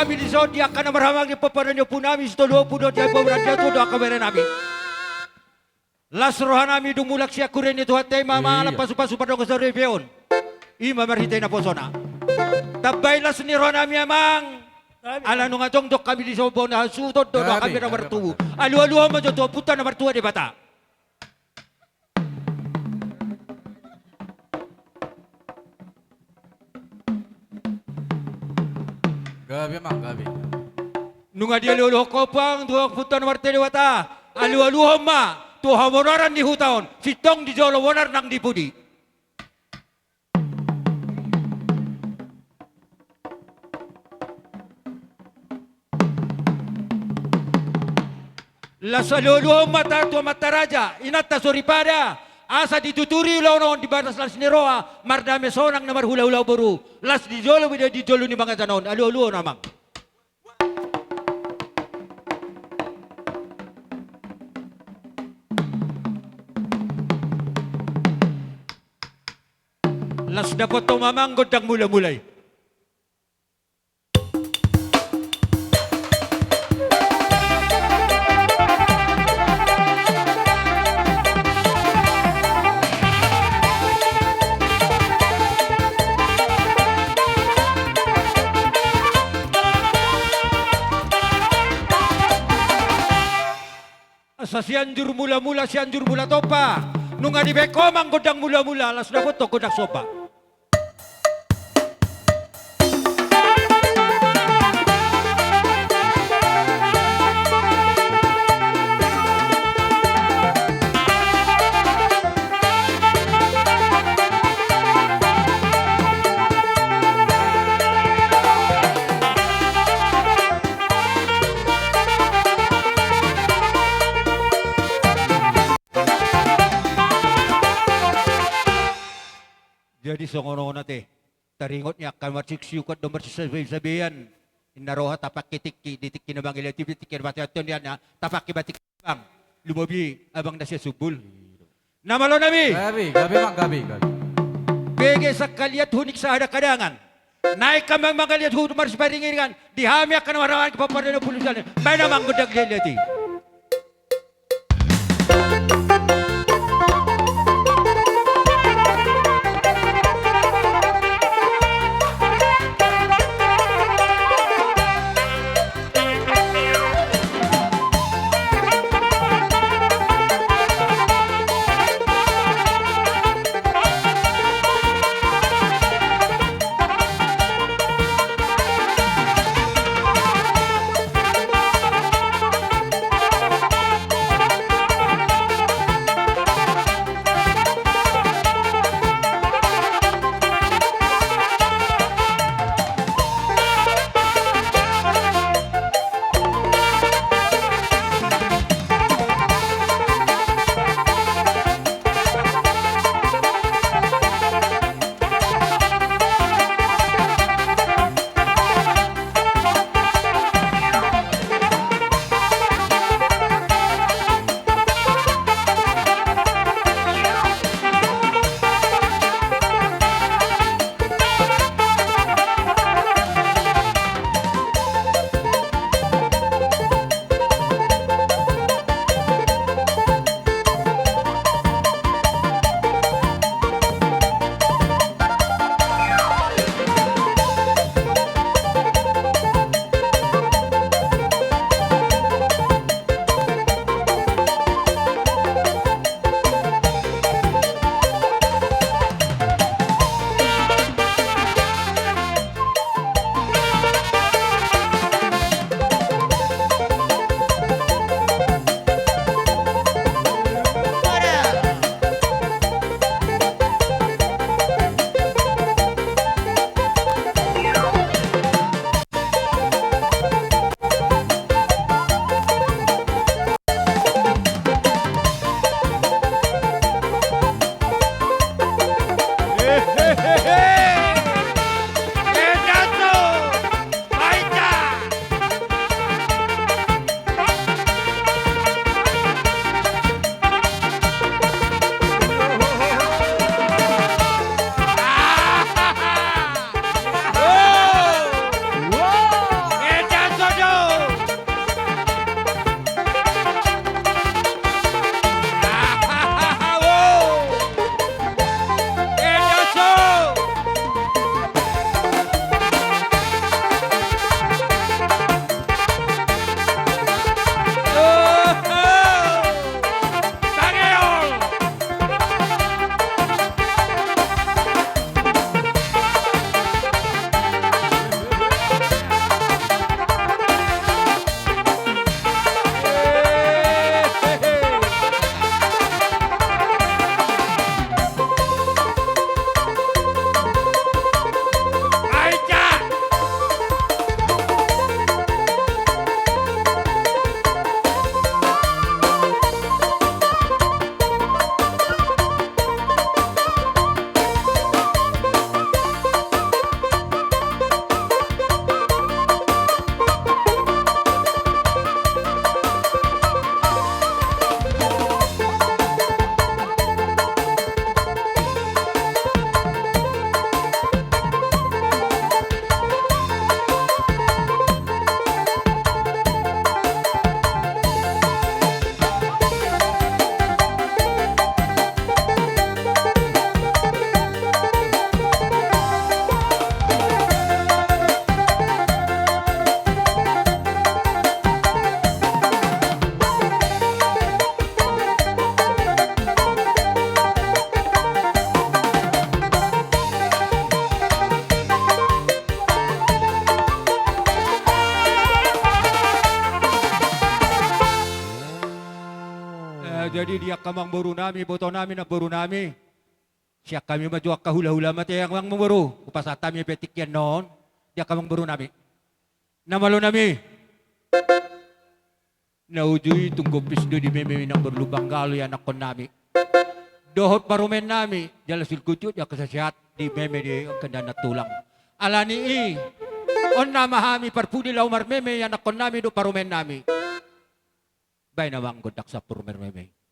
kami di Saudi akan merhamang di peperannya pun kami setuluh pudo jaya pemerintah jatuh doa kamera nami. Las rohanami dumulak siya kuren itu hatay mama ala pasu-pasu pada ko sa reveon. Ima marhitay na posona. Tabay las ni rohanami amang. Ala nung atong dok kami di Saudi na sutod do doa kami na martuwa. Alu-alu mo do puta na martuwa di bata. Gabi mang gabi. Nung adi alu-alu ko pang duwag puta na martuwa di bata. Alu-alu ma. Tuha monaran di hutaon, sitong di jolo wonar nang di budi. Lasaluluhong mata tua mata raja, inata soripada, asa dituturi lono di batas las neroa, mardame sonang na marhula-hula buru, las di jolo bida di jolo ni mga tanon, alu-alu namang. Las dapat to mamang godang mula-mulay. Asa sianjur mula-mula sianjur mula topa. Nung ani beko mang godang mula-mula las dapat to godak sopa. Jadi songono nate taringot niya kan marsiksiyukat do marsisabihan inaroha tapak kitiki ditik kinabang ilatif ditik kinabation diyan na tapak kibatik bang lumabi abang na siya subul. Namalo nabi. Gabi mang gabi. Bege sa kalyat hunik sa ada kadangan. Naik kamang mangaliat hunik marsiparingin kan dihami akan marawan kepaparan ng pulusan. Bayna manggodag lelati. jadi dia kamang buru nami, boto nami na buru nami. Siya kami maju kahula-hula mati yang mang memburu. Upasa tami petik yan noon, dia kamang buru nami. Namalo nami. Naujui tunggu pisdo di meme ng berlubang galo yan ako nami. Dohot parumen nami, jalasil kucut ya kesesiat di meme di kendana tulang. Alani i, on na mahami parpudi lau mar meme yan ako nami do parumen nami. Bay nawang godak sa parumen meme.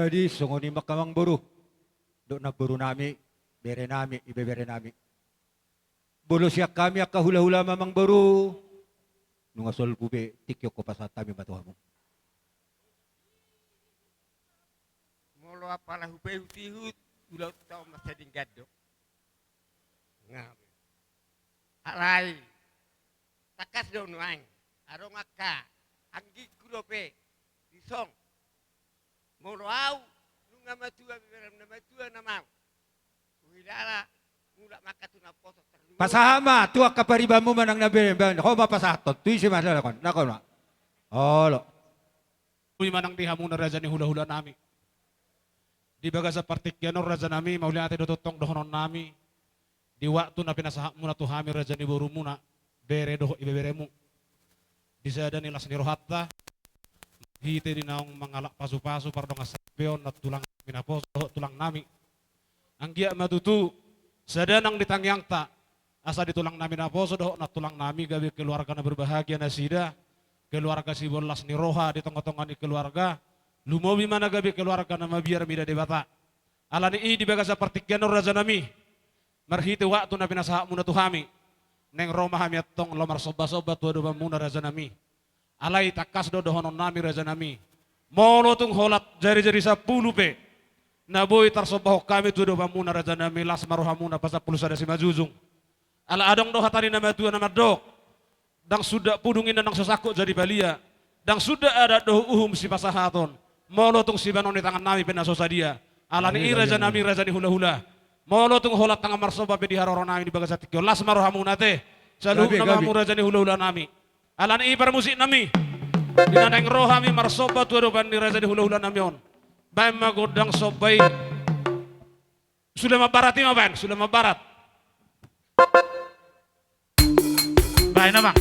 Jadi sungoni makamang buru. Do na buru nami, bere nami, ibebere nami. Bolo siya kami akahula-hula mamang buru. Nung asol bube, tikyo ko pa sa tami batuha mo. Molo apala hupe hutihut, ulau tau masading gado. Ngam. Alai. Takas do nuang. Arong akka. Anggi kulope. Disong. Molo au. Nunga matua biberam na matua na mau. Uhidara. Mulak makatu na poso terlalu. Pasahama, tuwa kapariba mo man ang nabere. Ho mapasatot, tuwi si madala kon. Nako na. Olo. Uy manang diha muna raja ni hula-hula nami. Di baga sa partikyanor raja nami, mauli ate dototong dohonon nami. Di waktu na pinasahak muna tuhami raja ni buru muna, bere doho ibebere mu. Di sada ni las ni rohatta, hite di naong mangalak pasu-pasu pardong asapeon na tulang pinapos doho tulang nami. Ang giya matutu, sada nang ditangyang ta, asa di tulang nami naposo doho na tulang nami gabi keluarga na berbahagia na sida. Keluarga si bolas ni roha di tengah-tengah ni keluarga, lumobi mana gabi keluarga nama biar mida debata. Alani i di baga sa partikyanor raja nami, marhiti waktu na pinasahak muna tuhami, neng Roma hami atong lomar soba-soba tuwa doba muna raja nami. Alai takas do dohonon nami raja nami. Molo tung holat jari-jari sa pulupe, naboy tarsobahok kami tuwa doba muna raja nami, las maroha muna pasa pulusada si majujung. Ala adong dohatani nama tuwa nama dok, dang sudah pudungin nang sesakuk jadi balia, dang sudah ada doh uhum si pasahaton, molo tung si banon di tangan nami penasosa dia, alani i raja nami raja ni hula-hula, molo tung holat tangan marsoba pe di haroro nami di bagas tikyo, las maroh hamunate, salu nama hamu raja ni hula-hula nami, alani i musik nami, di naneng rohami marsoba tuwa doban ni raja ni hula-hula nami on, bae magodang sobai, Sulema Barat ima ban, Sulema Barat, bae nama.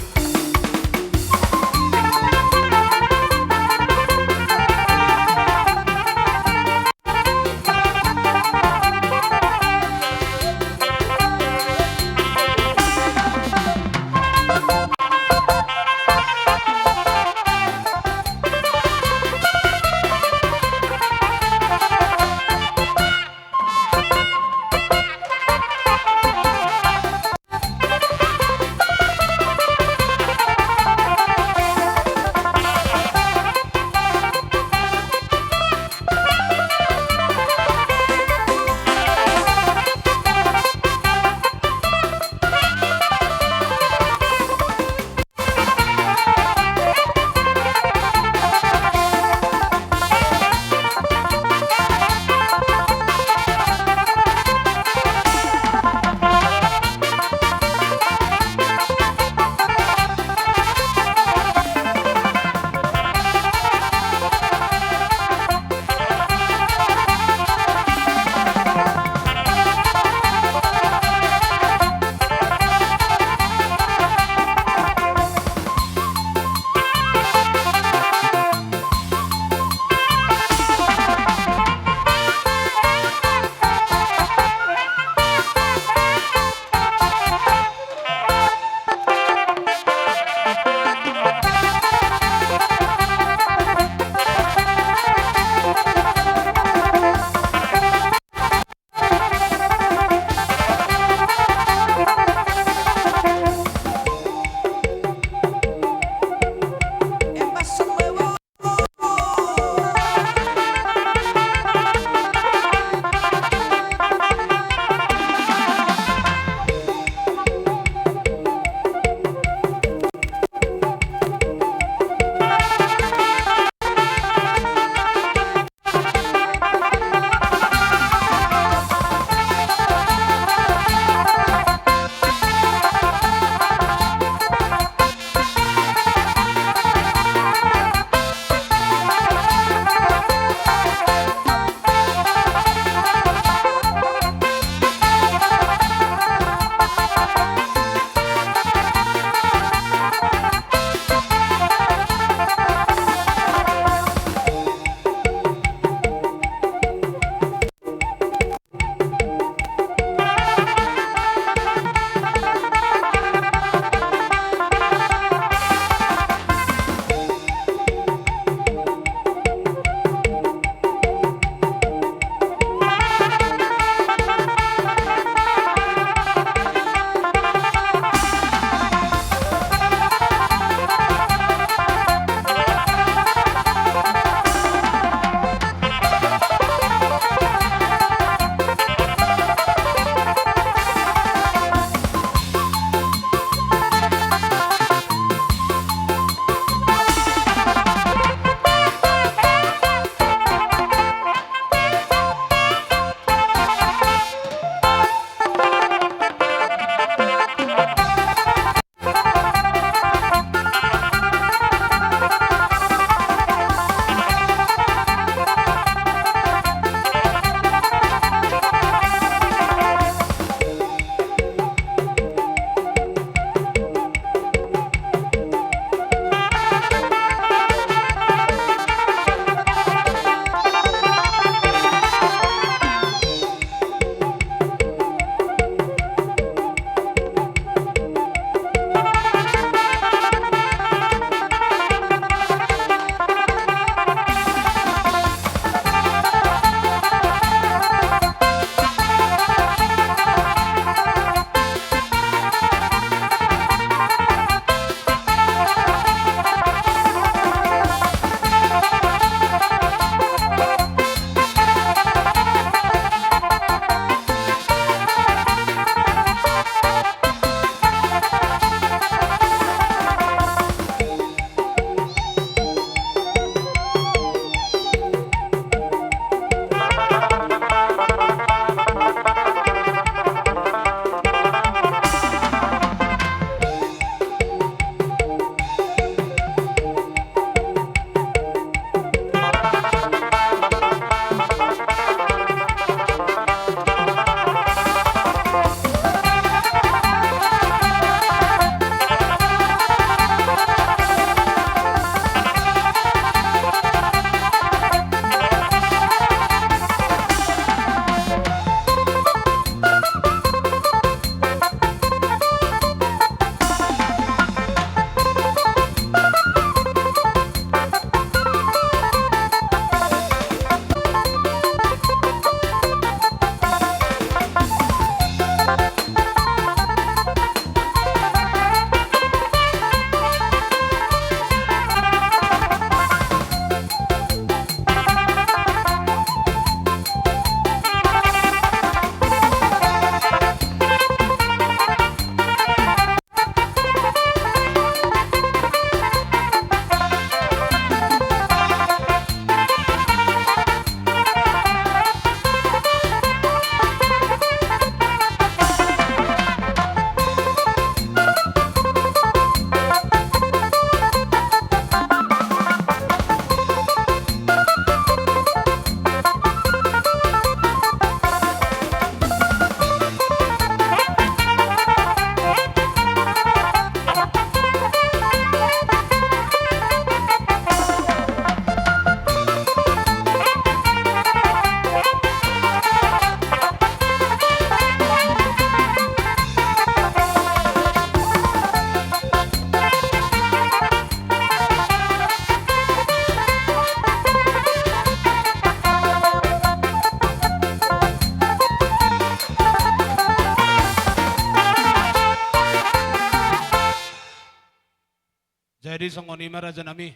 Jadi songoni raja nami.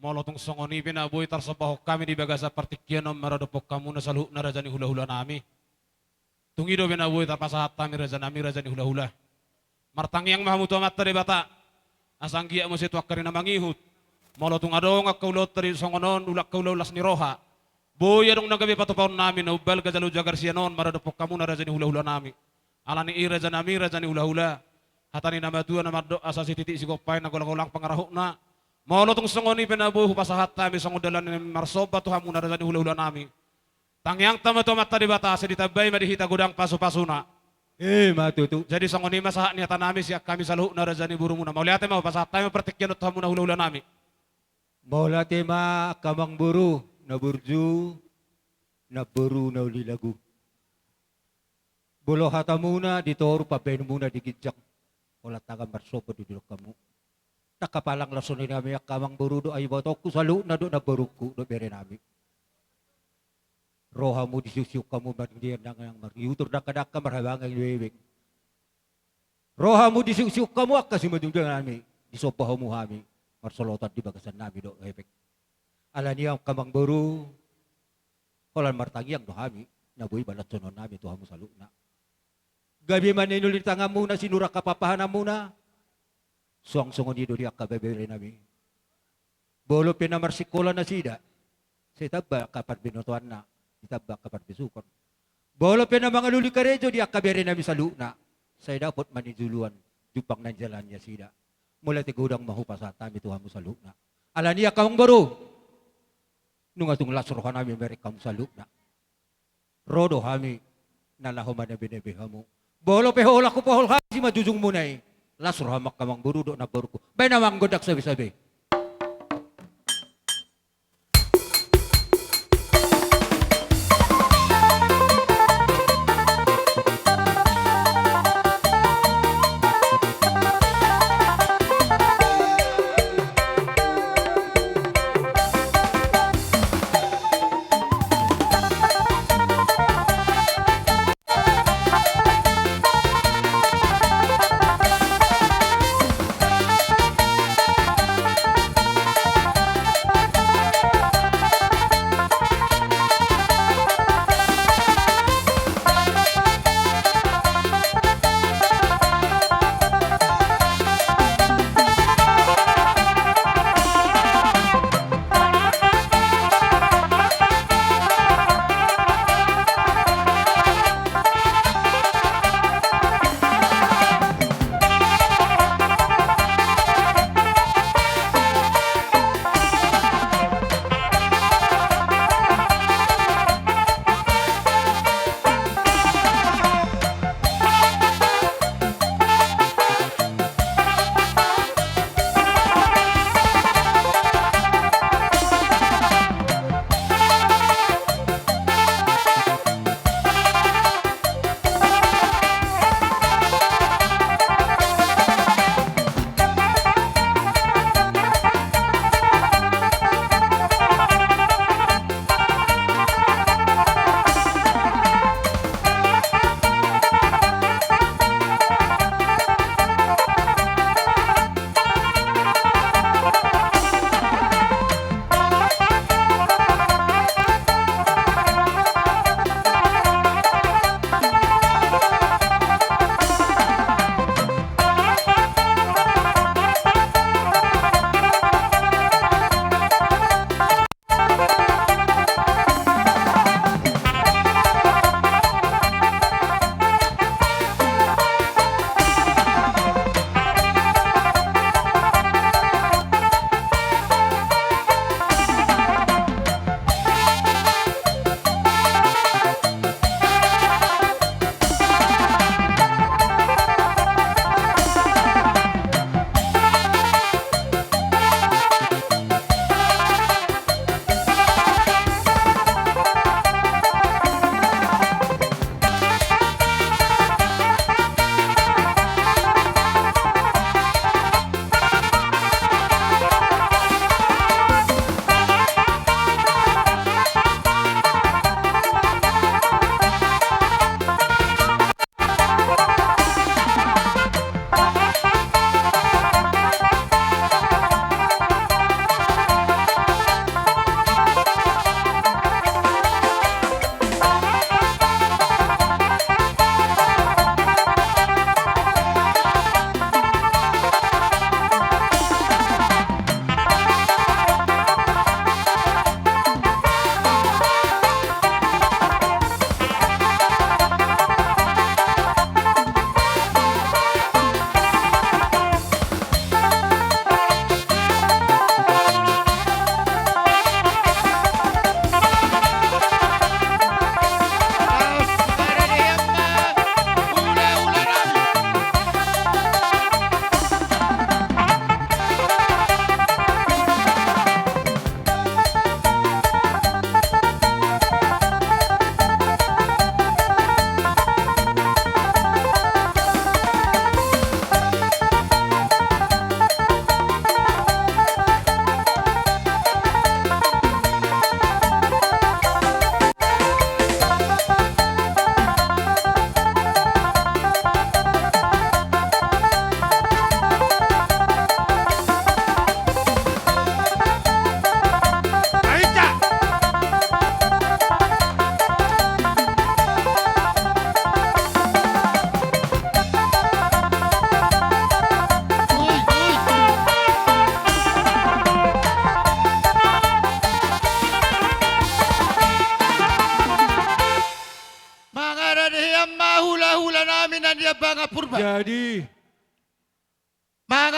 Molotong songoni pinaboy tarsabahok kami di bagasa partikyan maradopok kamu na saluh na raja ni hula-hula nami. Tungido pinaboy tapasahat kami raja ni hula-hula. Martangi yang mahamutu amat tadi bata. Asanggia mo si tuakari na mangihut. Molotong adong akaulot tadi songonon ulak kaulolas ni roha. Boy adong nagabi patupaon namin na ubal kajalu jagar siyanon maradopok kamu na raja ni hula-hula nami. Alani i raja ni hula-hula. Hatani nama tua nama do asasi titik si gopay na gulang-gulang pangarahok na. Molotong songoni penabuh pasahat kami songodalan ni marsoba tuhan muna raja ni hula-hula nami. Tangyang tama-tama tadi batase ditabay madihita gudang pasu-pasuna. Matutu. Jadi songoni masahat niatan nami siak kami saluh na raja ni buru muna. Mauliate mau pasahat tayo pertikyan tuhan muna hula-hula nami. Maula tema kamang buru na burju na buru na ulilagu. Bolo hata muna ditoru papen muna digijak. Wala taga marsopo duduk kamu. Nakapalang lason ni nami kamang buru do ay botoku salu na do na buruku do bere nami. Roha mo disusyuk kamu bandian nang yang mariutur dakadaka marhabangang iwewek. Roha mo disusyuk kamu akasi madungdang nami. Disopaho mo hami. Marsolotan di bagasan nami do efek. Ala niya kamang buru. Kolan martagiang do hami. Nabuhi balat sonon nami to hamu salu na. Gabi man inulit tanga muna, sinura kapapahanan muna. Suang-sungon dito diya kabebele nami. Bolo pinamarsikola na sida. Sa itabba kapat binotuan na. Itabba kapat bisukon. Bolo pinamangaluli ka rejo diya kabere nami sa luna. Sa idapot manijuluan. Jupang nanjalan niya sida. Mula tigudang mahupasa tami tuhan mo sa luna. Ala niya kamang baro. Nung atong lasrohan nami merik kamu sa luna. Rodo hami. Nalahuman na binebeha mo. Bolo pehola ko pahol ha si majujung munay. Lasro hamak kamang burudo na baruko. Bay namang godak sabi-sabi.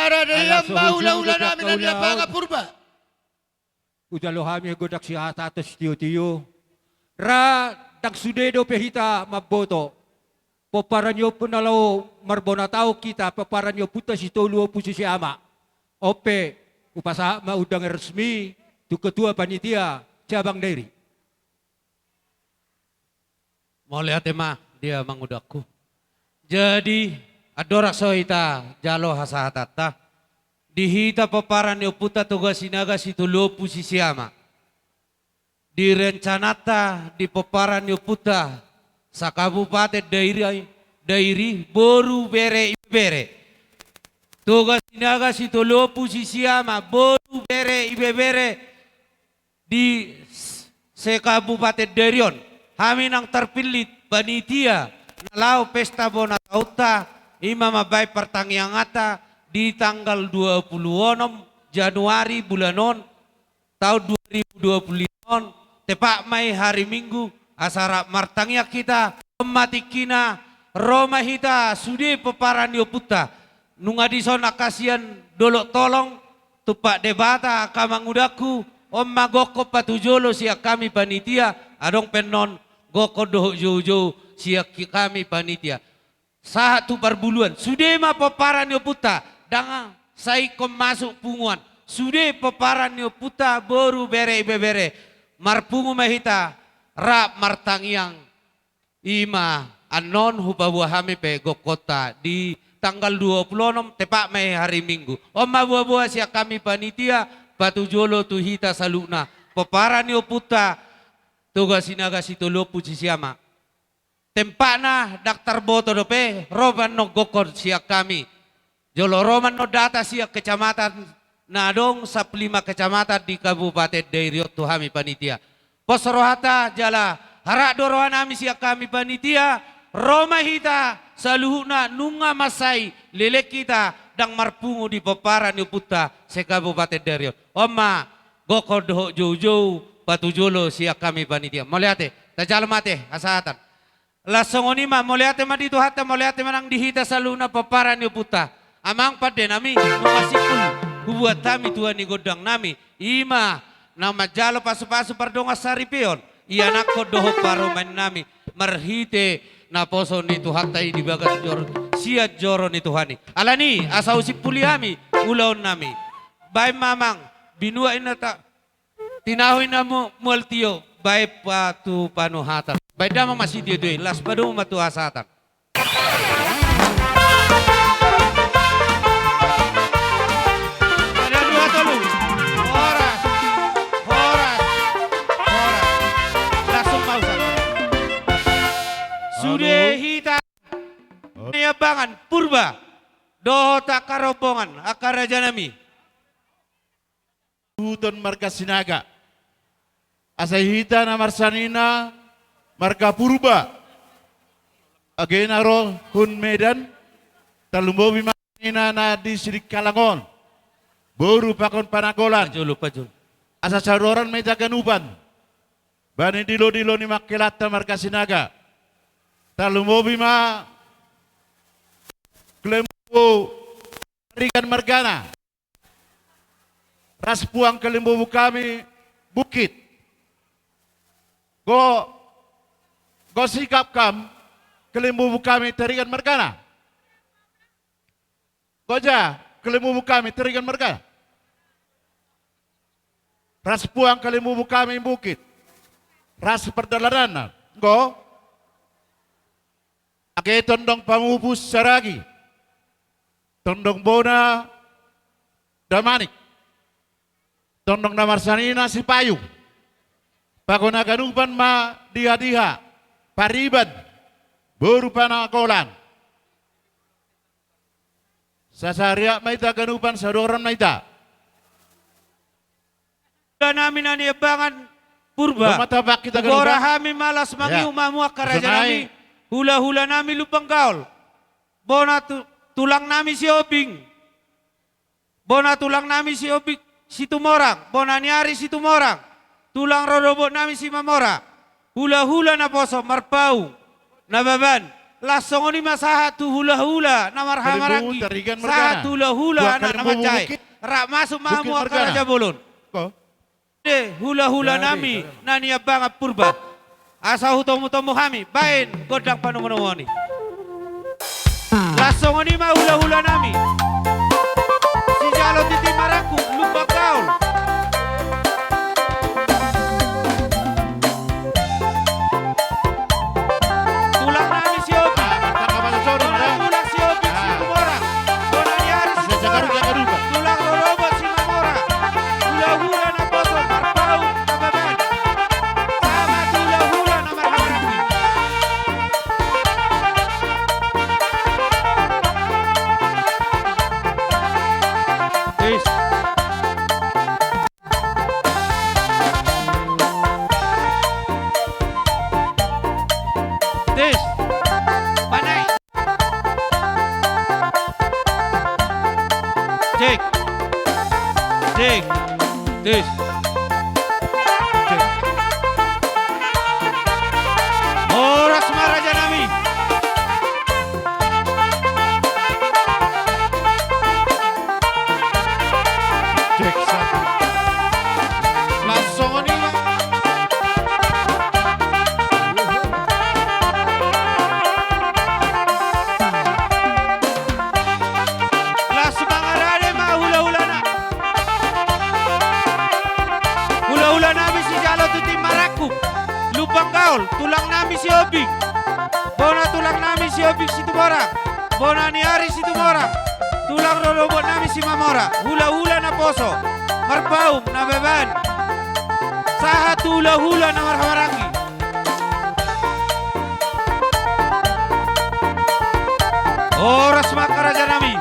Para dalam Alas, hula-hula suhusudo namin ang kaulaw. Labanga Purba. Udalo hami godak si hata atas tiyo-tiyo. Ra dagsudedo pehita maboto. Paparanyo punalaw marbonataw kita paparanyo puta si toluo pusi si ama. Ope upasa maudang resmi tu ketua panitia cabang dairi. Mau lihat mah dia mangudakku. Jadi adorak soita jalo hasahatata. Dihita paparan yo puta toga sinaga situ lopu si siama. Direncanata di paparan yo puta sa kabupaten dairi boru bere. Toga sinaga situ lopu si siama boru bere di se kabupaten Derion. Kami nang terpilih panitia nalau pesta bona tauta ima mabay pertangiangata di tanggal 26 Januari bulanon tahun 2025 tepak mai hari Minggu asara martangya kita pematikina Roma hita sudi peparan yo puta nungadison akasian dolok tolong tupak debata kamangudaku omma goko patujolo siya kami panitia adong penon goko doh jojo siya kami panitia saat tu perbuluan sudah ma peparan yo puta danga sai kom masuk punguan sudah peparan yo puta boru bere marpungu mahita rap martangiang ima anon hubabuahami pe gokota di tanggal 26 tepak mai hari Minggu omma buah-buah siya kami panitia batu jolo tu hita saluna peparan yo puta tugas sinaga situ lopu siama tempana daktar boto dope roban no gokor siak kami jolo roman no data siak kecamatan nadong sap 5 kecamatan di Kabupaten Dairiot tu kami panitia posrohata jala harak dorohan kami siak kami panitia Roma hita saluhuna nunga masai lelek kita dang marpungu di peparan yo puta se Kabupaten Dairiot omma gokor doh jauh-jauh batu jolo siak kami panitia moliate tajalmate asatan lasongoni ma moliate ma dito hatta moliate manang dihita saluna paparan yo puta amang pade nami numasipul hubuat kami tuan ni godang nami ima nama jalo pasu-pasu pardonga saripion iya nako doho paroman nami marhite na poso ni hatta di bagas joro siat joro ni tuhani alani asa usip puliami ulaon nami bay mamang binua inata tinahoy na mo multiyo bay patu panuhatan bay dama masih dia doy las padu matu asatan ada dua tolu horas langsung pausan sudah hita niabangan purba dohota karopongan akaraja nami Huton marga Sinaga. Asahita na marsanina marga Purba. Agenaro hun Medan. Talumbobi manina na di Sidik Kalangon. Boru pakon Panagolan. pajul Asa sadoran may taganuban. Bani dilo-dilo ni makilata marga Sinaga. Talumbobi ma Klembo Rikan Margana. Ras puang kelimbubu kami bukit. Go sikap kam kelimbubu kami terikan Margana. Goja kelimbubu kami terikan Margana. Ras puang kelimbubu kami bukit. Ras perdalaran. Go ake tondong pamupus saragi. Tondong bona damanik. Tondong namarsanina si payung. Pagonaganuban ma diha-diha. Pariban. Boru panakolan. Sasaria maita ganuban sadoran maita. dan namin aniabangan purba Matabak kita Gora ganuban. kami malas mangi Ya. umamu akaraja Sanay. nami hula-hula nami lupang gaul bona tulang nami si obing bona tulang nami si obing si tumorang bona niari si tumorang tulang rodobo nami si mamora hula-hula na poso marpau nababan Lasong ni masaha tu hula-hula na marhamaraki. Kalimutan, ikan mergana. Saha tu hula-hula Dua anak kali nama cai. bukit. Rak masuk mahamu Bukit akal mergana. raja bolon. Ko? De hula-hula Jadi, nami nani abang purba. Asa hutomu-tomu hami bain godang panungunawani. Lasong ni ma hula-hula nami. Si jalo titi maraku lupa kaul. Tulang nami si Obi. Mantap kapal sore, Tulang ada. tulang si Obi si Tumora. Bonani hari si Bisa Tumora. jagaruga. Tulang robot si Mamora. Hula-hula na poso marpau na baban. Sama hula-hula na marhamaraki. Tis. Tis. Panay. Cek. Cek. Tis. Cek. Oras maraja nami. Cek satu. Langsung ni Mak. Las mangarane ma hula-hula na. Hula-hula nami si Jalo tuti maraku. Lupang gaul, tulang nami si Obi. Bona tulang nami si Obi si Tumora. Bona ni Ari si Tumora. Tulang robot nami si Mamora. Hula-hula na poso. Marpaung na beban. Saha hula-hula na marhawarangi. Oras makaraja nami.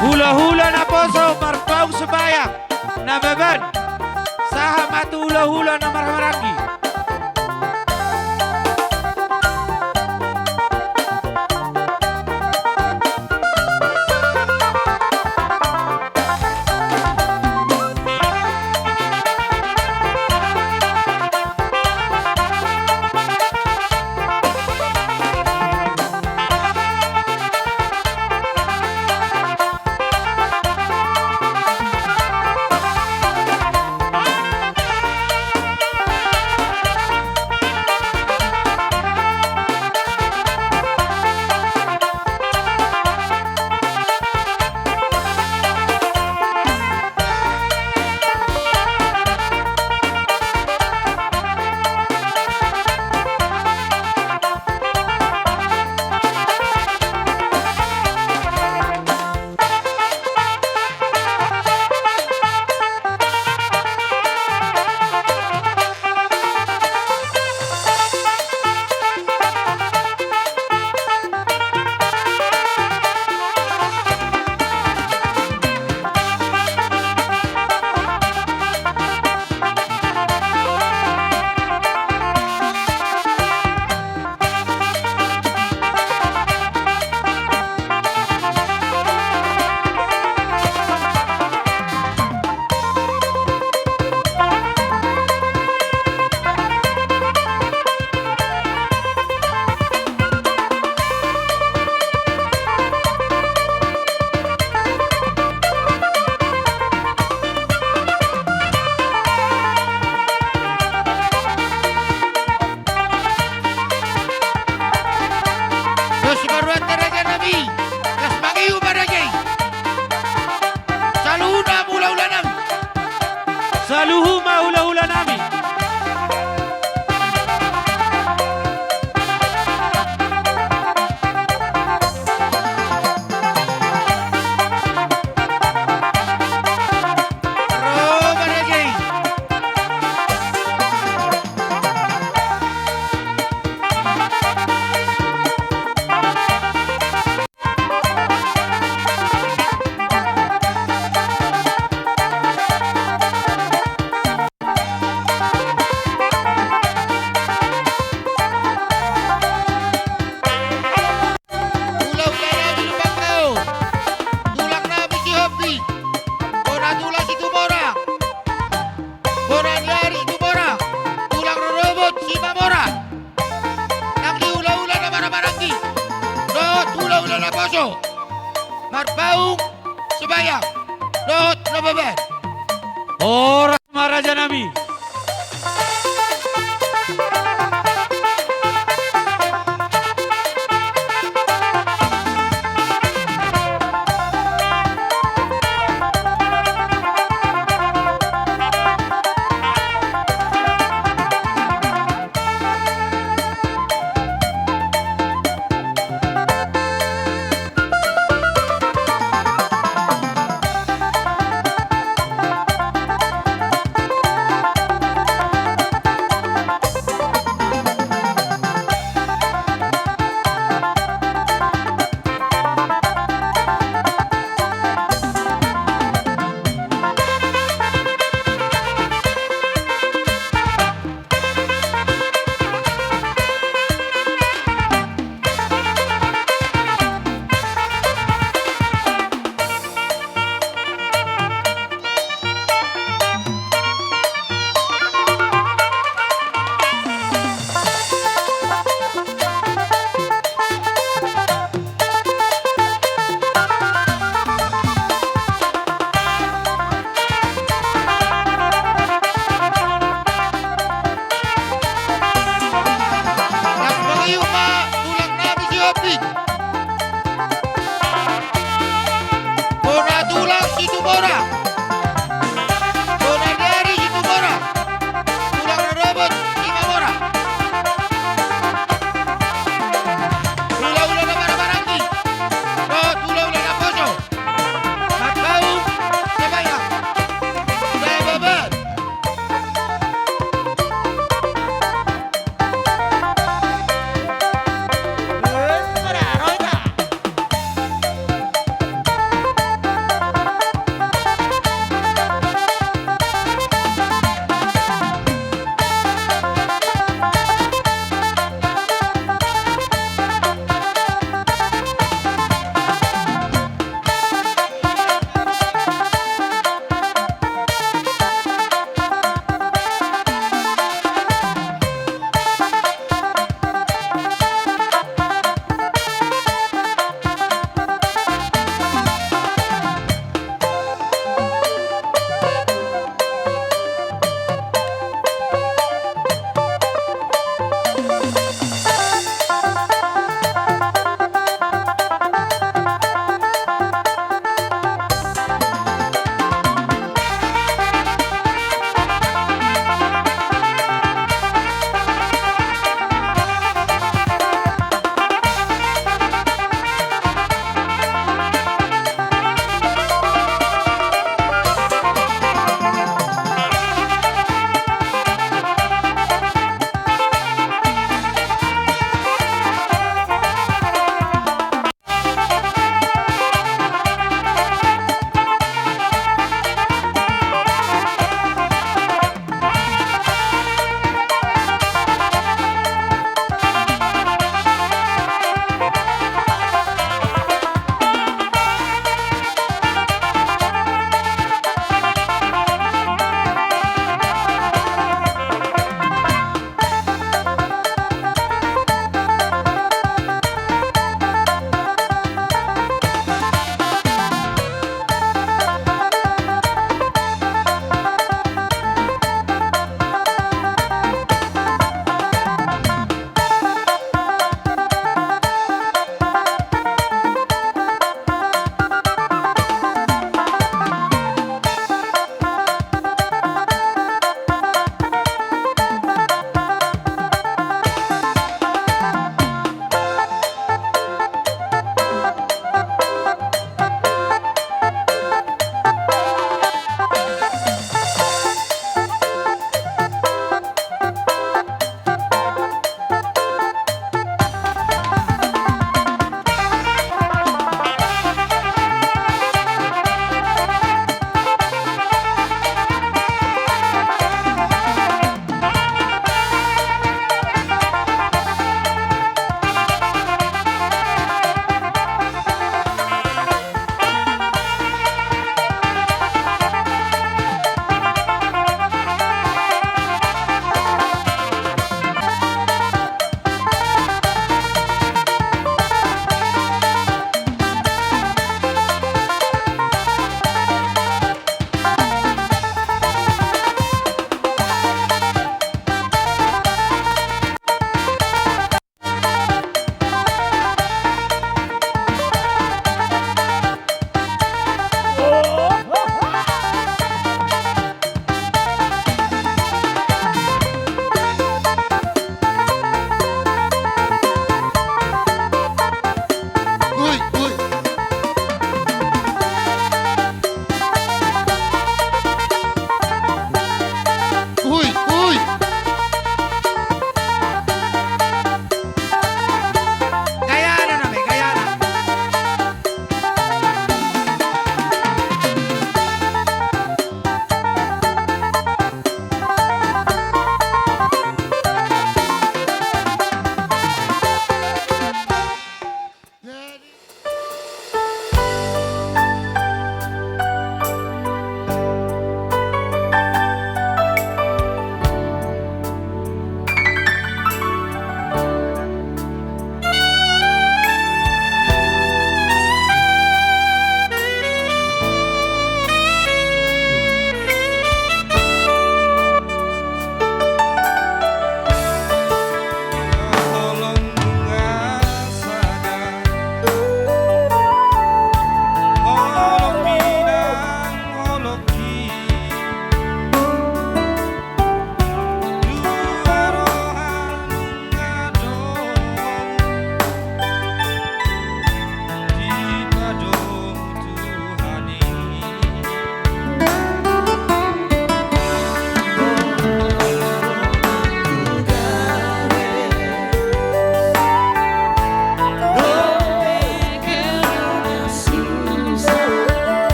Hula-hula na poso, marpaung sebaya, na beban. Saha matu hula-hula na marhamaraki. Saluhu ma hula-hula nami. Poso. Marbaung Sebayang. Lot Nababan. Oras Raja Nami.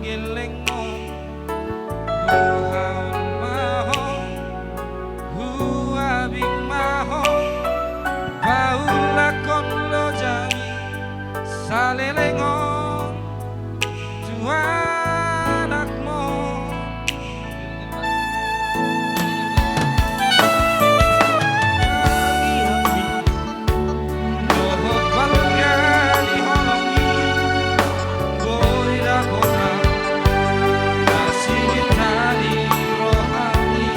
geleng mo buhaw maho huabing maho baulakon lo jami salelengon tuanak mo dohot balgani holongi gorira kota masih tadi rohani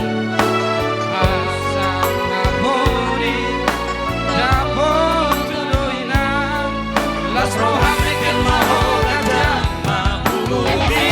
asal nabori dapur tudoina las rohani ken maho raja mahulubi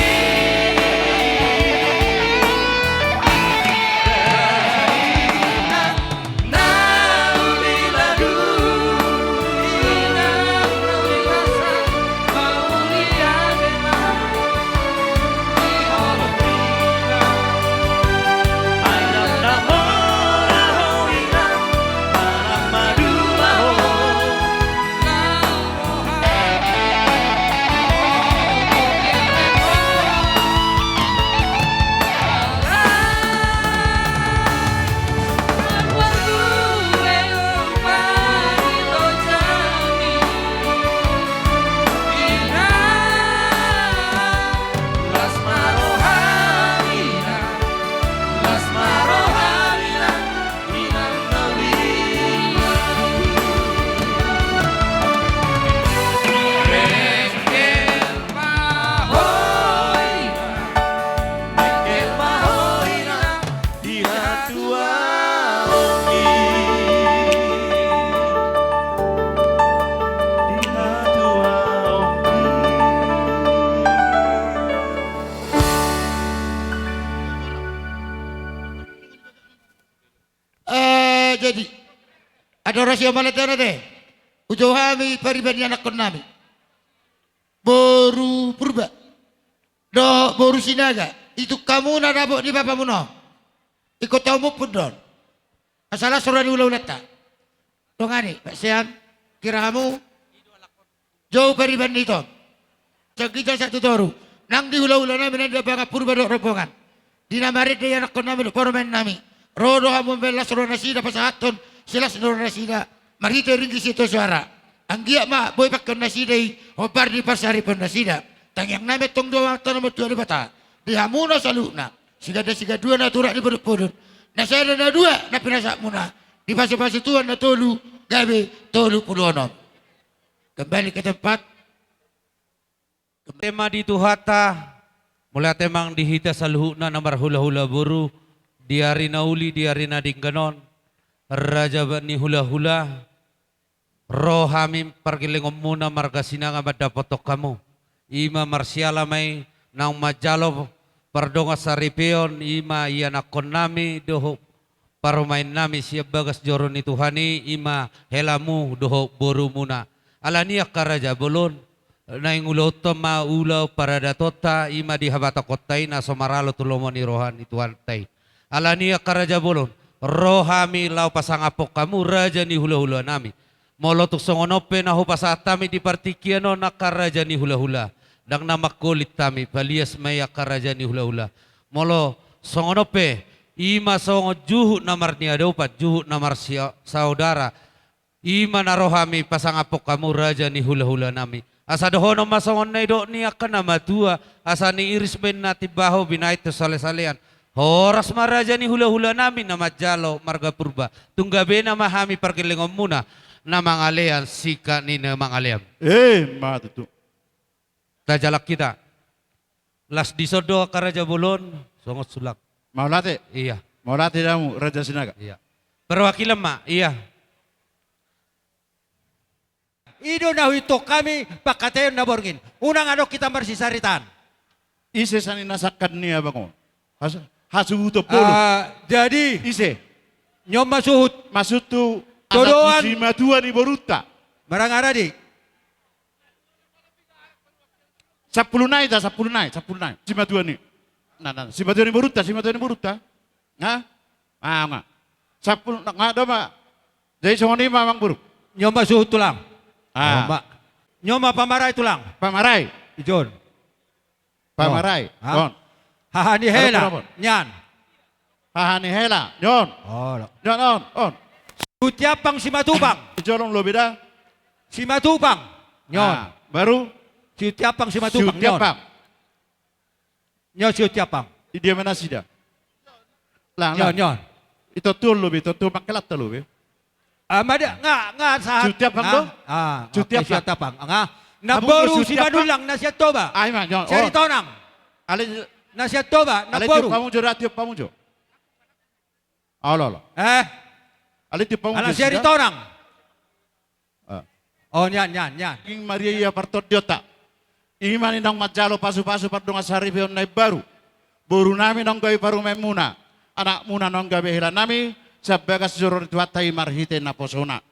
Jadi adorasi amalatana teh ujohami paribadi anak nami boru purba do boru sinaga itu kamu nadabo di bapamu no ikut tamu pundon asalah surah di ulah-ulata dongani Pak Sean kira kamu jauh paribadi itu kita satu toru nang di ulah-ulah nami nanda bangga purba do rombongan dinamarit dia anak nami do poromen nami rodo hamun bela surah nasida pasahaton silas surah nasida marito ringgi situ suara anggia ma boy pakon nasida hobar di pasari pon nasida tangyang name tong doa tanam tua di bata di hamuna saluna siga dua natura di bodot na saya na dua na pinasa muna di pasi tuan na tolu gabe tolu pulono kembali ke tempat tema di tuhata mulai temang dihita saluhuna namar hula-hula buru diari nauli diari nading ganon raja bani hula-hula rohamim pargilengom muna marga sinanga madapotok kamu ima marsiala may nang majalo pardonga saripeon ima ianakon nami doho parumain nami siap bagas joron ni Tuhani ima helamu doho boru muna alania karaja bolon naing ulau toma ulau parada tota ima di habata kotai na somaralo tulomoni rohan itu antai alania karaja bolon rohami lau pasangapok kamu raja ni hula-hula nami molotuk songonope na hupasatami di partikiano na karaja ni hula-hula dang nama kulit tami palias maya karaja ni hula-hula molo songonope ima songo juhu namar ni adopat juhu namar saudara ima na rohami pasangapok kamu raja ni hula-hula nami asa dohono masongon na ido ni akan nama tua asa ni iris ben natibaho binait to sale-salean horas maraja ni hula-hula namin na majalo marga purba tunggabe na mahami parkilingom muna na mangalean sika ni na mangaleam Matutu. tajalak kita las disodo karaja bolon songot sulak Maulate, iya maulate damu Raja Sinaga. iya perwakilan ma iya Ido na huito kami pakatayon na borgin. Unang ano kita marsisaritan. Ise sani nasakan niya ba ko? Hasuto polo. Jadi Ise, nyom masuhut masutu Todoan. si matua ni Boruta. marang aradi. 10 nai. Si matua ni. Si matua ni Boruta. Nga? Nga. 10 nga do ma. Jadi songo ni mamang buruk. Nyom masuhut tulang. Ah, Nyom pamaray tulang. pamaray. Ijon. Pamaray. Ha? Yon. Hahani Ano hela. po? Nyan. Hahani hela. Yon. Oh. Yon on. Sutiapang si Matubang. Jorong lobida. Si Matubang. Nyon. Baru Sutiapang si Matubang. Nyon. Sutiapang. Nyon sutiapang. Di dia mana sida. Lang Nyon, lang. nyon. Ito tuh lobi, ito tuh makelat lobi. Mada nga sa Sutiapang to? Sutiapang. Sutiapang. Nga. Naboru si Sutiapang? Manulang na siya to ba? Ay man, yon. Siya rito nang. Ale Na siya to ba? ale tiup Naboru. pamujo tiup pamujo. Alo. Ale tiup pamujo. Anak siya rito nang. Ah. Oh, nyan. King Maria Partot Diota. Imani nang majalo pasu-pasu pardunga sarifion na baru. Buru nami nang gawi paru memuna. Anak muna nang gawi hila nami. Sabagas joror tuatai marhite na posona.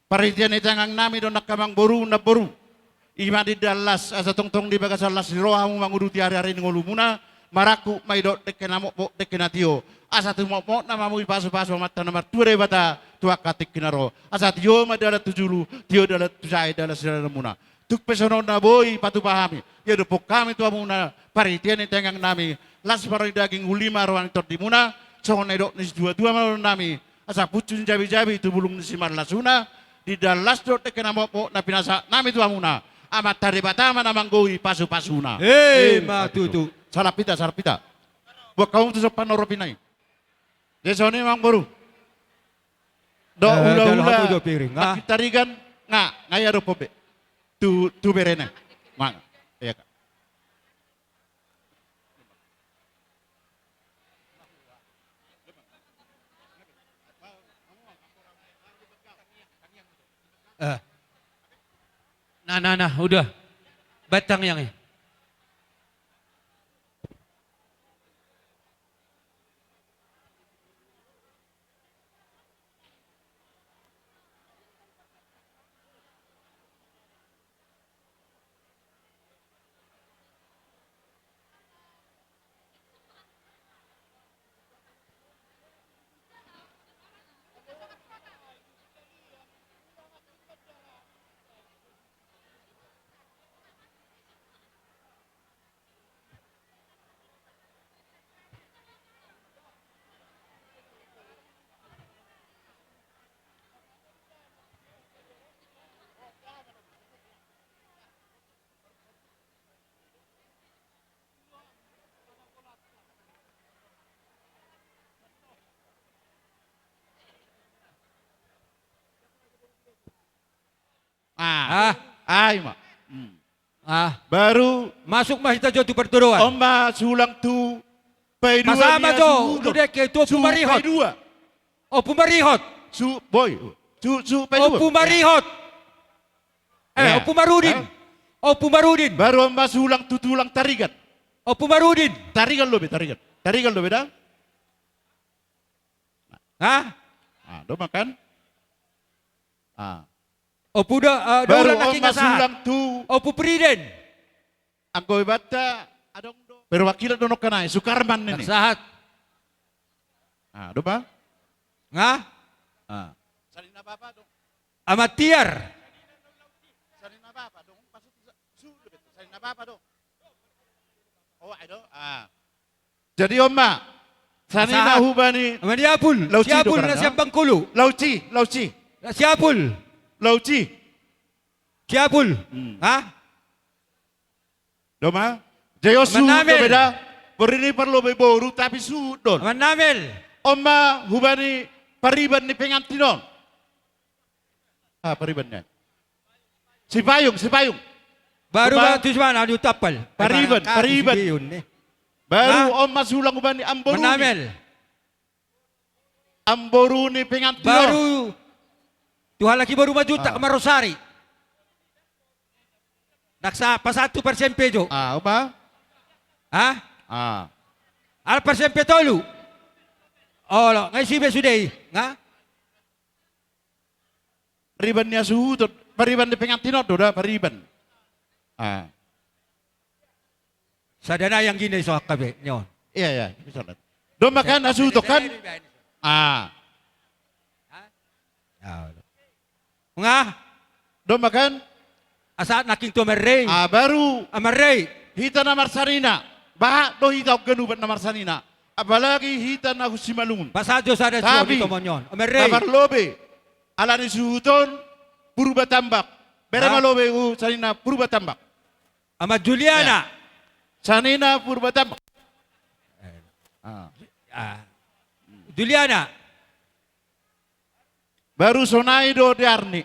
Paritian itangang nami don nakamang boru na boru. Ima di dalas asa tongtong di bagas alas rohamu manguruti hari-hari ngolu muna. Maraku maidot dekenamok pok dekenatio. Asa tumok namamu pasu-pasu mata nomor ture bata tua katik kinaro. Asa tio madala tujulu tio dala tujai dala sirana muna. Tuk pesono na boy patu pahami. Ya dopok kami tua muna paritian itangang nami. Las paroi daging ulima roang tot di muna. Songon edok nis dua-dua malon nami. Asa pucun jabi-jabi itu bulung nisimar lasuna. Di dalas dot dekenamok na pinasa nami tua muna. Amat tari batama namang goi pasu-pasuna. Matutu. Sarapita. Buat kamu tuh sopan noropinai. Desoni mang baru. Do dalam ula-ula. hatu do piring, ha? Makitarigan ngaya do pobe. Tu berene. Mang. Iya kak. Nah, udah. Batang yang ya. Ay mak. Baru Masuk mas kita jodoh perturuan. Omba sulang tu pai dua Masama dia jo, su- udah ke tu su pumarihot. pai dua. Oh pumarihot. Su boy. Su pai Oh dua. pumarihot. Ya. Oh pumarudin. Ha? Oh pumarudin. Baru omba sulang tu tulang tarigan. Oh pumarudin. Tarigan lo be tarigan. Tarigan lo beda. Hah? Do makan. Oh puda Baru daulan laki omba ngasahat. sulang tu Oh pupriden. angko bata adong do. Perwakilan dono kanai Sukarman ini. Ngasahat. Do ba? Nga? Salina bapa dong. Amatiar. Salina bapa dong. Pasut su salina bapa dong. Oh, ayo. Jadi Oma, sanina Saat. hubani Amaniapul. Lauci Siapul do na karang, siyang bangkulo. lauci. Siapul. Siapul. Ha? Doma, Jayo su Manamel. beda. Berini perlu boru tapi sudon. Amanamel. Oma hubani pariban ni pengantinon. Paribannya. Si payung. Baru Diba? ba tu mana anu tapal. Pariban. Yun eh. Baru Oma sulang hubani amboruni. Manamel. Amboruni pengantinon. Baru Tuhan lagi baru maju tak ke Marosari. Naksa pa 1% pejo. Oma. Ha? Al persempe tolu. Oh, lo, ngai sibe sudai. Nga? Pariban niya suhudot. Pariban ni pengantinon do da pariban. Sadana yang gini so kabe nyo. Iya. Bisa lihat. Do makan asuto kan? Nga? Do makan? Asa naking to merrey. Baru Amarrey. hita na Marsanina. Baha do hita ganubat na Marsanina. Apalagi hita na Husimalungun. Pasadyo sa desyo Sabi, dito mo nyon. Amerrey. Namarlobe, ala ni suhuton, purba tambak. Bere Ha? malobe sanina purba tambak. Ama Juliana. Sanina purba tambak. Juliana. Baru sonai do diarni.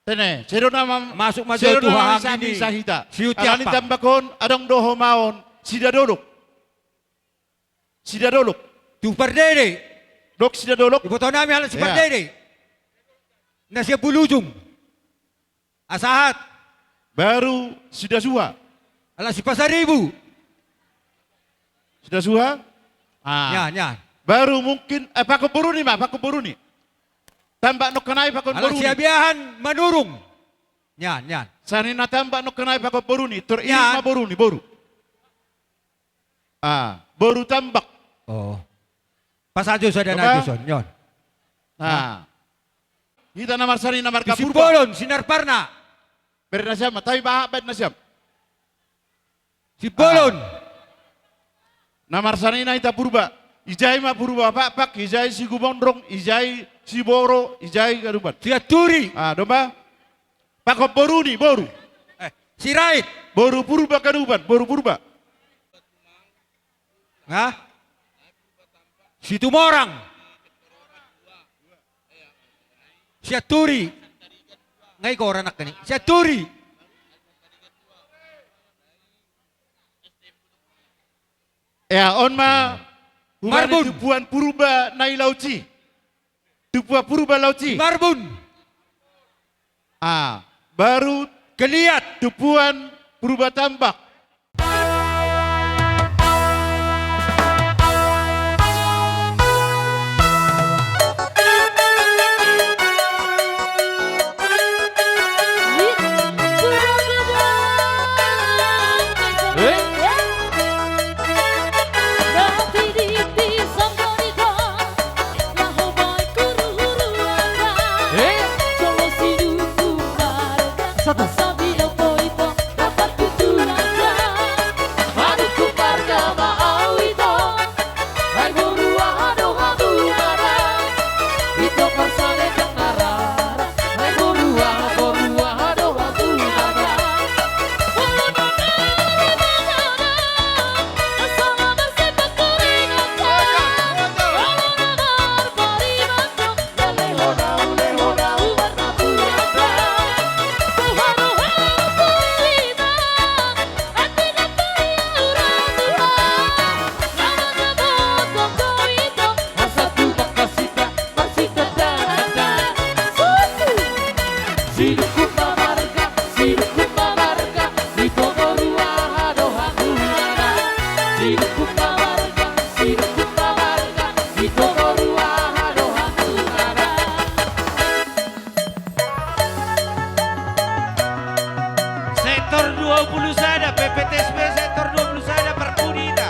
Tene, sedo nama Masuk maju sedo Tuhan nama sami ini. sahita. Siuti Alani apa? tambakon, adong doho maon, sida dolok. Sida dolok. Tu perdere. Dok sida dolok. Ibu tahu namin halos si Ya. perdere. Na siya bulujung. Asahat. Baru sida suha. Ala si Pasaribu. Sida suha. Ah. Yan, yan. Baru mungkin pakon boruni mah, pakon boruni. Tambak no kanai pakon Ala boruni. siya biyahan manurung. Yan, yan. Sanina tambak no kanai pakon boruni, teriring Ya. ma boruni, boru. Ah, boru tambak. Oh. Pasadyo sa Diba? Danajuson. Yon. Ah. Hita na marsani na marka Si purba. Polon, sinarparna. Berna siya, tayo baha bad na siya. Si Polon. Na marsani na ita purba. Ijay ma purba pak, ijay si gubondrong, ijay si boro, ijay garubat. Si Aturi. Ah, domba. Pakop boru ni, boru. Si Rait. Boru purba garubat, boru purba. Ha? Si Tumorang. Si Aturi. Ngay ko orang nak ni. Si Aturi. Ya, on ma. Marbun. Tupuan purba nai lauci. Tupua purba lauci. Marbun. Ah, baru Keliat. tupuan purba tambak. Sektor 20 sada, PPTSB sektor 20 sada Perkudita.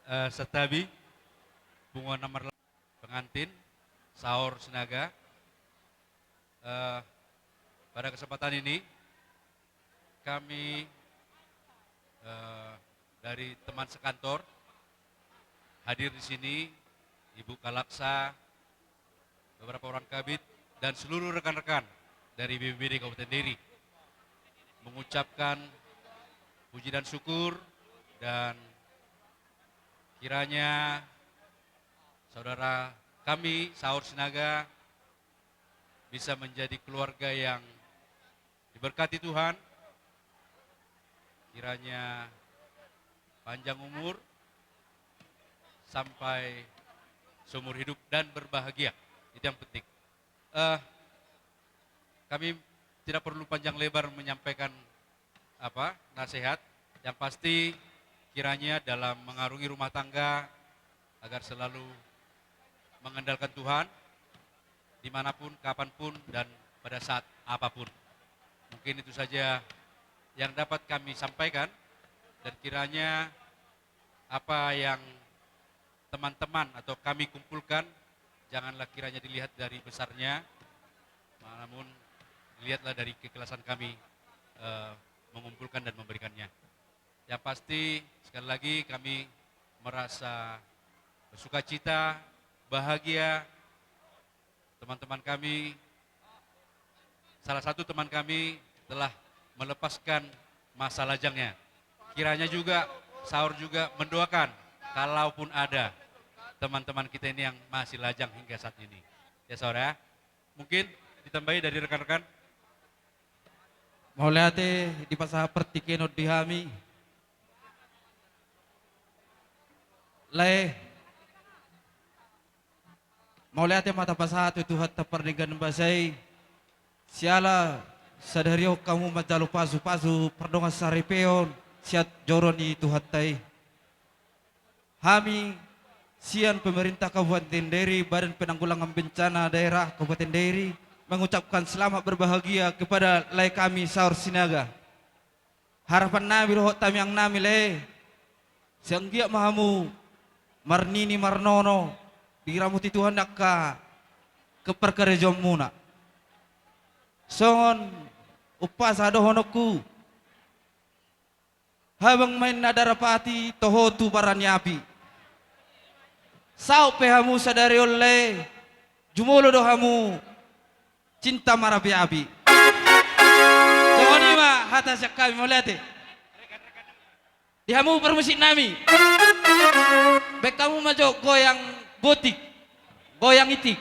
Setabi, bunga nomor pengantin, Saur Sinaga. Pada kesempatan ini, kami dari teman sekantor hadir di sini, Ibu Kalaksa, beberapa orang kabit, dan seluruh rekan-rekan dari BPBD Kabupaten Dairi mengucapkan puji dan syukur, dan kiranya saudara kami Saur Sinaga bisa menjadi keluarga yang diberkati Tuhan, kiranya panjang umur sampai seumur hidup dan berbahagia. Itu yang penting. Kami tidak perlu panjang lebar menyampaikan nasihat. Yang pasti kiranya dalam mengarungi rumah tangga agar selalu mengandalkan Tuhan dimanapun, kapanpun, dan pada saat apapun. Mungkin itu saja yang dapat kami sampaikan, dan kiranya apa yang teman-teman atau kami kumpulkan janganlah kiranya dilihat dari besarnya, namun lihatlah dari keikhlasan kami mengumpulkan dan memberikannya. Yang pasti sekali lagi kami merasa bersukacita, bahagia. Teman-teman kami, salah satu teman kami telah melepaskan masa lajangnya. Kiranya juga Saur juga mendoakan kalaupun ada teman-teman kita ini yang masih lajang hingga saat ini. Ya Saur ya. Mungkin ditambahi dari rekan-rekan. Mau lihat di pasah pertikinot dihami. Mau lihat mata pasah itu Tuhan taparnigan basai. Siala sadario kamu majalu pasu-pasu perdongan saripeon siat joroni Tuhan tai. Kami sian pemerintah Kabupaten Dairi, Badan Penanggulangan Bencana Daerah Kabupaten Dairi mengucapkan selamat berbahagia kepada lai kami Saur Sinaga. Harapan nabi roh tamiang nami le siang dia mahamu marnini marnono diramuti Tuhan nakka keperkerejom muna. Songon upas adohonoku habang main nadarapati tohotu baranyapi. Sao pehamu sadari oleh jumulo dohamu cinta marabi-abi. Songon ima hata siak kami molete. Dihamu permusik nami. Bek kamu majo goyang gotik, goyang itik.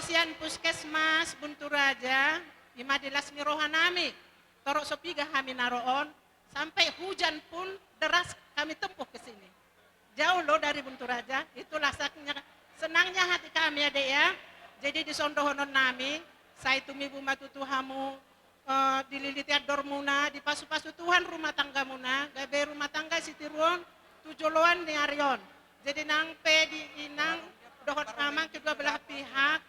sian puskesmas Bunturaja, ima dilas mirohanami, torok sopiga kami naroon, sampai hujan pun deras kami tempuh ke sini. Jauh loh dari Bunturaja, itulah senangnya hati kami adek ya. Jadi di sondohonon nami, saya tumibu matutuhamu, dililiti dormuna, di pasu-pasu Tuhan rumah tangga muna, gabe rumah tangga sitiruon, tujoloan ni Arion. Jadi nangpe di inang, dohot amang kedua belah pihak,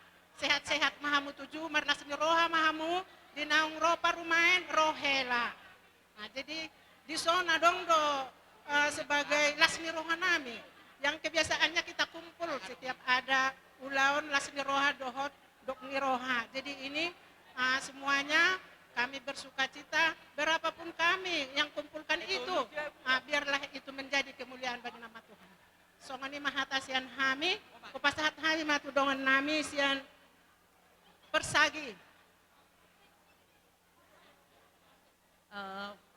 sehat-sehat mahamu tuju, marnas roha mahamu, di naung ropa rumahen rohela. Nah jadi di zona dong do sebagai lasmi roha nami, yang kebiasaannya kita kumpul setiap ada ulaun lasmi roha dohot dok miroha. Jadi ini semuanya kami bersuka cita, berapapun kami yang kumpulkan itu, biarlah itu menjadi kemuliaan bagi nama Tuhan. Songani mahata sian hami, kupasahat hami matu dongan nami sian persagi.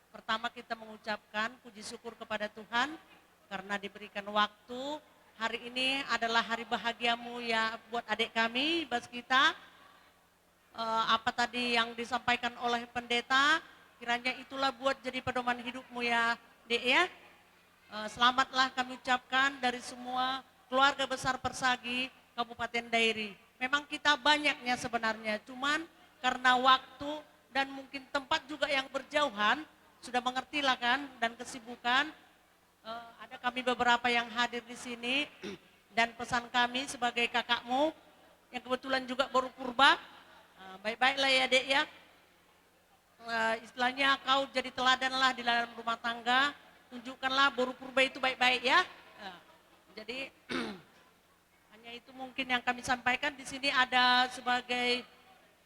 Pertama kita mengucapkan puji syukur kepada Tuhan karena diberikan waktu. Hari ini adalah hari bahagiamu ya buat adik kami, bas kita. Apa tadi yang disampaikan oleh pendeta, kiranya itulah buat jadi pedoman hidupmu ya dek ya. Selamatlah kami ucapkan dari semua keluarga besar Persagi Kabupaten Dairi. Memang kita banyaknya sebenarnya, cuman karena waktu dan mungkin tempat juga yang berjauhan, sudah mengertilah kan, dan kesibukan. Ada kami beberapa yang hadir di sini, dan pesan kami sebagai kakakmu, yang kebetulan juga baru purba, baik-baiklah ya dek ya. Istilahnya kau jadi teladanlah di dalam rumah tangga, tunjukkanlah baru purba itu baik-baik ya. Jadi hanya itu mungkin yang kami sampaikan. Di sini ada sebagai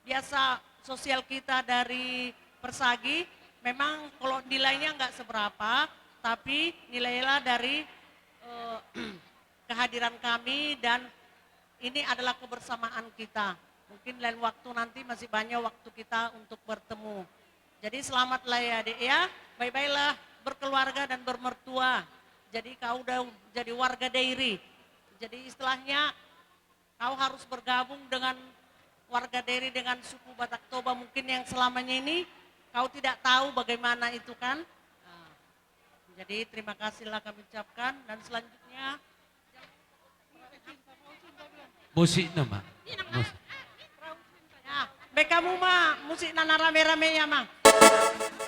biasa sosial kita dari Persagi. Memang kalau nilainya nggak seberapa, tapi nilailah dari kehadiran kami dan ini adalah kebersamaan kita. Mungkin lain waktu nanti masih banyak waktu kita untuk bertemu. Jadi selamatlah ya adik ya, baik-baiklah berkeluarga dan bermertua. Jadi kau udah jadi warga Dairi. Jadi istilahnya kau harus bergabung dengan warga Dairi dengan suku Batak Toba mungkin yang selamanya ini kau tidak tahu bagaimana itu kan. Jadi terima kasihlah kami ucapkan dan selanjutnya Musik nama. ya, bekamu mah musik nana rame-rame ya mah. Rindu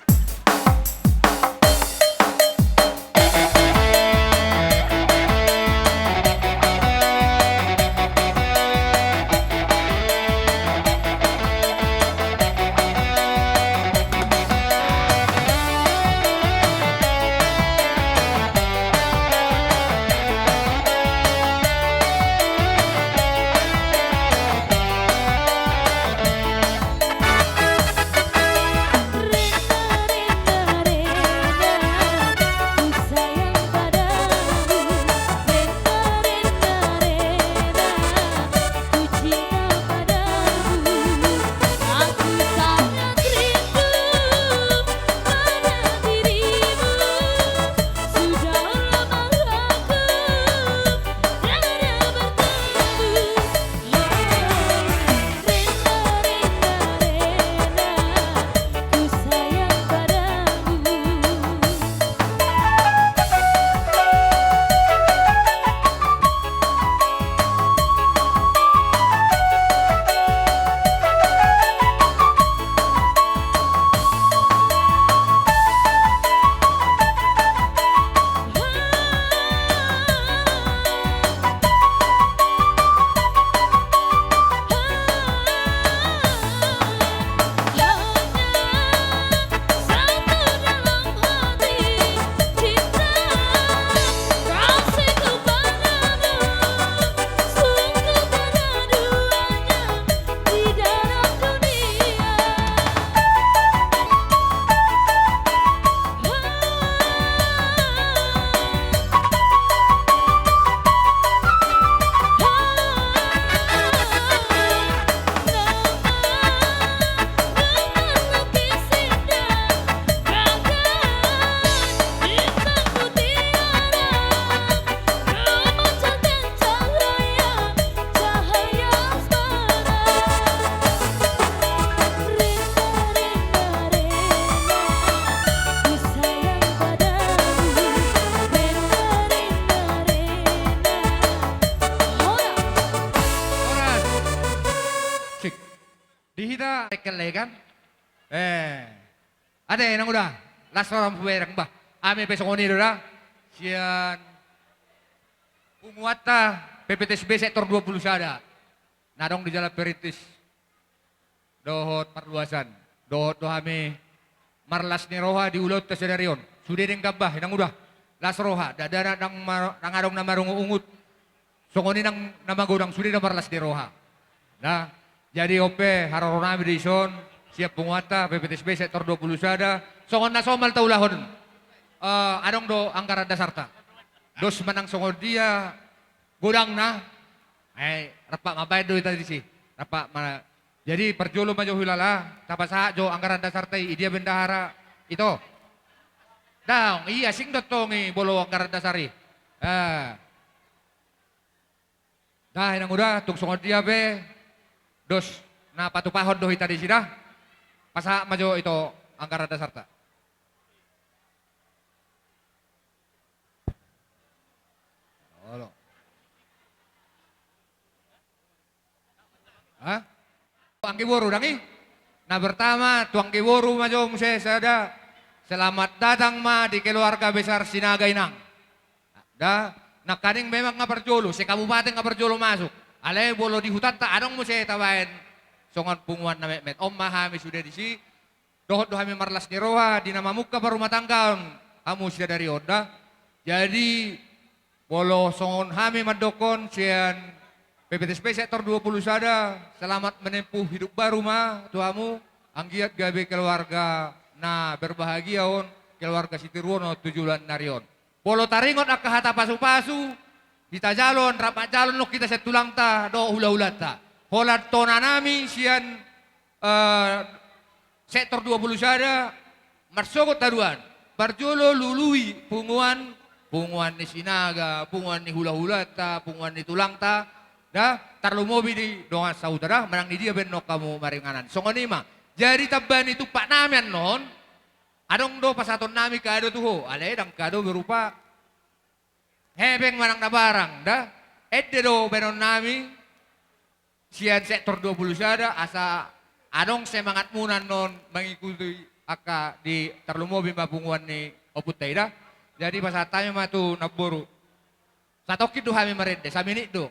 Dihita tekel kan? Ada yang udah. Las orang puwerang bah. Ame besok oni dah. Sian. Umuata PPTSB sektor 20 sada. Nadong di jalan Peritis. Dohot perluasan. Dohot dohame. Marlas ni roha di ulot tesedarion. Sudah deng kabah nang udah. Las roha dadana nang adong namarungu ungut. Songoni nang namagodang sudah na marlas ni roha. Nah, jadi OP harorona bidison siap penguata PPTSB sektor 20 sada. Songon na somal taulahon. Adong do anggaran dasarta. Dos manang songon dia godang na. Rapak mabayad do tadi sih. Rapak mana. Jadi perjolo maju hilala. Tapas jo anggaran dasarta dia bendahara itu. Daong iya sing dotongi bolo anggaran dasari. Dah nang udah tung songon dia be. Dos na patupahon do tadi sih dah. Pasa maju itu anggaran dasarta. Halo. Hah? Tuang Kiboru dangi? Nah pertama tuang Kiboru maju muse sada. Selamat datang ma di keluarga besar Sinaga Inang. Dah, nak kaning memang ngaperjolo, si kabupaten ngaperjolo masuk. Ale bolo di hutan tak adong muse tawain. Songon punguan na met. Om mahami sudah di si. Dohot dohami marlas ni roha di nama muka per rumah tangga. Kamu sudah dari Oda. Jadi bolo songon hami madokon sian PPTSB sektor 20 sada. Selamat menempuh hidup baru ma tuamu. Anggiat gabe keluarga na berbahagia on keluarga Sitiruono tujuan narion. Bolo taringon akka hata pasu-pasu. Kita jalon rapat jalon lo kita setulang ta do hula-hula ta. Holat tona nami sian sektor 20 sada marsogot taruan. Barjolo lului punguan ni Sinaga, punguan ni hula-hula ta, punguan ni tulang ta. Dah tarlumobi di dongan saudara menang di dia benok kamu maringanan. Songonima. Jadi taban itu pak namian non. Adong do pasaton nami kado tuh. Ale dang kado berupa hebeng manang na barang dah. Ede do benon nami sian sektor 20 sada asa adong semangat munan non mengikuti aka di tarlumobi mabunguan ni oputai dah. Jadi pasatanya mah tu naboru. Satokit do kami merende samini do.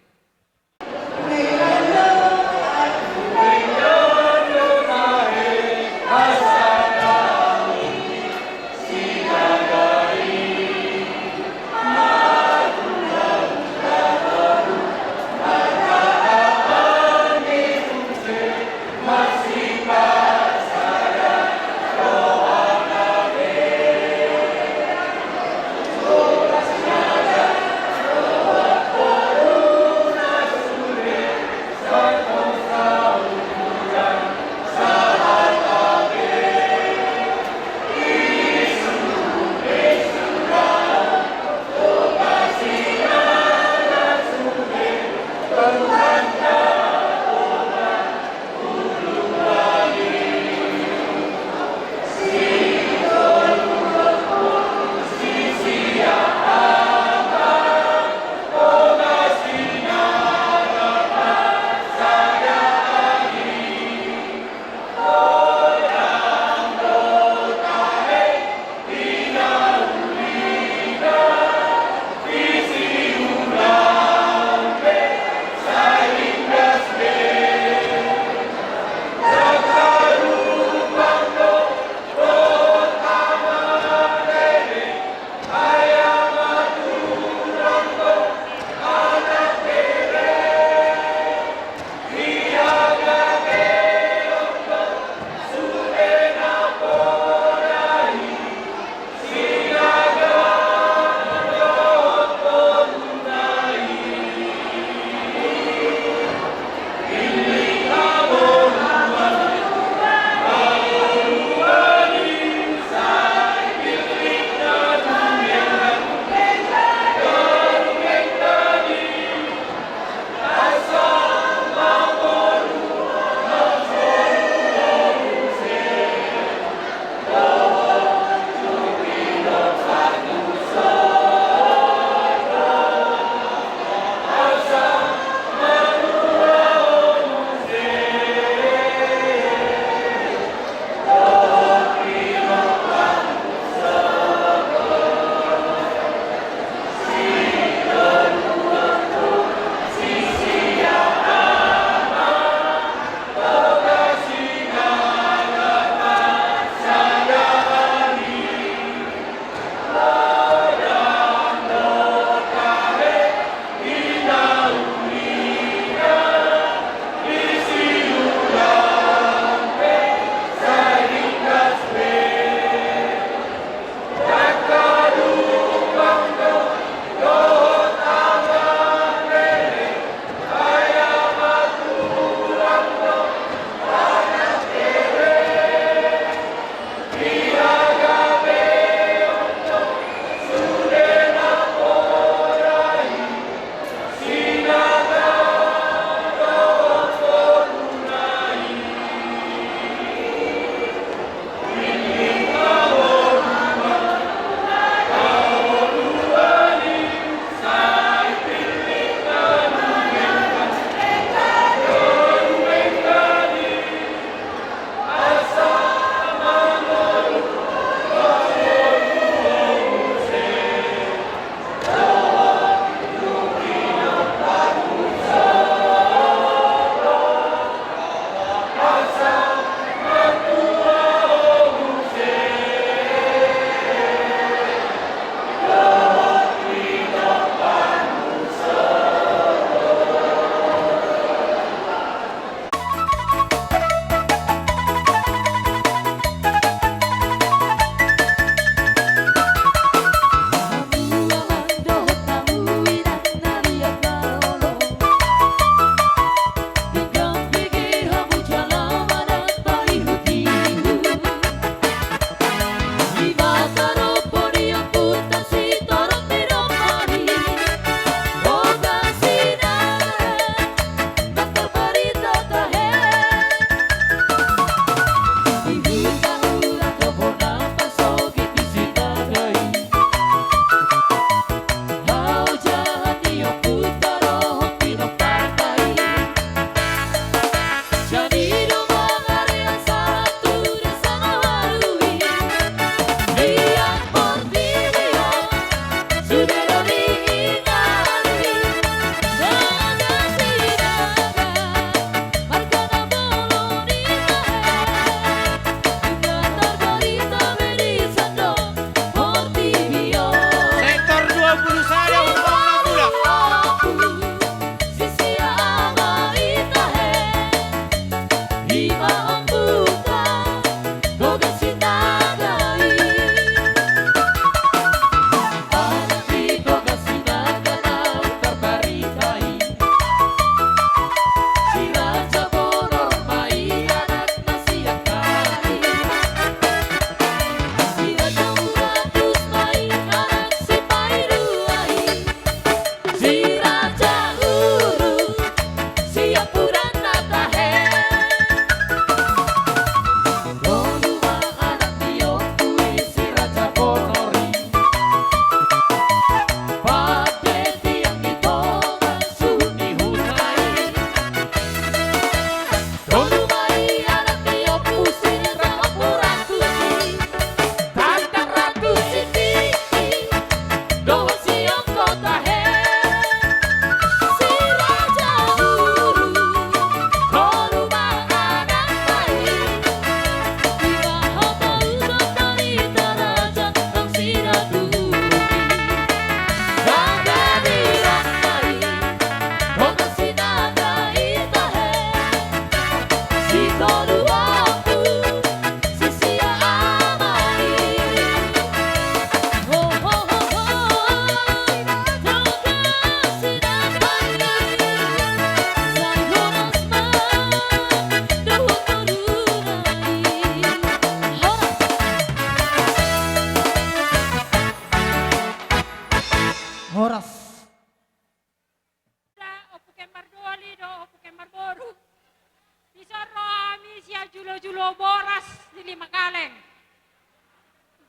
boras di lima kaleng.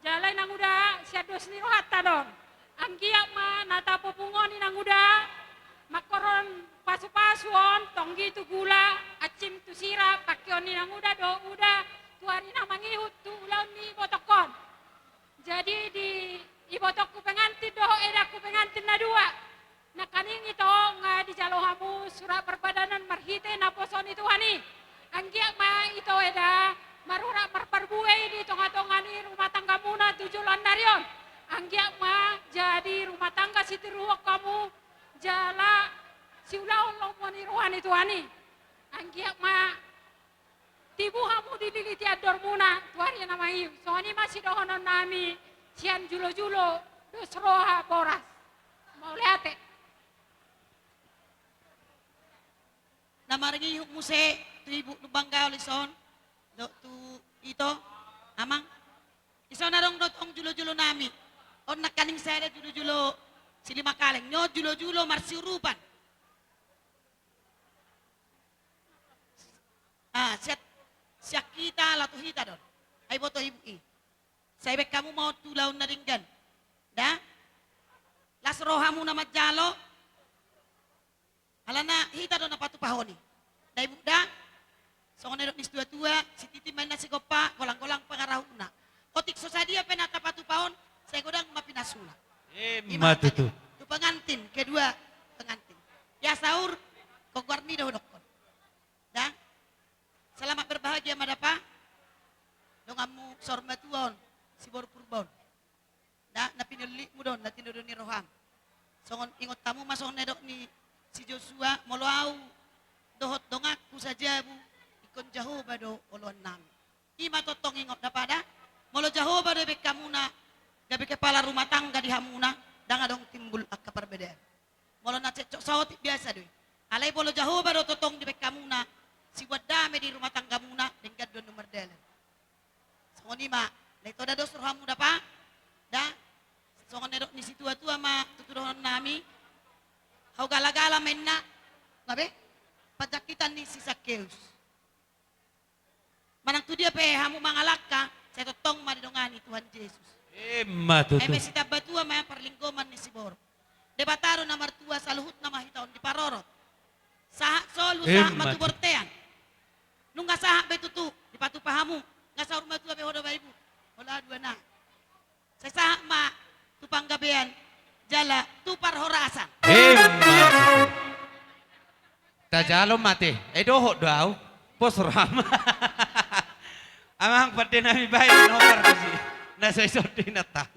Jalan nang uda siya dos ni rohata don. Anggiak ma natapo pungoni nang uda makoron pasu-pasuon tonggi tu gula acim tu sira pakion ni nang uda do uda tuari na mangihut tu ulan ni botokon. Jadi di ibotok ku pengantin doho eda ku pengantin na dua. Na kaning ito nga di jalohamu surat perbadanan marhite na poson itu hani. Anggiak ma ito eda marura marparbuay di tonga-tongani rumah tangga muna tujulan darion. Anggiak ma jadi rumah tangga si tiruok kamu jala si ulaon lo moni ruhan itu hani. Anggiak ma tibuhamu dililiti ador muna tuari namai. Soani masih dohonon nami sian julo-julo dos roha boras. Mau lihat Namarigi huk muse tu ibu lubangga olison do tu ito amang iso narong dotong julo-julo nami on nakaning saya julo-julo silima kaleng nyo julo-julo marsiurupan siak kita latu hita don ay boto ibu i saya bek kamu mau tulaun na ringgan da las rohamu na majalo alana hita don na patupahoni dai buda songon erok nis tua-tua si titi main nasi gopa golang-golang pangarahuna otik sosadia penata patupahon saya godang mapinasula Matu tu. tu pengantin kedua pengantin ya sahur kok warni dah dokon dah selamat berbahagia madapa dongamu sormatuon si bor purbon dah napinuli mudon natinudoni roham songon ingot tamu masong nedok ni si Joshua moloau dohot dongaku saja bu ikon Jehovah do olon nami ima totong ingot dapada molo Jehovah do bek kamuna gabe kepala rumah tangga di hamuna danga dong timbul akka perbedaan molo na cecok sawot biasa doi alai bolo Jehovah do totong di bek kamuna si wadame di rumah tangga muna dengan do nomor dalan songon ima leto da dos rohamu dapa da songon nedok ni si tua-tua ma tutudohon nami hau gala-gala menna ngabe pajakitan ni si Sakeus manang tu dia pe hamu mangalaka saya totong madidongani Tuhan Yesus Matu tu. mesita batua ma perlingkoman ni si Bor debataro na martua saluhut na mahitaon di parorot saha solu saha Matu. matu bortean nung nga saha betutu di patu pahamu nga sa rumah tua behodo baibu wala dua na saya saha ma tupang gabean jala tupar horasan Matu. Tajalo mate. Doho daw. Pos ram. Amang pati nami bahay nomor kasi. Nasa isot din nata.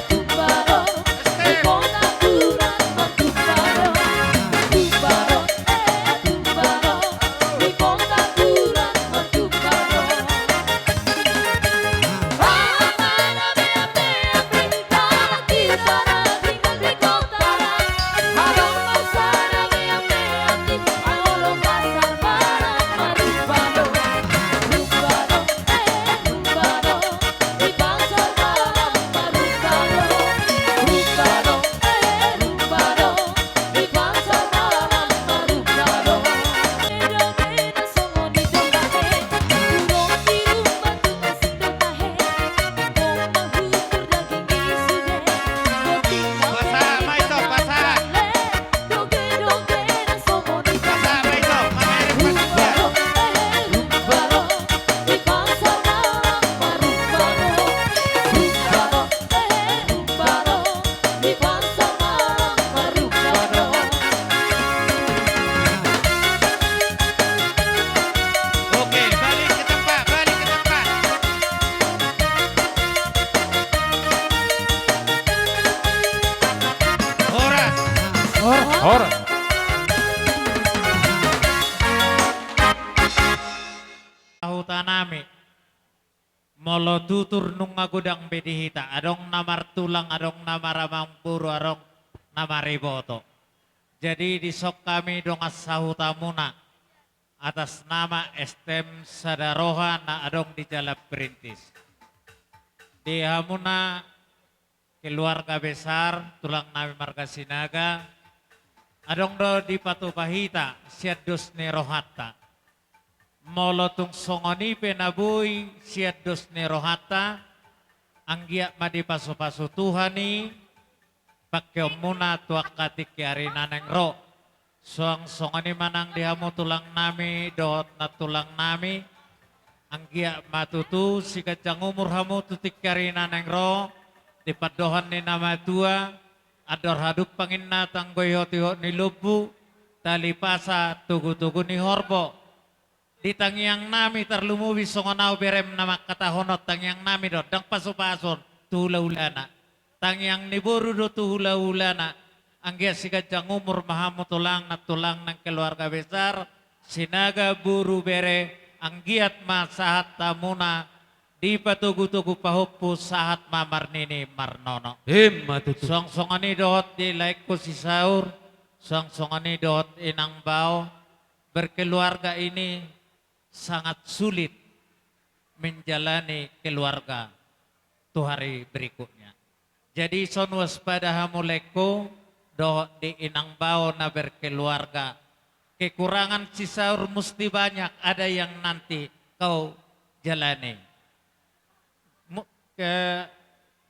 Tumba Molo tutur nung agudang bedihita, adong namar tulang, adong namar amang puro, adong namar riboto. Jadi disok kami dong asahutamuna atas nama STM Sadaroha na adong di Jalap Perintis. Di hamuna keluarga besar tulang nami marga Sinaga, adong do di Patupahita siados ni Rohata. Molotung songoni penabuy siados ni Rohata, anggia madi paso-paso Tuhani, pakai muna tuak katik kiari naneng ro. Songoni manang dihamu tulang nami, dohot na tulang nami, anggia matutu si kacang umur hamu tutik kiari naneng ro, dipadohan ni nama tua, ador haduk pangin natang goyhot-hot ni lubu, tali pasa tugu-tugu ni horbo. Di tangyang nami terlumuwi songonau berem nama kata honot tangyang nami do dang paso-pason tuhula-ulana. Tangyang ni boru do tuhula-ulana. Anggia si kacang umur mahamu tulang na tulang ng keluarga besar. Sinaga buru bere anggiat masahat tamuna. Di patugu-tugu pahupu sahat mamar nini marnono. Matutu. Song-songani dohot di laiku si sahur. Song-songani dohot inang bau. Berkeluarga ini sangat sulit menjalani keluarga tu hari berikutnya. Jadi son waspada hamuleko doh di inang bau na berkeluarga. Kekurangan si sahur mesti banyak, ada yang nanti kau jalani.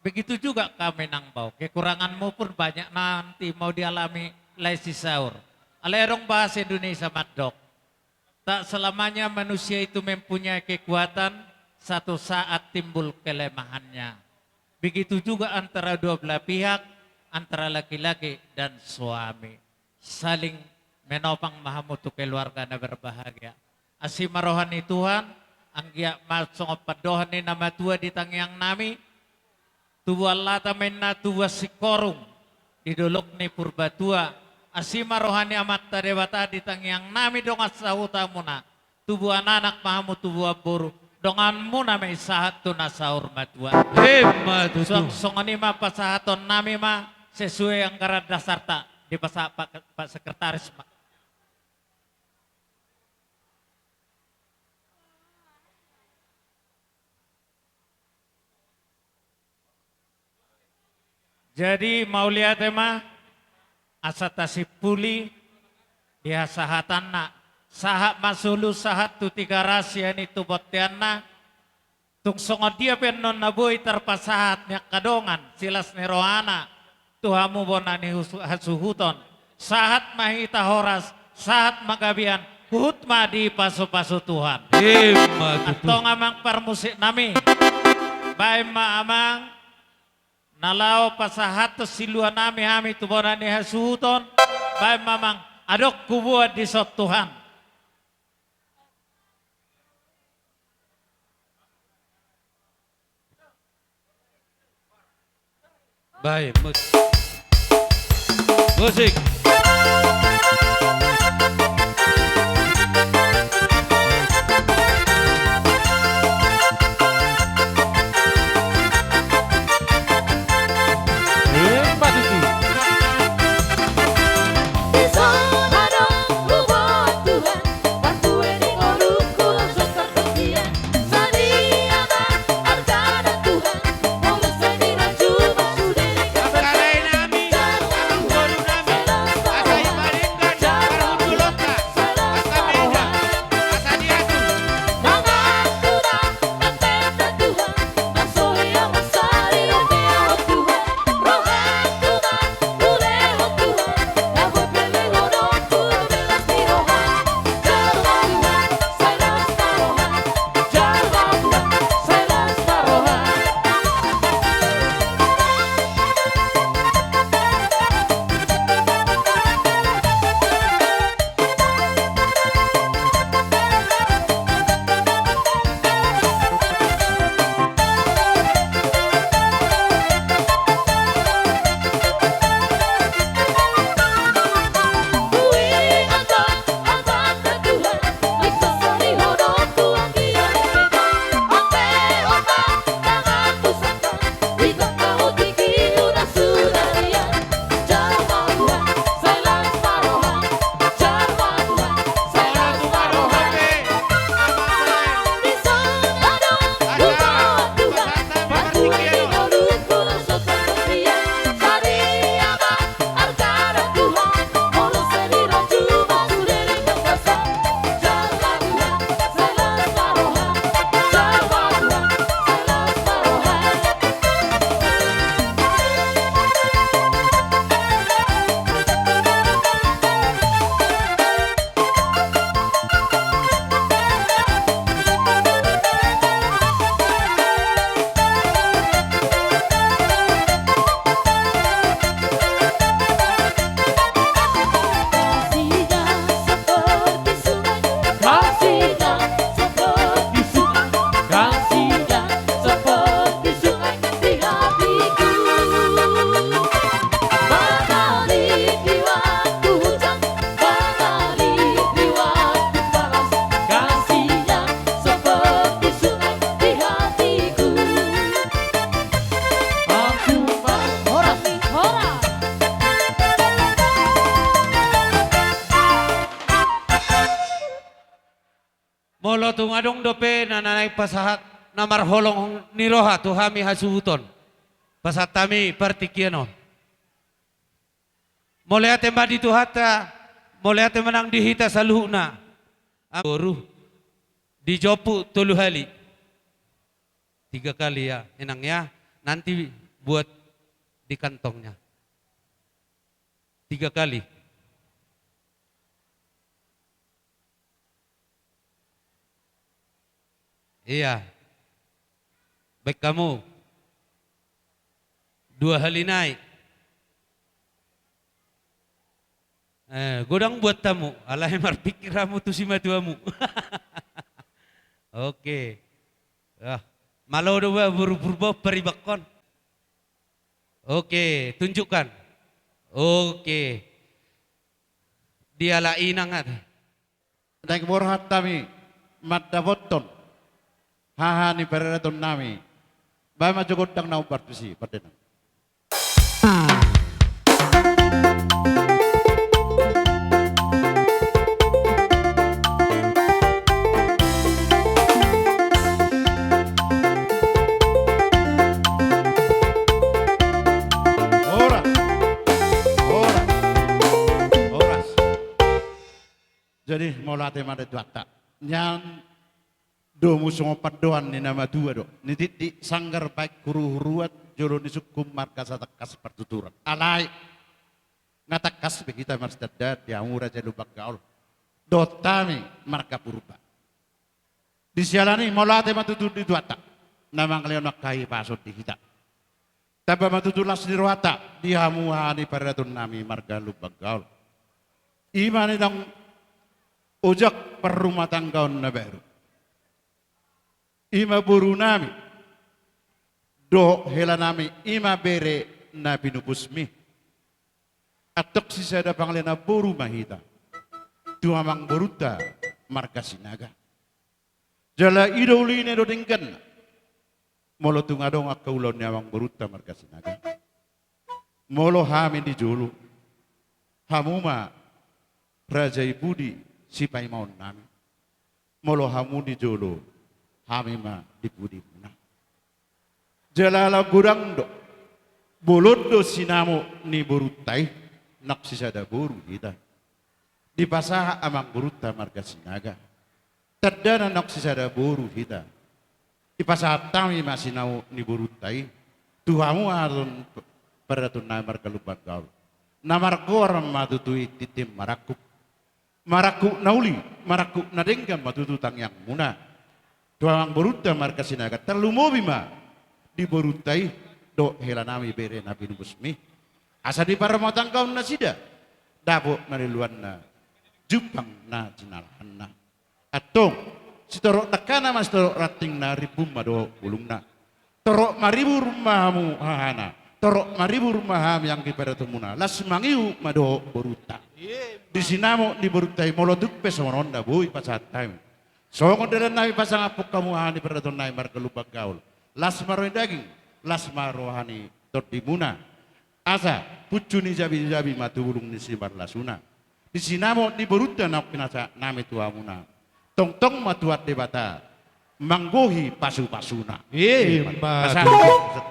Begitu juga kami nang bau. Kekuranganmu pun banyak nanti mau dialami lai si sahur. Alerong bahasa Indonesia madok. Tak selamanya manusia itu mempunyai kekuatan, satu saat timbul kelemahannya. Begitu juga antara dua belah pihak, antara laki-laki dan suami. Saling menopang mahamutu keluarga na berbahagia. Asima rohani Tuhan, anggia masong padohan ni nama tua di tangyang nami, tuwa lata menna tuwa sikorung, didulok ni purba tua, asima rohani amat dewata di tangyang nami dong asahuta muna. Tubuh anak mahamu tubuh buru. Dongan muna may sahat tu na sahur matua. Songoni ma pasahaton nami ma sesuai anggaran dasar tak di Pak Sekretaris ma. Jadi mau lihat emang asatasi puli dia sahatanna sahat masulu sahat tu tiga rahasia ni tu botianna tung songo dia penon naboy terpasahat nyak kadongan silas ni rohana tuhamu bonani hasuhuton sahat mahita horas sahat magabian hutma di pasu-pasu Tuhan atong amang parmusik nami bae ma amang nalau pasahat siluan nami hami tu bonani hasuhuton bae mamang adok kubuat di sot Tuhan. Baik, musik. adong dope nananay pasahat namar holong niroha tu hami hasuhuton. Pasat kami partikianon. Mulai ate madi tu hata, mulai ate menang dihita saluhna. Boru dijopu 3 kali. 3 kali ya, enang ya. Nanti buat di kantongnya. 3 kali. Iya. Baik kamu. 2 kali naik. Godang buat tamu. Alah emar pikiramu tu si matuamu. Oke. Malau doa buru-buru peribakon. Oke, tunjukkan. Oke. Dialah inangat. Naik borhat kami, mata boton. Haha ni perereton nami. Bama jogod dang nau partisi patenang. Jadi mau latih mada tuata. Yang domu semua padoan ni nama dua do. Niti di sanggar baik huru-huruat jolo ni sukum marka satakas pertuturan. Alai ngatakas kita marstadad yang murah jadi lubak gaul. Dotami marka purba. Di sialani mau latih matutur di tuata. Nama kalian nak kai pasut di kita. Tapi matutur las di ruata. Dihamuhani paratun nami marga lubak gaul. Iman idang ojak perumah tangga na baru. Ima buru nami. Do hela nami ima bere na pinupusmi. Atok sisada panglena buru mahita. Dua mang boruta marga sinaga. Jala idolini do dengkan. Molo tungadong akaulon ni amang boruta marga sinaga. Molo hamin di julu. Hamuma Raja Ibudi sipai maun nami. Molo hamu di jolo, hamima di budi muna. Jalala gurang do, bolot do sinamu ni borutai, nak sisada boru kita. Di pasaha amang boruta marga sinaga. Terdana nak sisada boru kita. Di pasaha tami masinau ni borutai, tuhamu adon peratun namar kalupat gaul. Namar koram matutui titim marakuk. Maraku nauli, maraku nadengkan matututang yang muna. Tuang boruta marka sinaga terlalu bima di borutai do hela nami bere nabi nubusmi. Asa di paramotang kaun nasida dabo mariluan na jupang na jinalahan na. Atong si torok takana mas torok rating na ribum mado bulung na. Torok maribu rumahmu hahana. Torok maribu rumaham yang kiparatumuna. Las mangiu mado boruta. Di sinamo di berutai moloduk pesoronda boy pasat time. So ngodalan nami pasang apok kamu hani peraton nai marga lubak gaul. Las maroy daging, las marohani tot dimuna. Asa pucuni jabi matu bulung ni sibar lasuna. Di sinamo di berutai nak pinasa nami tuamuna. Tong matuat debata manggohi pasu-pasuna. Pasang pasat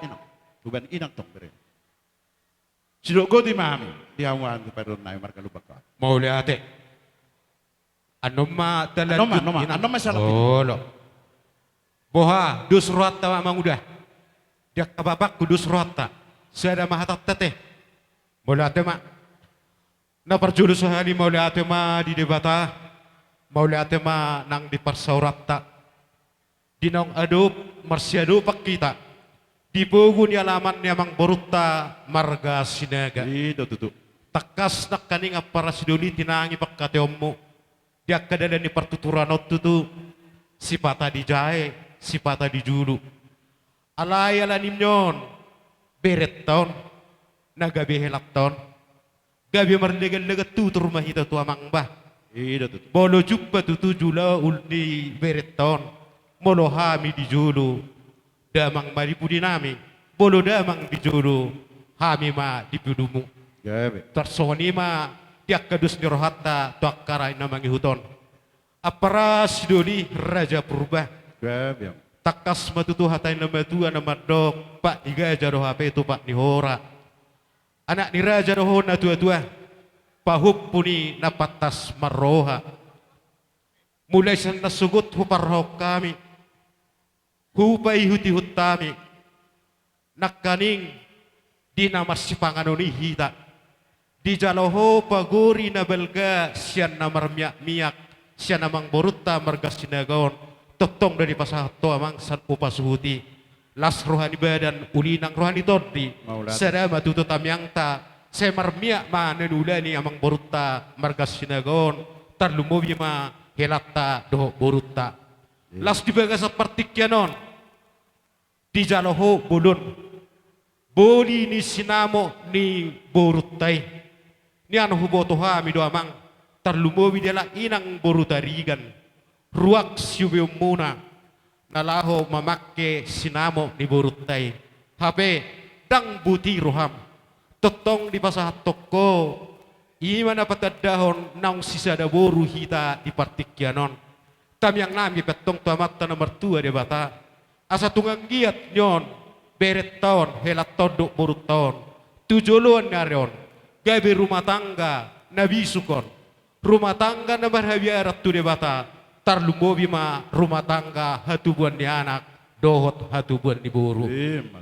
bukan inang tong bere. Sidogo di mami diawan kepada nai marga lubak gaul. Mau lihat anoma talanjut anoma salah. Oh lo. Boha dus rota mang udah. Dia kababak kudus rota. Saya ada mahatat teteh. Mau lihat mak. Na perjulus sehari mau lihat ma di debata. Mau lihat ma nang di persaurata. Dinong adup marsiadu pak kita. Di bugun alaman ni amang boruta marga sinaga. Itu tutu. Takas nak kaninga para siduli tinangi pagkateommo. Dia kadalan ni pertuturan tutu. Sipata di jahe, sipata di julu. Alay ala nimyon. Beret taon. Nagabi helak taon. Gabi marlegan-legat tutur mahita tu amang bah. Itu tutu. Bolo jumpa tutu jula ulni beret taon. Molo hami di julu. Damang maripudi nami. Bolo damang di julu. Hami ma di pudumu. Gabe. Tersoni ma tiak kadus nirohata tuak karay na mangihuton. Apara sidoli Raja Purba. Gabi. Takas matutu hatai nama tua nama dok Pak Niga jaro HP itu Pak Nihora. Anak ni Raja roho na tua-tua. Pahup puni na patas maroha. Mulai sa nasugot huparhok kami. Hupay huti-hut tami. Nakaning di namasipangano ni hita. Di jaloho paguri na belga siyan na marmiyak-miyak. Siya namang borutta marga sinagon totong dari pasahato amang san upasuhuti las rohani badan ulinang rohani tordi sada matuto tamyangta se marmiak ma nenulani amang borutta marga sinagon tarlumobi ma helatta do borutta las dibaga seperti kianon di jaloho bulun boli ni sinamo ni boruttai ni anu hubotoha mi do amang tarlumowi dela inang boru tarigan ruak siubi muna nalaho mamakke sinamo ni borutay hape dang buti roham totong di pasahat toko imana patadahon naung sisada boru hita di partikyanon tamyang nami petong tamat nomor 2 de bata asa tungang giat nyon beret taon helat todok boru taon tujuluan ngaryon gabe rumah tangga nabi sukon rumah tangga na barhabiarat tu debata tarlumobi ma rumah tangga hatubuan ni anak dohot hatubuan ni buru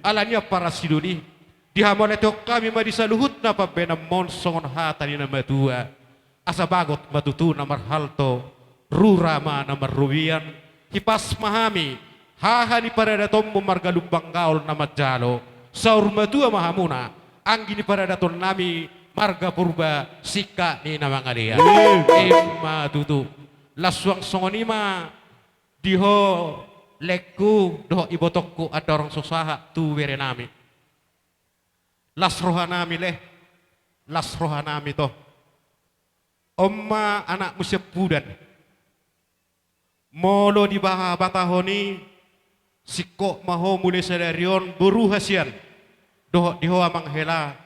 alanya para siduni dihamone tok kami ma disaluhut na pabena monsongon hatani na matua asa bagot matutu na marhalto rurama na marrubian hipas mahami hahani para datom marga lumbang gaul na majalo saur matua mahamuna anggi ni para daton nami marga purba sika ni na mga liya. Ima tutu. Laswang songonima diho lekku doho ibotokku ada orang sosaha tu were nami. Las rohanami leh. Las rohanami toh. Omma anak musyapudan. Molo di baha batahoni sikok maho mulai sadarion beruhasian. Doho diho amang hela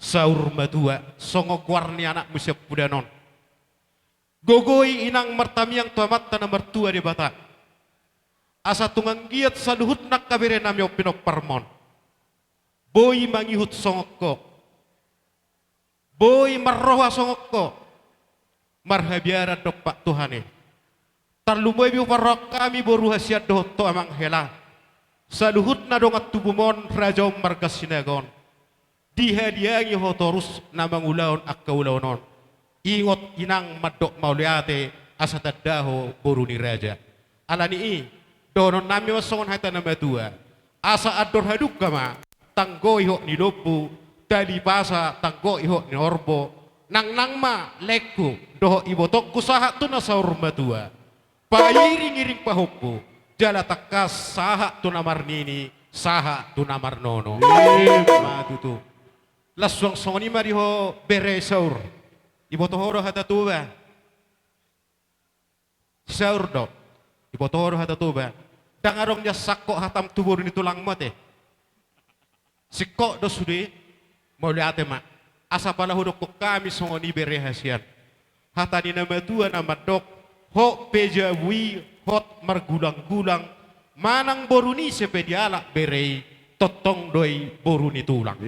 saur matua songo warni anak musya pudanon gogoi inang mertamiang tuamat tanah mertua di bata asa tungang giat saluhut nak kabere nami opinok parmon boi mangihut songokko boi marroha songokko marhabiara dok pak Tuhane tarlumoy biu parok kami boru hasiat dohto amang hela saluhut na dongat tubumon raja marga sinagon dihadiangi hotorus namang ulaon akka ulaonon ingot inang madok mauliate asa tadaho boru ni raja alani i donon nami wasongon hata nama dua asa ador haduk kama tanggo iho ni lopu tali pasa tanggo iho ni orbo nang ma lekku doho ibotok kusaha tu nasaur matua pairing-iring pahukku jala takas saha tu namar nini saha tu namar nono matutu laswang songoni mariho bere saur ibotohoro hata tuba saur dok ibotohoro hata tuba dangarong nya sakko hatam tubur ni tulang mate sikko do sudi mau liate mak asa pala hudok ko kami songoni bere hasian hata ni nama tua nama dok ho pejawi hot margulang-gulang manang boruni sepediala bere totong doi boruni tulang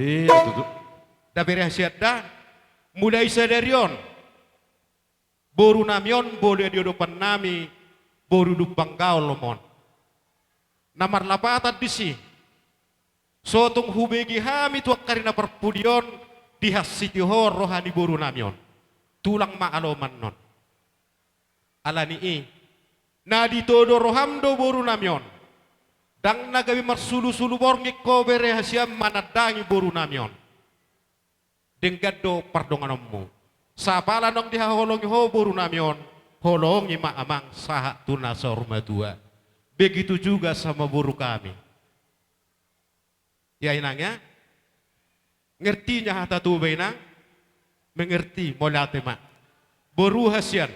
da bere hasiat da mulai sadarion boru namion boleh diodopan nami boru dupang gaul lomon namar lapatan disi sotung hubegi hami tuak karina perpudion dihasiti hor rohani boru namion tulang maaloman non alani i nadi todo rohamdo boru namion dang nagawi marsulu-sulu borngi ko bere hasiam manadangi boru namion denggado pardonganmu sapala nong dihaholongi ho boru namion holongi ma amang saha tuna sorma dua begitu juga sama boru kami ya inangnya ngertinya hata tu benang mengerti molate ma boru hasian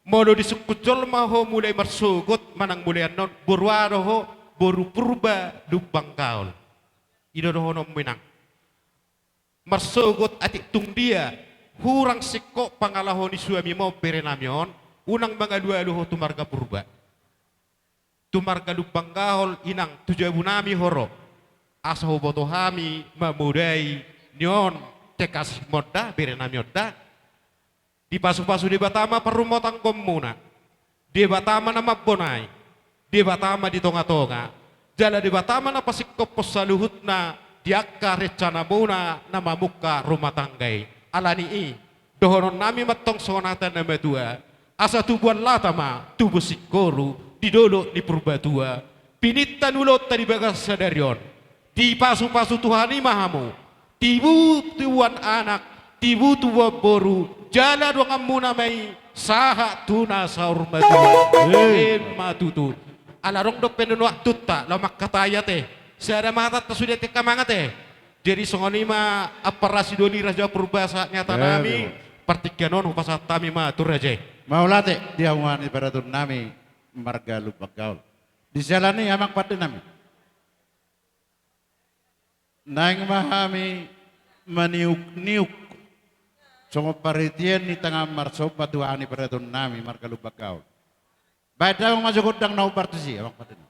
modo disukujol maho mulai bersugut manang mulai non boruado ho boru purba dubang kaul idodohono menang marsugut atik tung dia hurang sikko pangalahoni suami mo bere namion unang mga luho tu marga purba. Tu marga lubang gahol inang tujabu nami horo. Asa hoboto hami mamudai nyon tekas modda bere nami odda. Di pasu-pasu di Batama perumotang komuna. Di Batama nama bonai. Di Batama di tonga-tonga. Jala di Batama na pasikopos sa luhut na diakka recana muna nama muka rumah tanggai. Alani i dohonon nami matong sonata nama dua. Asa tubuan latama tubuh sikoru didolo di purbatua. Pinitan ulot tadi bagas sadarion. Di pasu-pasu Tuhan imahamu. Tibu tuan anak, tibu tua boru. Jala doang muna mai saha tuna saur madua. Matutu. Alarong dok penun waktu tak lamak kataya teh. Seada mata sudah teka mangat teh. Jadi songonima aparasi doni raja purbasa nyata nami. Partikianon upasa tami matur raja. Maulate dia wani beratun nami marga lubak gaul. Di jalani amak pada nami. Naing mahami maniuk-niuk. Songo paritian ni tengah marso batu ani beratun nami marga lubak gaul. Baik dah masuk udang nau partisi amak pada nami.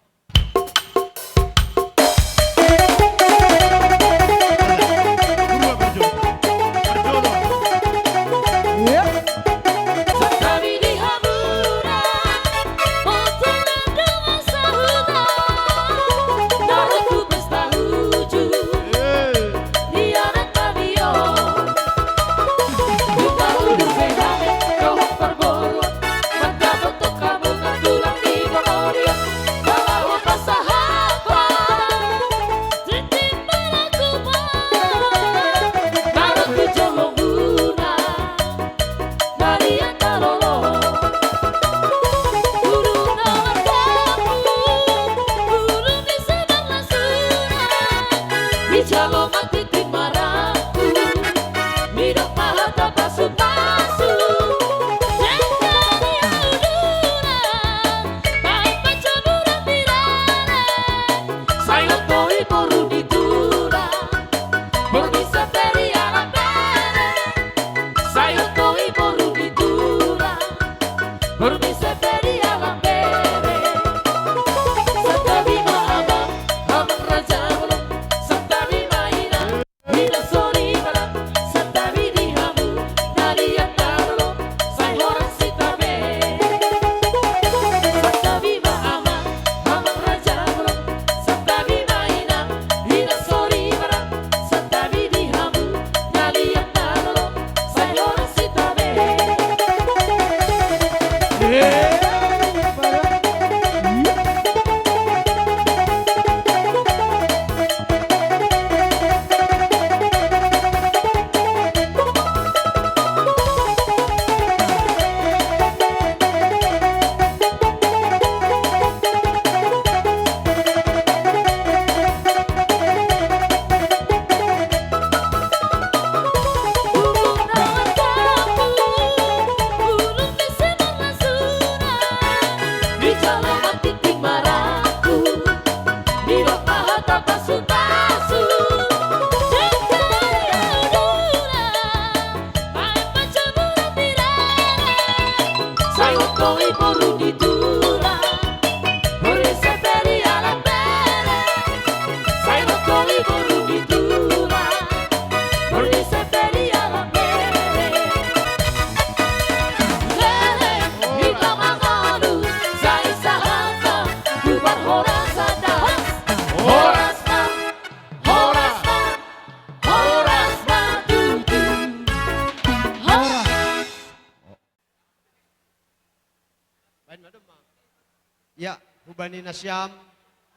Ya, hubani nasyam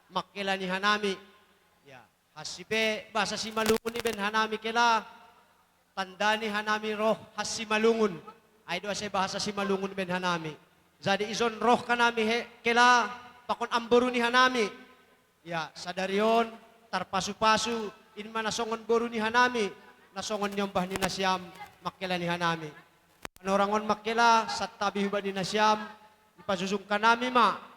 makilani hanami. Ya, hasipe bahasa Simalungun iben hanami kela tandani hanami roh hasimalungun. Ay doa say bahasa Simalungun iben hanami. Jadi izon roh kanami kela pakon amboru ni hanami. Ya, sadarion tarpasu-pasu inman nasongon boru ni hanami. Nasongon nyombah ni nasyam makilani hanami. Anorangon makila sattabi hubani nasyam ipasusung kanami ma.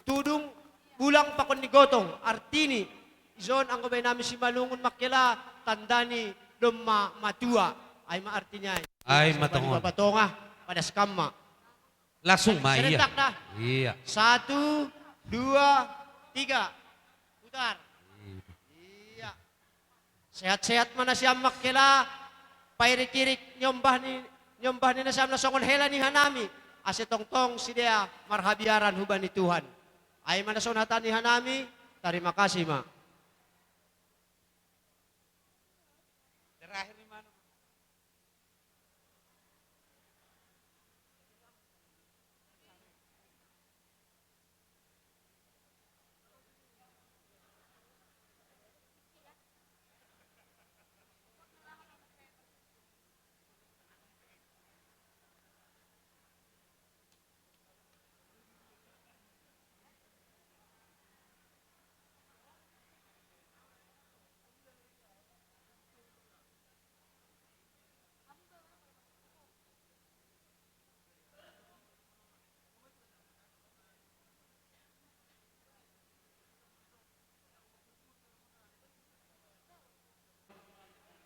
Tudung bulang pakon ni gotong artini izon ang gabay namin si malungun makila tandani lumma matua ay maartinya ay matungon patonga pada skamma. Langsung mah iya. Serentak dah. Iya. 1, 2, 3. Putar. Iya. Sehat-sehat mana siya makila. Pairik-irik nyombah ni na siya na songon hela ni hanami. Ase tongtong si dia marhabiaran huban ni Tuhan. Ay mana sonatan ni hanami. Terima kasih ma. Terakhir di mana?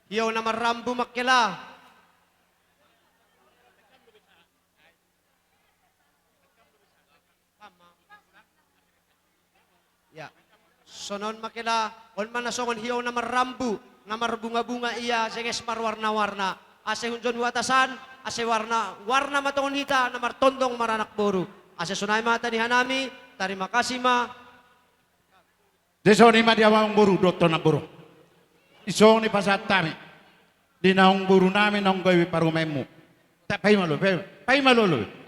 Hiyaw na marambu makila. Ya. Sonon makila, on man nasongon hiyaw na marambu, na marbunga-bunga iya, senges marwarna-warna. Ase hunjon watasan, ase warna matongon hita, na martondong maranak boru. Ase sunay mata ni hanami, terima kasih ma. Desoni ma diawang buru doktor na buru. Isoni pasat tami. Di naong buru namin naong gawi parumemu. Tak pay malo,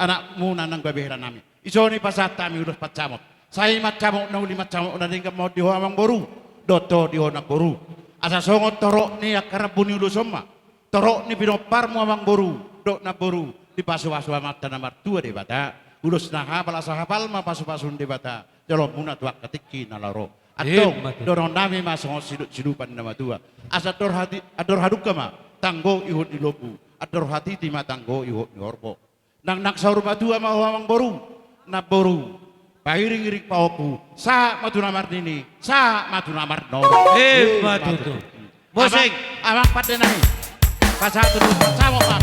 anak muna nang gawi nami. Isoni pasat tami udah pacamot. Saya macamot na uli macamot na tinggal mau diawang buru. Doktor dihonak buru. Asa songot torok ni akarabuni ulo soma. Torok ni pinopar mo amang buru. Dok na buru. Di pasu-pasu amat na martua di bata. Ulus na hapal asa hapal ma pasu-pasun di bata. Jalo muna tuak ketiki na laro. Atau dorong nami masong sidupan nama tua. Asa ador haduka ma tanggo ihut di lobu. Ador hati tima tanggo ihut di horbo. Nang naksaur matua ma wawang boru. Na boru. Pahiring-iring paoku. Sa matu namar nini. Sa matu namar noro. Matutu. Boseng. Amang pada nami. Pasatu sama pak.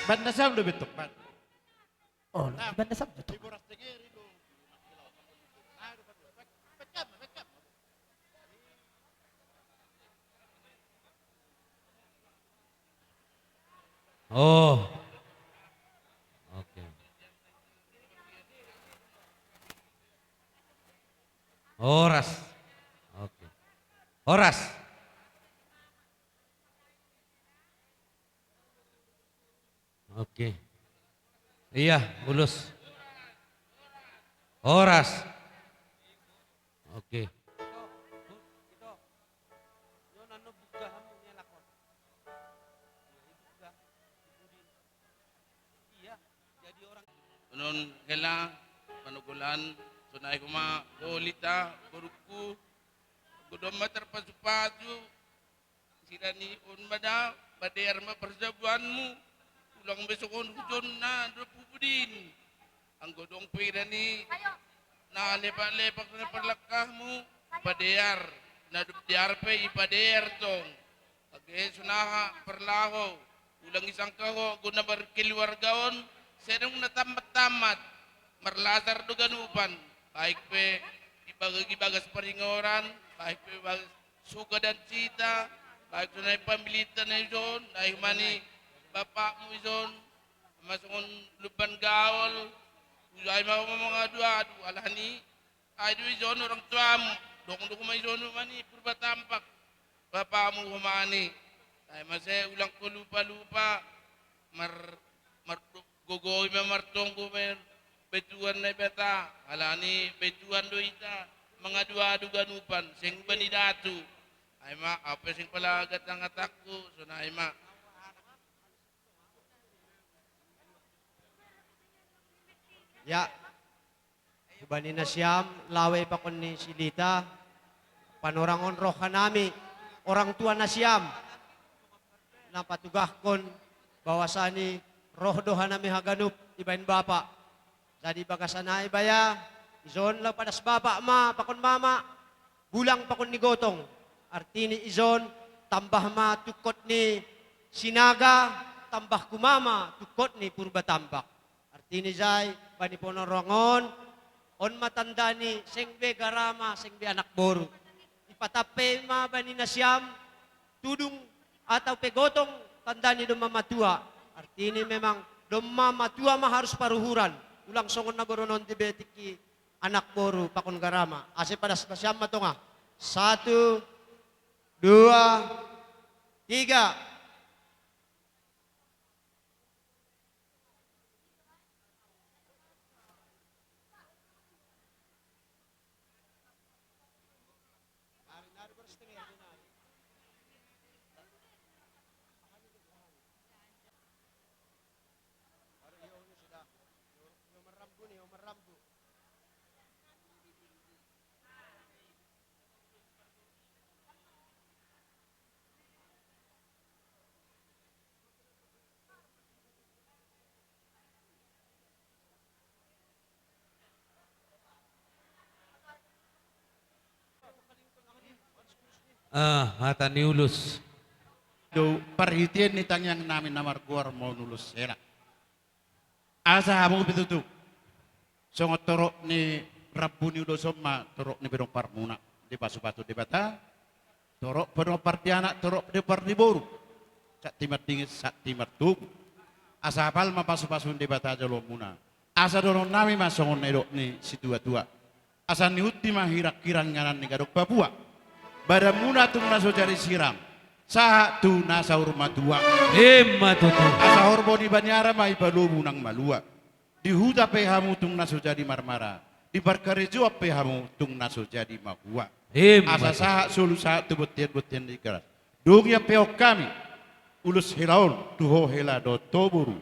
Banda sam do betok. Oh, banda sam betok. Oh. Oke. Horas. Oke. Horas. Oke. Iya, Ulus. Horas. Oke. Nun kela panugulan sunay kuma kolita buruku gudoma terpasu-pasu sirani unbada badayar ma perjabuanmu ulang besokon hujon na pupudin ang godong pirani na lepak-lepak na perlakahmu badayar na diarpe ipadayar tong age sunaha perlaho ulang isang kaho guna berkeluargaon sedang natamat-tamat merlasar do ganupan baik pe bagas peringoran baik pe bagas suka dan cita baik sunai pamilitan izon naik mani bapakmu izon masukon lupan gaul usai mau mengadu-adu alani adu izon orang tuamu dong mai izon mani purba tampak bapakmu humani ay masih ulang ko lupa mar gogoy martong ko betuan na beta alani betuan do ita mengadu-adu ganupan sing bani datu ay ma apa sing palagat ang atakku sunay ma Ya, ibani na siyam, laway pa kon ni Silita, panorangon rohanami, orang tua na siyam, napatugah kon, bawasani roh dohanami haganup, ibain bapa. Jadi bagasanay baya, izon lang padas bapa ma, pakon mama, bulang pakon ni gotong. Artini izon, tambah ma tukot ni sinaga, tambah kumama, tukot ni purba tambak. Artini zay, bani ponorongon, on matandani, sengbe garama, sengbe anak boru. Ipatape ma bani nasyam, tudung atau pegotong, tandani dumamatua. Artini memang dumamatua ma harus paruhuran. Ulang songon na goronon tibetiki anak boru, pakon garama. Ase pada nasyam matonga. 1, 2, 3. Mata niulus. Do perhatian ni tangyang namin namar kuar mau nulus era. Asa hamu betutu. Songot torok ni Rabu ni udah soma torok ni berong parmuna di pasu-patu di bata. Torok berong partiana torok di pardi boru. Sak timar dingin sak timar tuh. Asa hafal ma pasu-pasu di bata jalo muna. Asa dorong nami masongon edok ni si tua-tua. Asa ni ultima hirak kirang nganan ni gadok Papua. Badamuna tu naso cari siram. Saha tu nasa urma tua. Matutu. Asa horbo di banyara mai balubu nang malua. Di huta pehamu tung naso jadi marmara. Di barkarejo pehamu tung naso jadi mahua. Asa saha sulu saha tu betian di keras. Dunia peok kami. Ulus helaun tuho hela do toburu.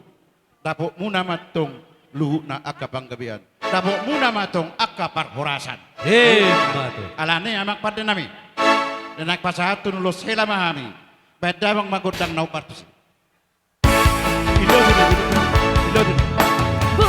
Dapok muna matong luhu na akapang gabian. Dapok muna matong akapar horasan. Matu. Alane amak pada nami. Dan nak pasatun los hela mahami. Bedamang magodang nau partus. Ilo dulu. Hoy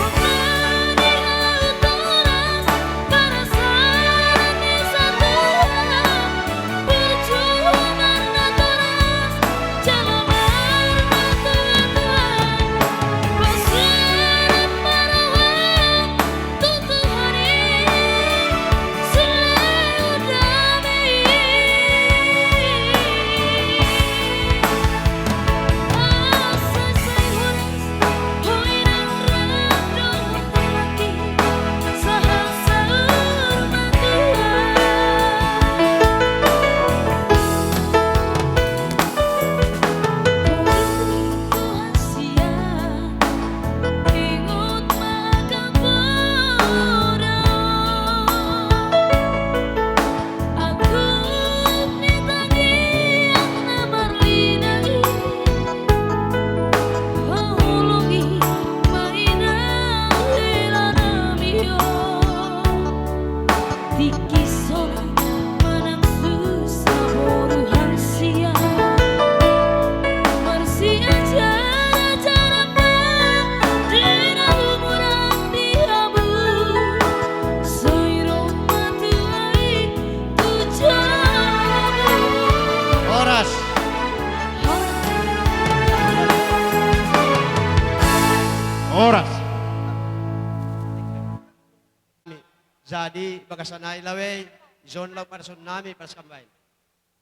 jadi bagasanay laway, zon law para son nami para sa kambay.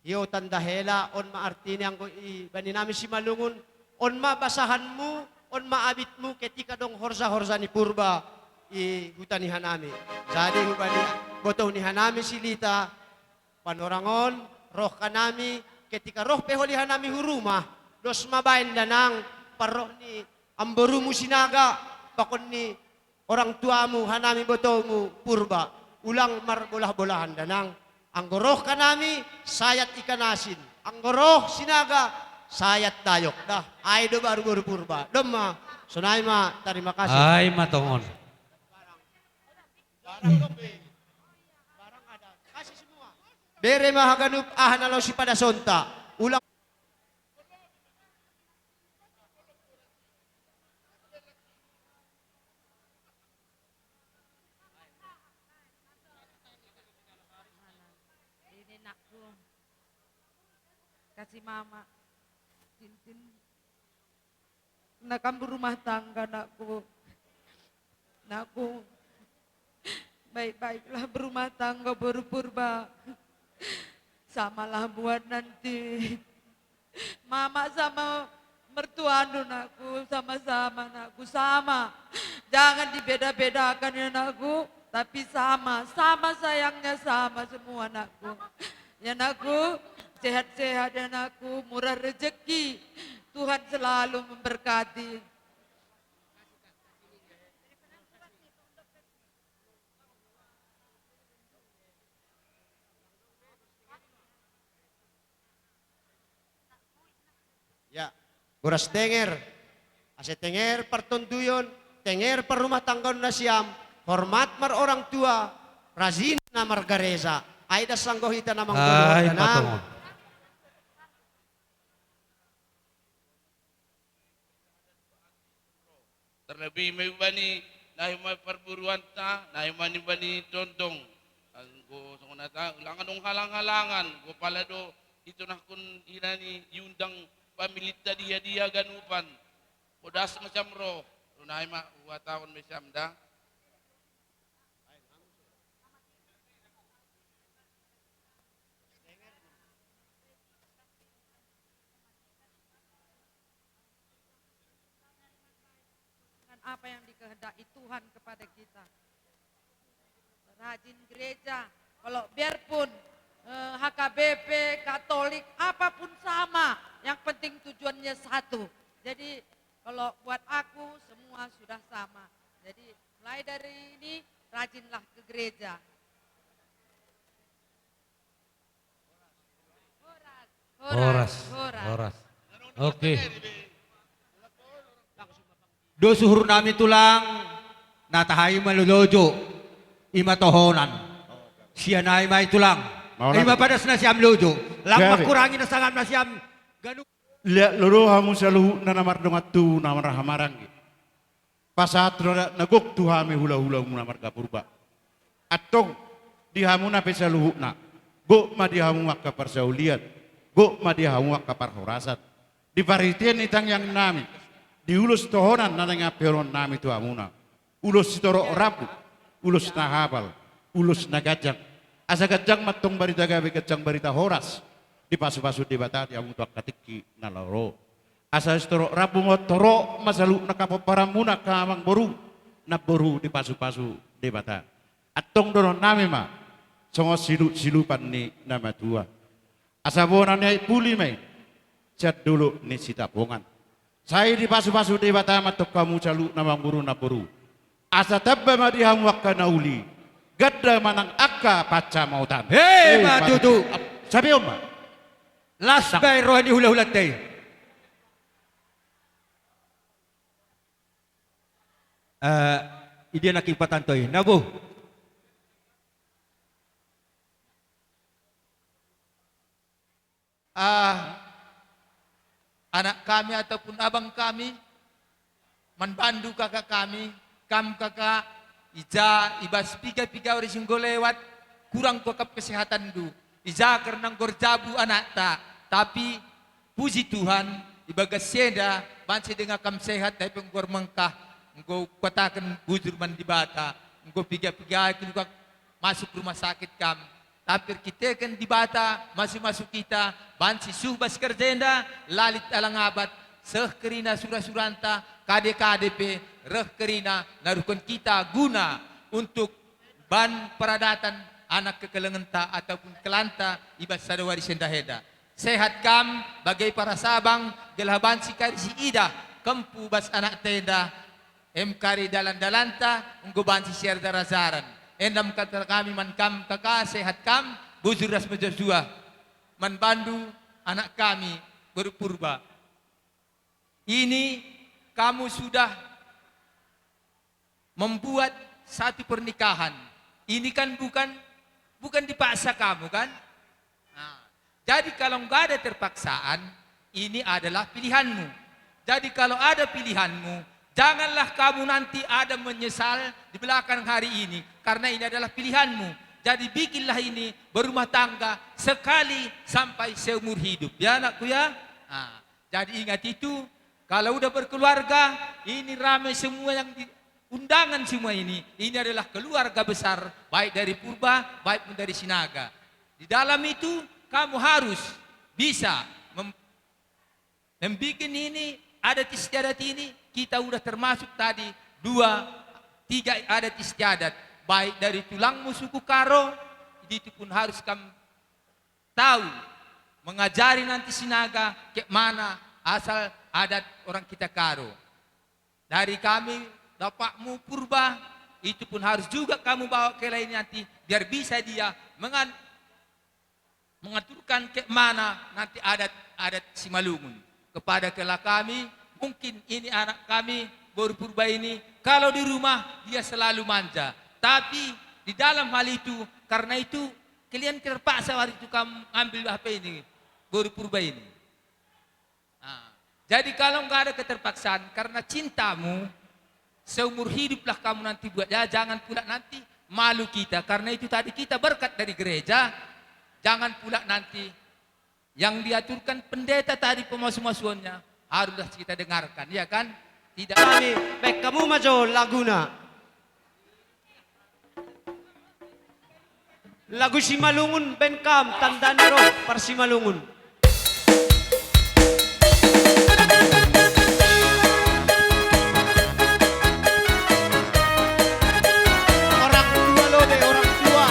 Hiyo tandahela, on maartini ang bani namin si Malungun, on mabasahan mo, on maabit mo, ketika dong horza-horza ni Purba, hutanihan namin. Jadi hubani, botoh ni hanami si Lita, panorangon, roh kanami, ketika roh peholihan nami huruma, dos mabain danang, paroh ni amborumu sinaga, bakon ni orang tuamu, hanami botomu, Purba, ulang marbolah-bolahan danang. Ang goroh kanami, sayat ikanasin. Ang goroh sinaga, sayat tayok. Dah, ay do baru Purba. Doma, sunay ma, terima kasih. Ay matongon. Bere mahaganup ahanalaw si Padasonta. Ulang Ini nakku. Kasih mama. Tintin. Nakam berumah tangga nakku. Nakku. Baik-baiklah berumah tangga baru Purba. Samalah buat nanti. Mama sama mertua nakku sama-sama nakku sama. Jangan dibeda-bedakan ya nakku. Tapi sama sayangnya sama semua anakku. Ya anakku, sehat-sehat ya anakku, murah rezeki. Tuhan selalu memberkati. ya, guras tenger. Ase tenger pertunduyon, tenger perumah tangga na siyam, hormat mar orang tua, razin na margareza. Aida sanggohita namang Ay duluan matongon. Terlebih may bani nahi may perburuan ta, nahi mani bani dondong. Go sa kunata, ulangan dong halang-halangan, go pala do ito na kun inani yundang pamilita dia ganupan. Odas macam roh, nahi ma watawan macam da. Dengan apa yang dikehendaki Tuhan kepada kita. Rajin gereja, kalau biarpun HKBP, Katolik, apapun sama. Yang penting tujuannya satu. Jadi kalau buat aku semua sudah sama. Jadi mulai dari ini rajinlah ke gereja. Horas. Oke. Do suhur nami tulang, natahay malulojo, imatohonan. Siya na may tulang. Maulan. Ay mapadas na siyam lojo. Lang Gabi. makurangin na sangam na siyam. Ganun. Lihat loro hamu saluhu na namar dongat tu namar hamarang. Pasat roda nagok tu hami hula-hula mu namar Purba. Atong di hamu na pesaluhu na. Go ma di hamu wak kapar sauliat. Go ma di hamu wak kapar horasat. Di paritian itang yang nami. Di ulus tohonan na nga peron nami tu amuna. Ulus sitoro rapu. Ulus na hapal. Ulus na gajang. Asa gajang matong barita gabi gajang barita horas. Di pasu-pasu di bata di amu tuak katiki na loro. Asa sitoro rapu mo toro masalu nakapaparamuna kamang boru. Na boru di pasu-pasu di bata. Atong donon nami ma. Songo silupan ni nama tua. Asa bonan ni puli may. Chat dulu ni sitapongan. Saya di pasu-pasu di bata matok kamu calu namang buru na boru. Asa tabba ma di hamwak kanauli. Gadda manang akka paca mautan. Hei madudu. Sabi ma. Last by rohani hula-hulat tayo. Idi nakipatan toy. Nabu. Anak kami ataupun abang kami, manbandu kakak kami, kakak, ibas piga-piga ori singgo lewat, kurang kokap kesehatan du. Ija karena gorjabu anak ta, tapi puji Tuhan, ibagas seda, bansi dengan kam sehat, tapi penggor mengkah, engkau katakan bujur man di bata, engkau piga-piga, masuk rumah sakit kam. Tapi kita kan di bata, masuk-masuk kita, bansi subas kerjenda, lalit alang abad, seh kerina surah-suranta, KDP, reh kerina, naruhkan kita guna untuk ban peradatan anak kekelengenta ataupun kelanta ibas sadawari sendaheda. Sehat kam, bagai para sabang, gelah bansi kari si ida, kempu bas anak tenda, kari dalan-dalanta, unggo bansi syarda razaran. Endam kata kami man kam kakak sehat kam bujur ras majasua man bandu anak kami berpurba. Ini kamu sudah membuat satu pernikahan. Ini kan bukan dipaksa kamu kan? Nah, jadi kalau nggak ada terpaksaan, ini adalah pilihanmu. Jadi kalau ada pilihanmu, janganlah kamu nanti ada menyesal di belakang hari ini. Karena ini adalah pilihanmu. Jadi bikinlah ini berumah tangga sekali sampai seumur hidup. Ya anakku ya. Nah, jadi ingat itu. Kalau udah berkeluarga, ini ramai semua yang undangan semua ini. Ini adalah keluarga besar. Baik dari purba, baik pun dari sinaga. Di dalam itu kamu harus bisa membuat ini adat istiadat ini. Kita udah termasuk tadi 2, 3 adat istiadat. Baik dari tulangmu suku Karo, itu pun harus kamu tahu. Mengajari nanti sinaga ke mana asal adat orang kita Karo. Dari kami, bapakmu purba, itu pun harus juga kamu bawa ke lain nanti. Biar bisa dia mengaturkan ke mana nanti adat Simalungun. Kepada kela kami, mungkin ini anak kami baru purba ini, kalau di rumah dia selalu manja. Tapi di dalam hal itu, karena itu kalian terpaksa hari itu kamu ambil HP ini, baru purba ini. Nah, jadi kalau nggak ada keterpaksaan, karena cintamu, seumur hiduplah kamu nanti buat. Ya jangan pula nanti malu kita, karena itu tadi kita berkat dari gereja. Jangan pula nanti yang diaturkan pendeta tadi pemasuk-masuannya haruslah kita dengarkan, ya kan? Tidak. Kami, baik kamu maju Laguna. Lagu Simalungun Benkam, Tandaan Roh Persimalungun. Orang tua lo deh, orang tua.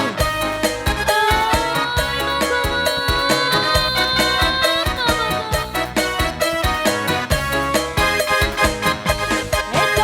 Ikaw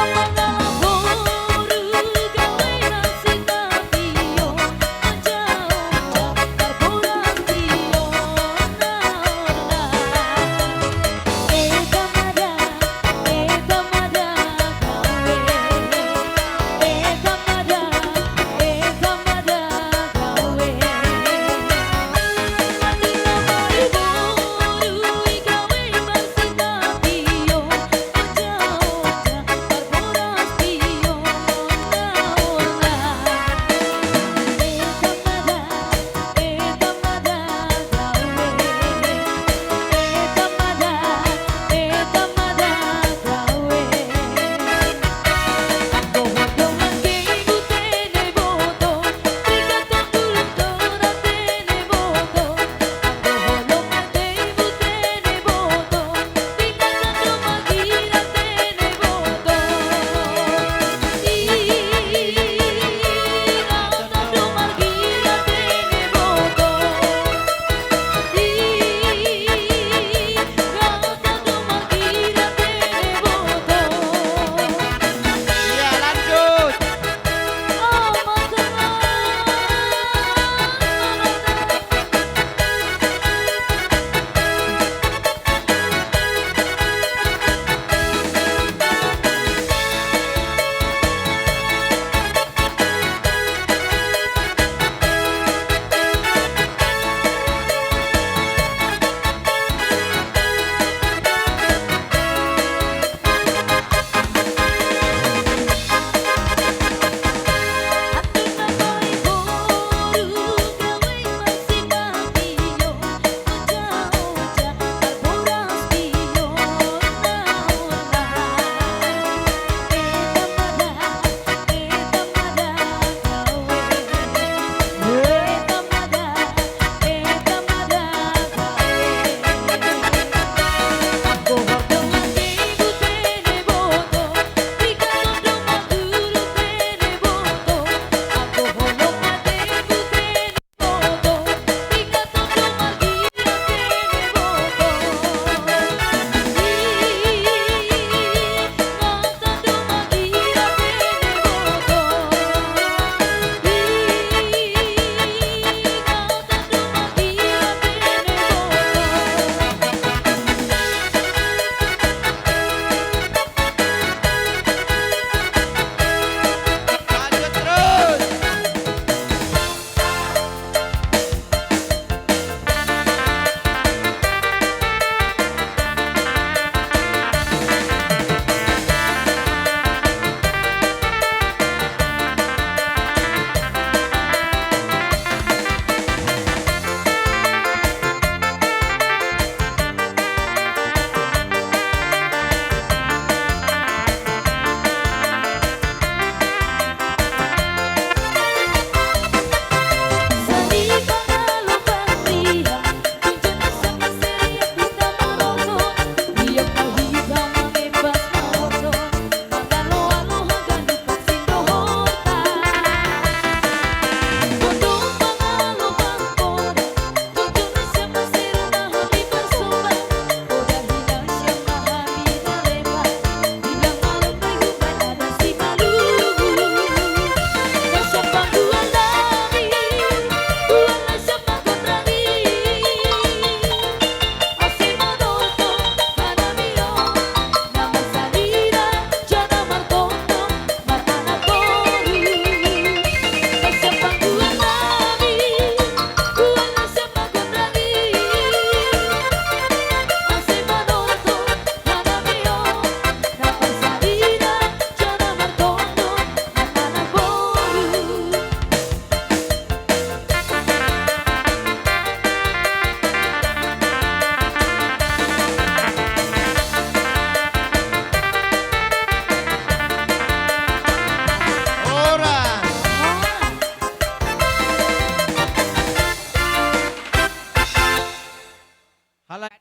Salah.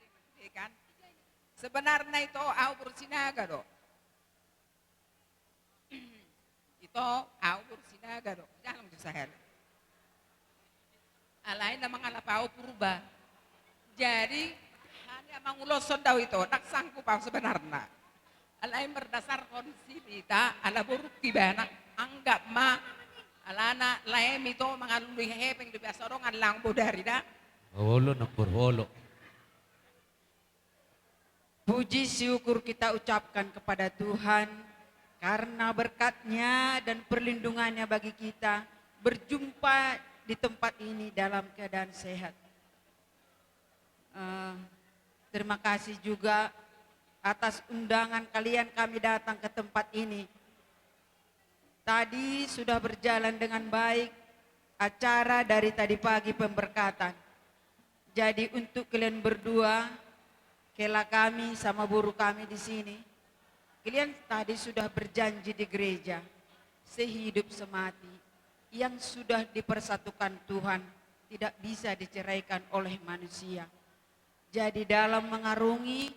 kan sebenarnya itu au bersinaga do itu au bersinaga do jangan disahel alain namang alapau purba jadi hanya manguloson daw itu tak sanggup au sebenarnya alain berdasarkan sibita ala buruk tibana anggap ma alana laem itu mangalului hepeng di biasa orang alang bodari dah Holo na holo. Puji syukur kita ucapkan kepada Tuhan karena berkat-Nya dan perlindungannya bagi kita berjumpa di tempat ini dalam keadaan sehat. Terima kasih juga atas undangan kalian kami datang ke tempat ini. Tadi sudah berjalan dengan baik acara dari tadi pagi pemberkatan. Jadi untuk kalian berdua, kela kami sama buruh kami di sini, kalian tadi sudah berjanji di gereja, sehidup semati, yang sudah dipersatukan Tuhan, tidak bisa diceraikan oleh manusia. Jadi dalam mengarungi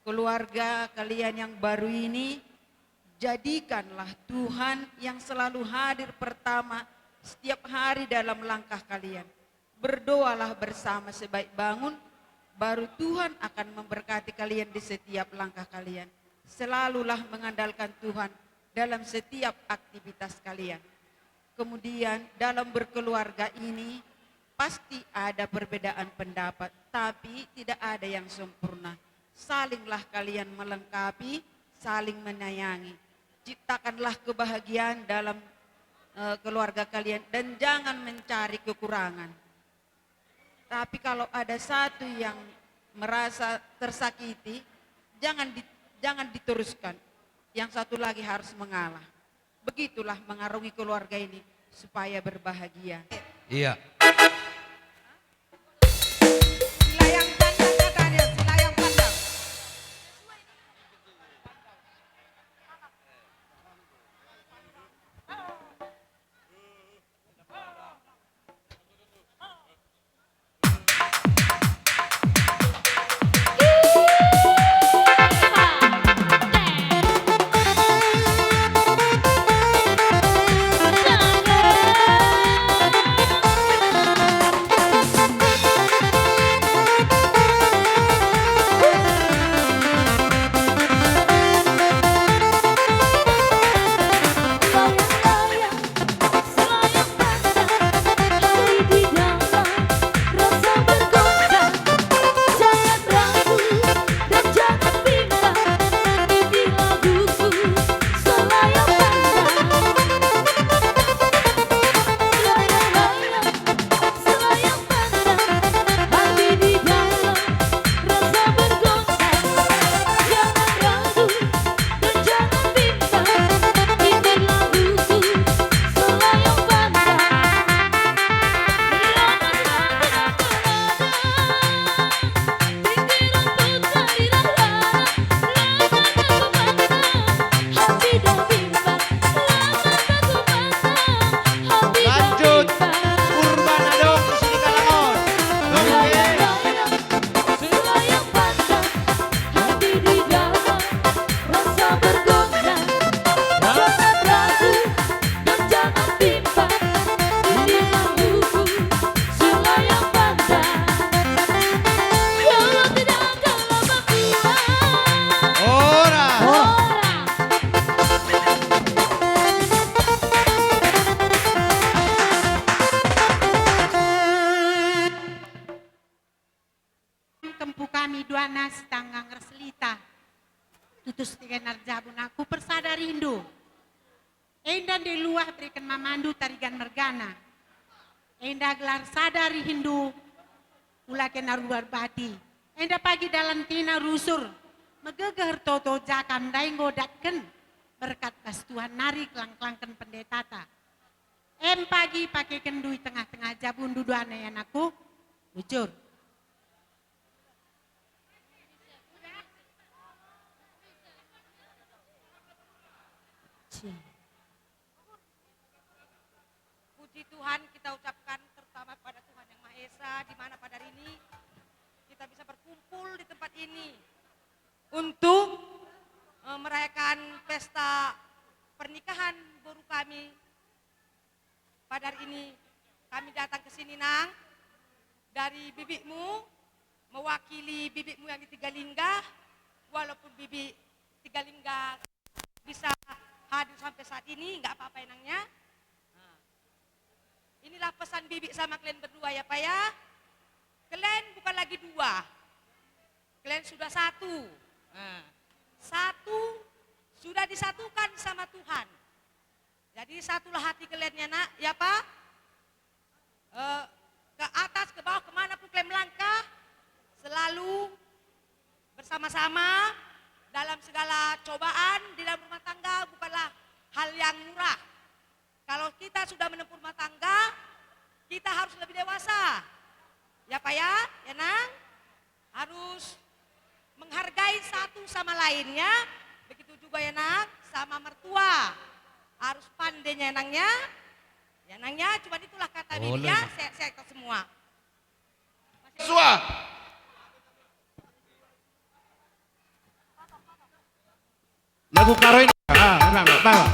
keluarga kalian yang baru ini, jadikanlah Tuhan yang selalu hadir pertama setiap hari dalam langkah kalian. Berdoalah bersama sebaik bangun, baru Tuhan akan memberkati kalian di setiap langkah kalian. Selalulah mengandalkan Tuhan dalam setiap aktivitas kalian. Kemudian dalam berkeluarga ini pasti ada perbedaan pendapat, tapi tidak ada yang sempurna. Salinglah kalian melengkapi, saling menyayangi. Ciptakanlah kebahagiaan dalam keluarga kalian dan jangan mencari kekurangan. Tapi kalau ada satu yang merasa tersakiti, jangan diteruskan. Yang satu lagi harus mengalah. Begitulah mengarungi keluarga ini supaya berbahagia. Iya. silayang pandang katanya silayang pandang Lanjut. Urban Adong di sini Kalangon. Ora. Kempu kami dua nas tanggang reselita. Tutus tiga narjabun aku persadari Hindu. Enda di luar berikan mamandu tarigan mergana. Enda gelar sadari Hindu. Ulaken naruar bati. Enda pagi dalam tina rusur. Megeger toto jakam dainggo datken. Berkat pas Tuhan nari kelang-kelangken pendetata. Pagi pakai kendui tengah-tengah jabun duduan yang aku. Bujur. Puji Tuhan kita ucapkan terutama pada Tuhan Yang Maha Esa, di mana pada hari ini kita kita bisa berkumpul di tempat ini untuk merayakan pesta pernikahan baru kami. Pada hari ini kami datang ke sini Nang, dari bibikmu, mewakili bibikmu yang di Tigalingga, walaupun bibik Tigalingga bisa hadir sampai saat ini, nggak apa-apa enangnya. Nah, inilah pesan bibik sama kalian berdua ya Pak ya. Kalian bukan lagi dua, kalian sudah satu. Nah, satu sudah disatukan sama Tuhan. Jadi satulah hati kalian ya nak, ya Pak. Ke atas, ke bawah, kemana pun kalian melangkah, selalu bersama-sama dalam segala cobaan di dalam rumah tangga bukanlah hal yang murah. Kalau kita sudah menempuh rumah tangga, kita harus lebih dewasa. Ya Pak ya, ya Nang, harus menghargai satu sama lainnya. Begitu juga ya Nang, sama mertua. Harus pandainya ya Nangnya. Ya Nangnya, cuma itulah kata bibi ya, saya ke semua. Sua. Lagu karo ini. Bawa.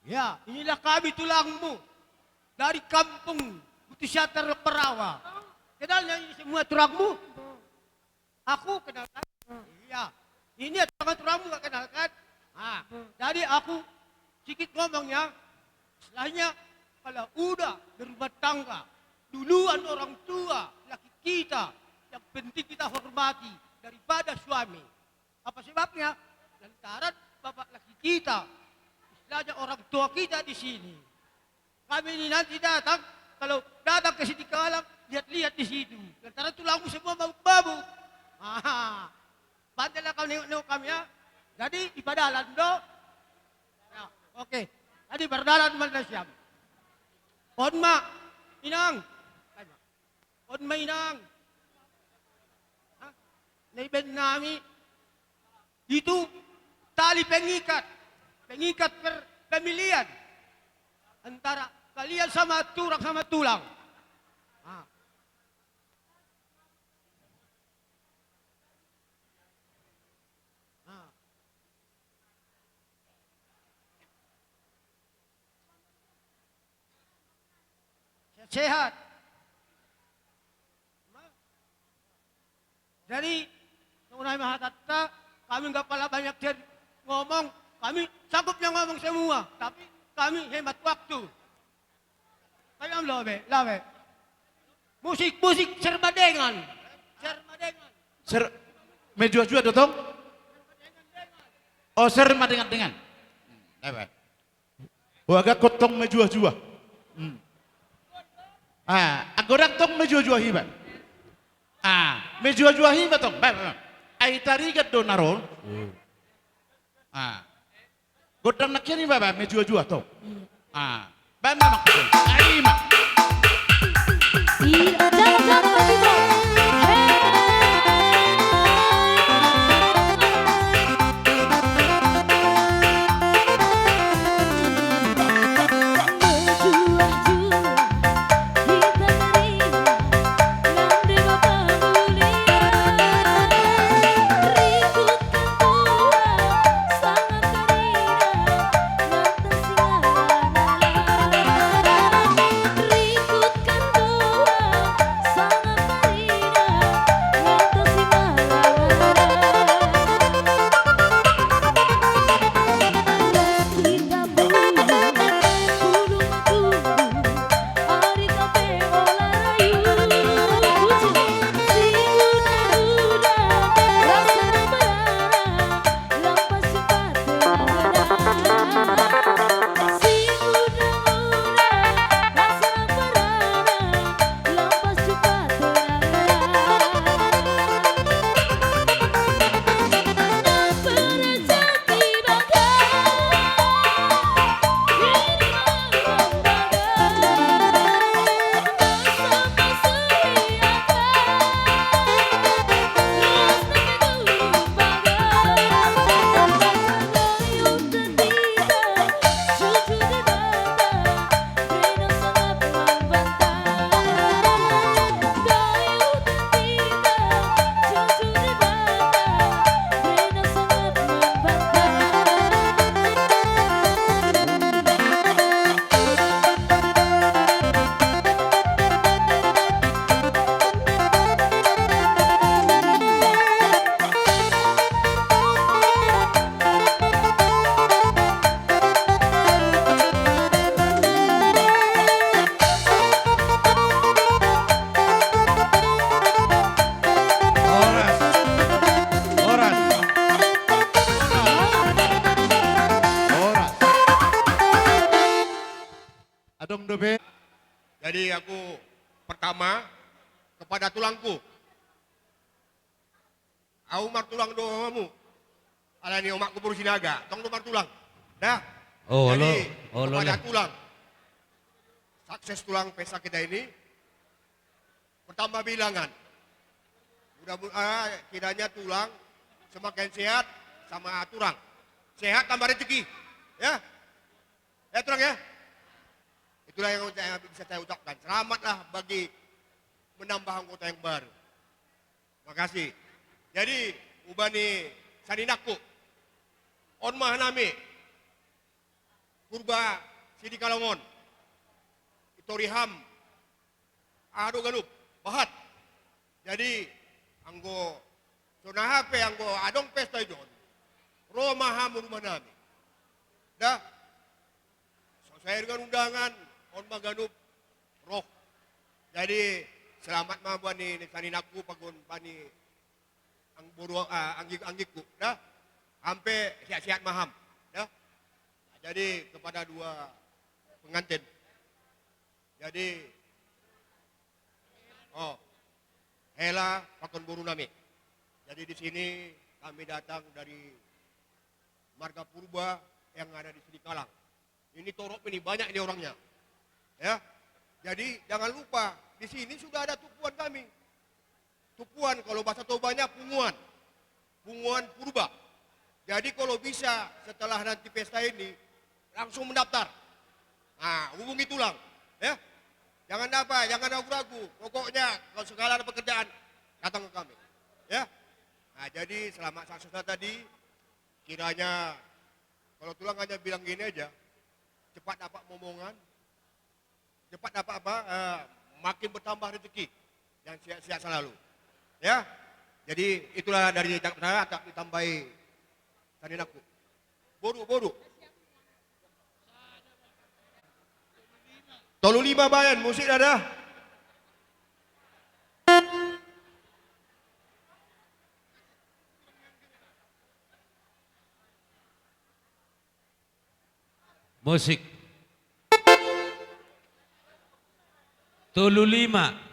Ya, inilah kami tulangmu dari kampung Butisyater Perawa. Kenalnya ini semua tulangmu? Aku kenalkan. Iya, ini tulangmu gak kenalkan? Ah, jadi aku sedikit ngomongnya. Setelahnya kalau udah berumah tangga, duluan orang tua, laki kita, yang penting kita hormati daripada suami. Apa sebabnya? Lantaran bapak laki kita, istilahnya orang tua kita di sini. Kami ini nanti datang, kalau datang ke sini kalang, lihat-lihat di situ. Lantaran tulangmu semua mabuk-mabuk. Ah, pandailah kau nengok-nengok kami ya. Jadi di padalan do. Ya, oke. Tadi berdalan Malaysia. Onma, inang. Onma, inang. Naiben nami. Itu tali pengikat. Pengikat pemilihan. Antara kalian sama tulang. Ah. Ah. Sehat. Jadi, nung unay mahatatta, kami nggak pala banyak ngomong, kami sakupnya ngomong semua, tapi kami hemat waktu. Kayo ang lawe. Musik serbadengan. Mejua-jua dotong? Oh, serma dengan. Apa? Waga kotong mejua-jua. Agorak tong mejua-jua hiba. Mejua-jua hiba tong. Ai tarigat do naron. Godang nakini baba mejua-jua tong. Ba mamak tong. Ai mak. Jadi aku pertama kepada tulangku. Aku mar tulang doamu. Ala ni omakku Borusinaga, tong mar tulang. Dah. Oh, Jadi lo. kepada tulang. Sukses tulang pesta kita ini. Pertama bilangan. Mudah-mudahan kiranya tulang semakin sehat sama turang. Sehat tambah rezeki. Ya. Ya tulang ya. Itulah yang bisa saya ucapkan. Selamatlah bagi menambah anggota yang baru. Terima kasih. Jadi, ubani saninaku. Onmah nami. Purba Sidi Kalongon. Itoriham. Ado galup. Bahat. Jadi, anggo sonahape anggo adong pesta ijon. Romaham rumah nami. Dah. So, saya dengan undangan Onmah galup roh. Jadi, selamat mabuan ni saninaku pagun pani ang buru anggikku dah sampai sihat-sihat maham dah. Jadi kepada dua pengantin, jadi hela pakon buru nami. Jadi di sini kami datang dari marga purba yang ada di Sri Kalang. Ini torok ini banyak ini orangnya, ya. Jadi jangan lupa, di sini sudah ada tupuan kami. Tupuan kalau bahasa Tobanya punguan. Punguan purba. Jadi kalau bisa setelah nanti pesta ini langsung mendaftar. Nah, hubungi tulang, ya. Jangan apa, jangan ragu-ragu. Pokoknya kalau segala ada pekerjaan datang ke kami, ya. Nah, jadi selama saksesnya tadi kiranya kalau tulang hanya bilang gini aja, cepat dapat momongan, cepat dapat apa, makin bertambah rezeki yang sehat selalu, ya. Jadi itulah dari saya tak ditambahi tadi aku. Boru. Tolu 5 bayan, musik dah. Musik. Tolu 5.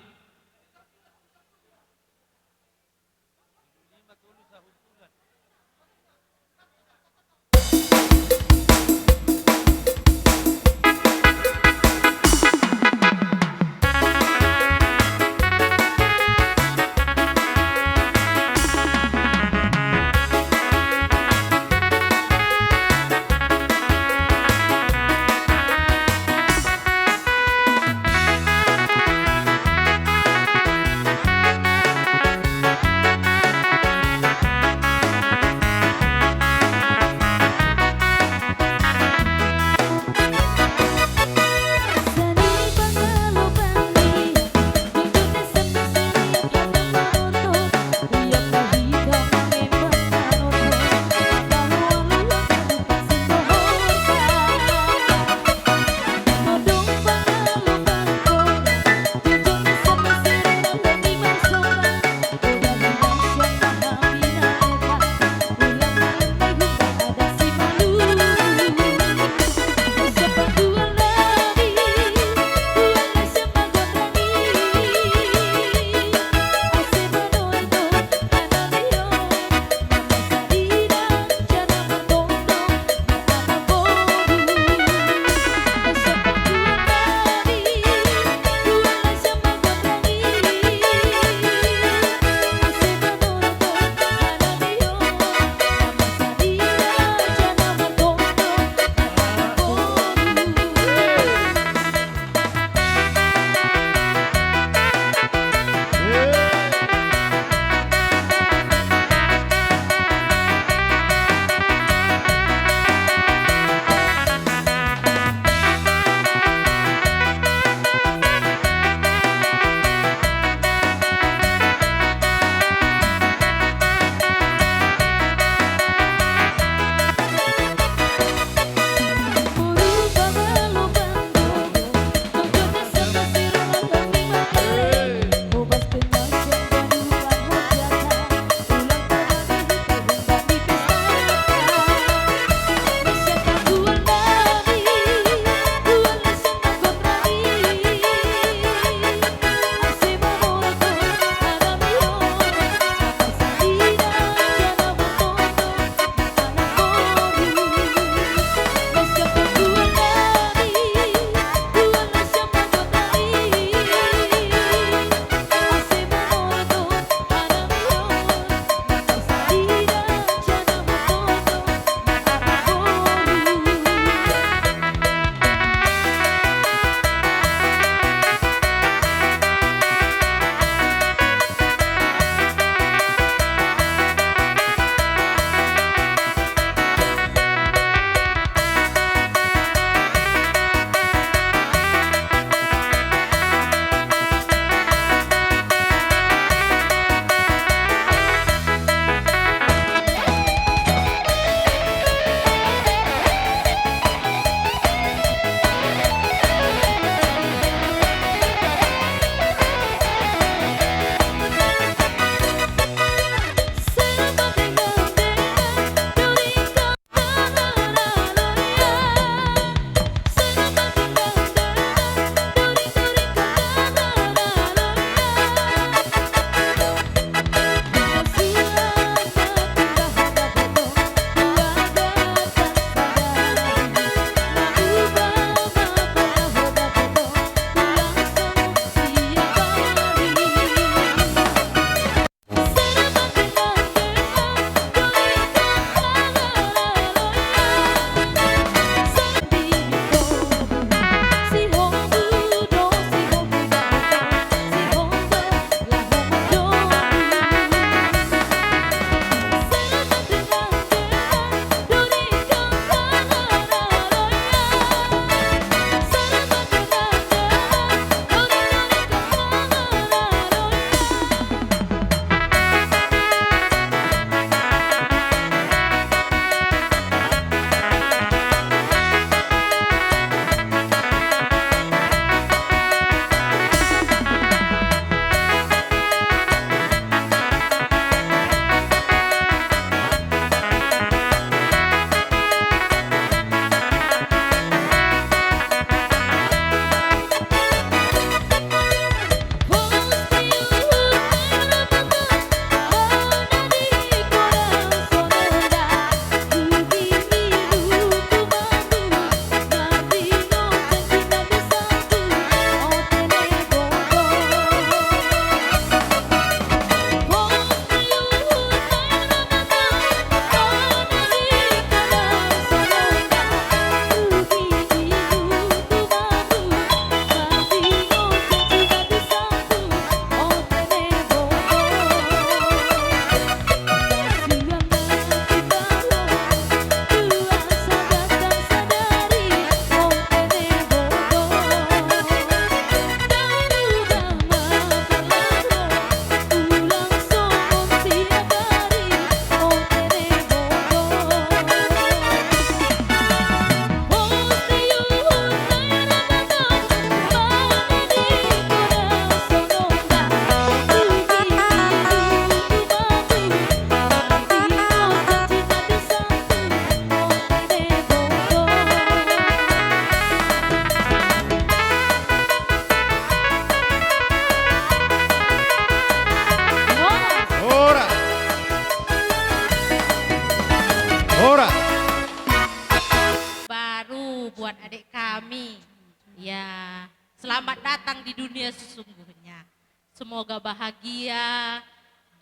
datang di dunia sesungguhnya. Semoga bahagia,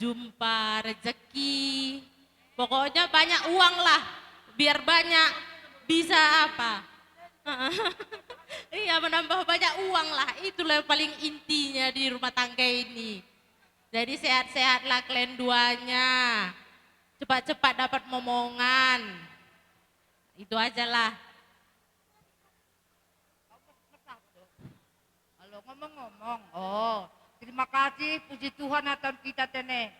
jumpa rezeki, pokoknya banyak uang lah, biar banyak bisa apa. Iya, menambah banyak uang lah, itulah yang paling intinya di rumah tangga ini. Jadi sehat-sehatlah kalian duanya, cepat-cepat dapat momongan, itu aja lah. Kalau ngomong-ngomong, terima kasih, puji Tuhan atas kita tene.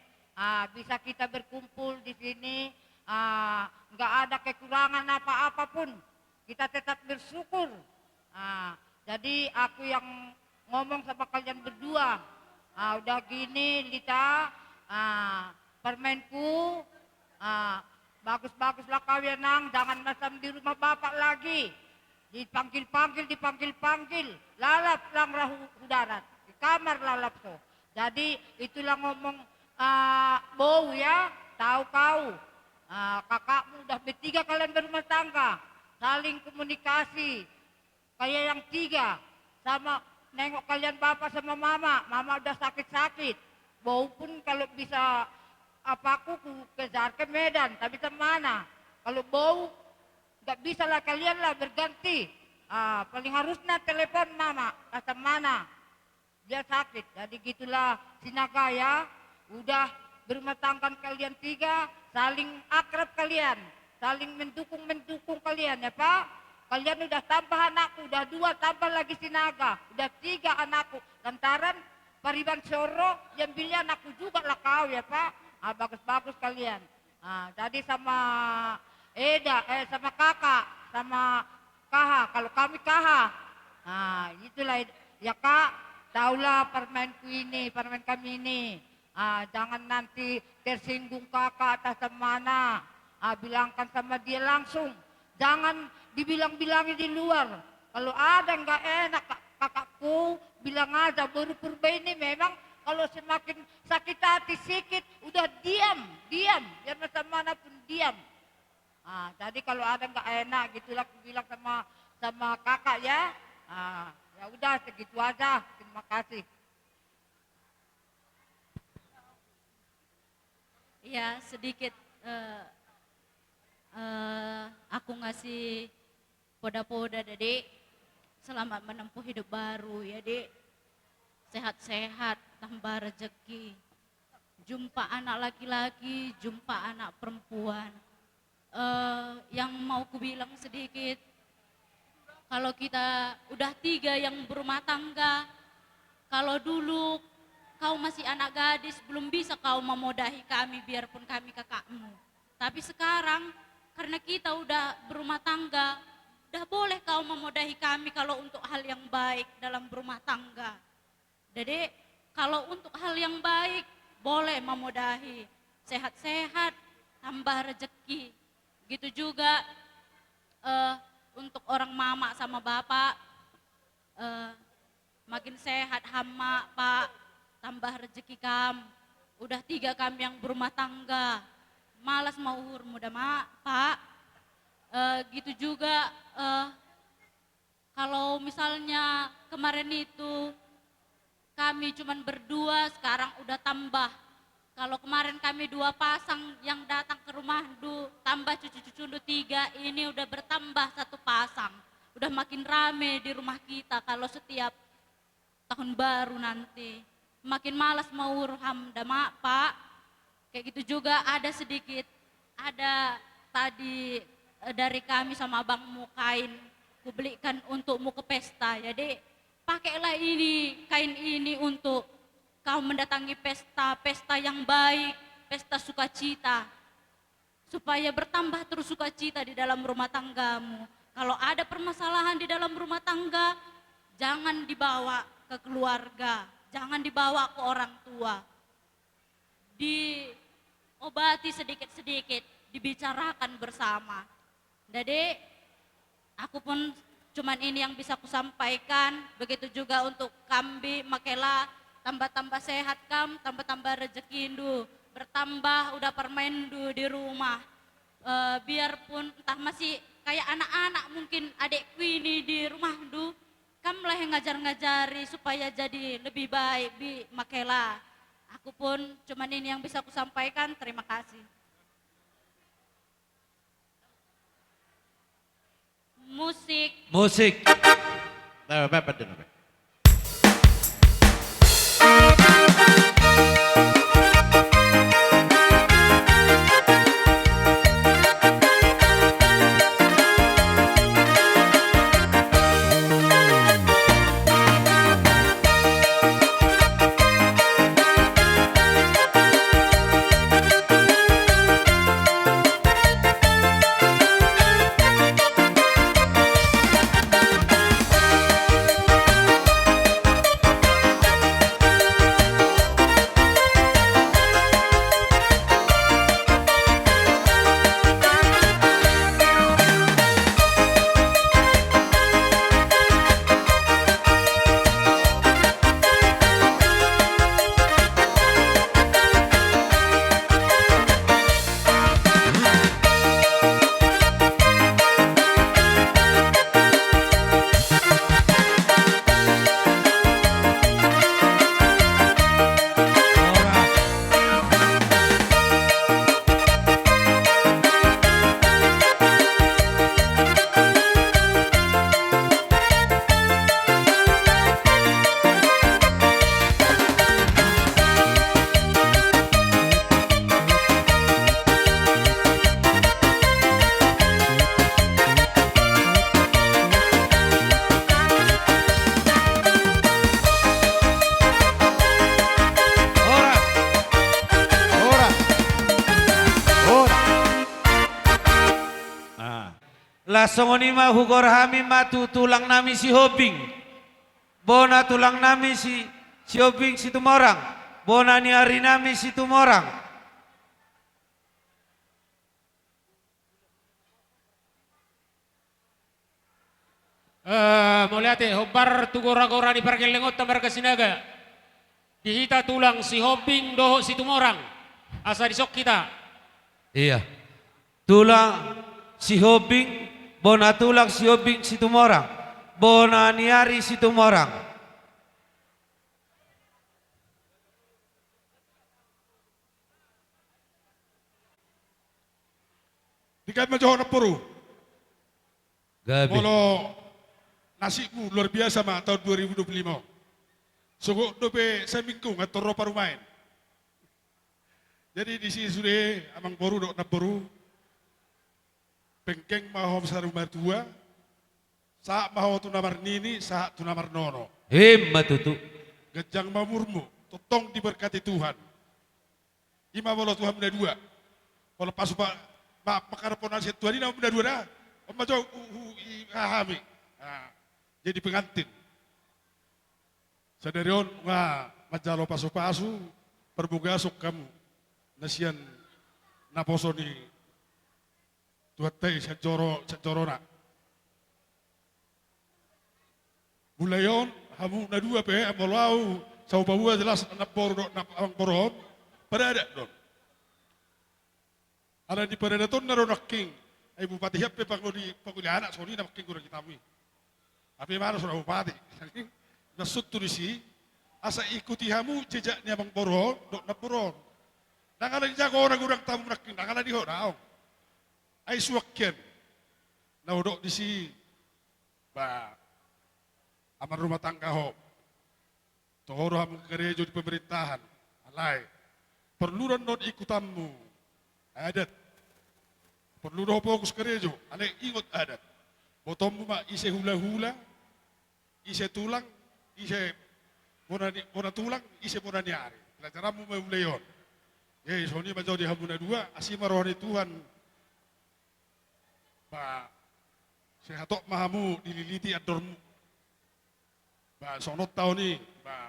Bisa kita berkumpul di sini, nggak ada kekurangan apa-apa pun. Kita tetap bersyukur. Jadi aku yang ngomong sama kalian berdua, udah gini Lita, permenku, bagus-baguslah kalian nang, jangan macam di rumah bapak lagi. Dipanggil-panggil, lalap lang rahu udarat, di kamar lalap so. Jadi itulah ngomong bau ya, tahu kau. Kakakmu udah bertiga kalian berumah tangga, saling komunikasi. Kayak yang tiga, sama nengok kalian bapak sama mama udah sakit-sakit. Bau pun kalau bisa aku kejar ke Medan, tapi kemana? Kalau bau nggak bisa lah kalian lah berganti. Paling harusnya telepon mama, kata mana? Dia sakit. Jadi gitulah Sinaga ya. Udah berumah tangga kalian tiga, saling akrab kalian, saling mendukung kalian ya Pak. Kalian udah tambah anakku, udah 2 tambah lagi Sinaga, udah 3 anakku. Lantaran Pariban Soro yang pilih anakku juga lah kau ya Pak. Bagus-bagus kalian. Jadi sama sama kakak, sama Kaha, kalau kami Kaha. Itulah ya Kak, taulah permen kami ini. Jangan nanti tersinggung kakak atas mana. Bilangkan sama dia langsung. Jangan dibilang-bilangin di luar. Kalau ada nggak enak kakakku, bilang aja. Baru purba ini memang kalau semakin sakit hati sedikit, udah diam. Biar macam mana pun diam. Jadi kalau ada nggak enak gitulah aku bilang sama kakak ya. Ya udah segitu aja. Terima kasih. Ya sedikit aku ngasih poda-poda Dek. Selamat menempuh hidup baru ya Dek. Sehat-sehat, tambah rezeki. Jumpa anak laki-laki, jumpa anak perempuan. Yang mau ku bilang sedikit, kalau kita udah 3 yang berumah tangga, kalau dulu kau masih anak gadis, belum bisa kau memodahi kami biarpun kami kakakmu. Tapi sekarang karena kita udah berumah tangga, udah boleh kau memodahi kami kalau untuk hal yang baik dalam berumah tangga. Jadi kalau untuk hal yang baik boleh memodahi, sehat-sehat, tambah rezeki. Gitu juga untuk orang mama sama bapak, makin sehat hama Pak, tambah rezeki kam. Udah 3 kami yang berumah tangga, malas mau muda mak Pak. Gitu juga kalau misalnya kemarin itu kami cuman berdua, sekarang udah tambah. Kalau kemarin kami 2 pasang yang datang ke rumah tambah cucu-cucu 3, ini udah bertambah 1 pasang. Udah makin rame di rumah kita kalau setiap tahun baru nanti. Makin malas mau mak Pak. Kayak gitu juga ada sedikit, ada tadi dari kami sama abangmu kain, ku belikan untukmu ke pesta. Jadi pakailah kain ini untuk kau mendatangi pesta yang baik, pesta sukacita. Supaya bertambah terus sukacita di dalam rumah tanggamu. Kalau ada permasalahan di dalam rumah tangga, jangan dibawa ke keluarga, jangan dibawa ke orang tua. Diobati sedikit-sedikit, dibicarakan bersama. Jadi, aku pun cuman ini yang bisa kusampaikan. Begitu juga untuk Kambi, Makela, tambah-tambah sehat kam, tambah-tambah rezeki indu, bertambah udah permain di rumah. Biarpun entah masih kayak anak-anak mungkin adekku ini di rumah Kamlah yang ngajar-ngajari supaya jadi lebih baik, Bi Makela. Aku pun cuman ini yang bisa aku sampaikan, terima kasih. Musik. Musik. Nah, Bapak dan Bapak. Lasongoni ma hugor hami matu tulang nami si Hobing. Bona tulang nami si Hobing si Tumorang. Bona ni hari nami si Tumorang. Mulyate, hobar tu gora-gora di pergelengot tambar kasinaga. Dihita tulang si Hobing doho si Tumorang. Asa disok kita. Iya. Tulang si Hobing, bona tulang si Hobing si Tumorang. Bona niari si Tumorang. Dikat majoho na puru. Gabi. Molo nasibmu luar biasa mak tahun 2025. Sugok dope seminggu ngatur ropa rumain. Jadi di sini sudah amang boru dok naboru. Pengkeng mahom sarumar tua. Saat maho tu namar nini, saat tu namar nono. Matutu. Gejang mamurmu, totong diberkati Tuhan. Ima bolo Tuhan benda dua. Kalau pas pak makar ponasi Tuhan ini benda dua dah. Om majo hahami. Jadi pengantin. Sadarion wah majalo pasu-pasu perbugasuk kamu. Nasian naposoni tuhat teh secorona. Bulayon hamu na dua pe amolau sau bawa jelas napor do napang porom pada ada don. Ada di pada ton naro naking ai bupati hape panglo di panguli anak soni naking kurang kita mi. Tapi mana sudah bupati. Nasut turisi asa ikuti hamu jejaknya bang porom do naporon. Nangala di jago orang kurang tamu naking nangala di hodao. Ai suakken. Na odok di si ba amar rumah tangga ho. Tohoro hamu gerejo di pemerintahan. Alai. Perlu non ikutanmu. Adat. Perlu do fokus gerejo. Alai ingot adat. Botommu mak ise hula-hula. Ise tulang. Ise bona tulang. Ise bona niari. Pelajaranmu memuleyon. Ye, soni majau di hamuna dua. Asima rohani Tuhan. Ba. Sehatok mahamu dililiti adormu. Ba sonot tahun ni, ba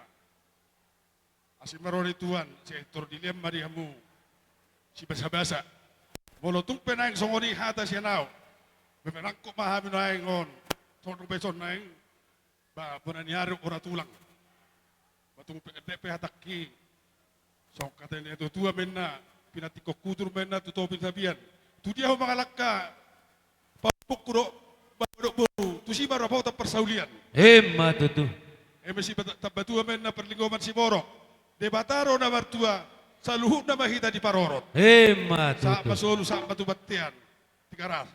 asimaroni Tuhan, sektor dilem mari hamu, si basa-basa. Molo tung penaing songoni hata sianau, bemenang ko mahami naingon, tonong beson naing, ba penaniaru ora tulang, batung PDP hataki, song katanya itu tua menna, pinatiko kutur menna tu topin sabian, tu dia ho mangalaka, papuk kuro, Baru buru, tu si baru apa persaulian. Hema tutu. Mesi tabatua men na perlingoman si Moro. Debataro na martua, sa luhut na mahita di parorot. Hema Sa tutu. masolo sa batubatian. Tikaras.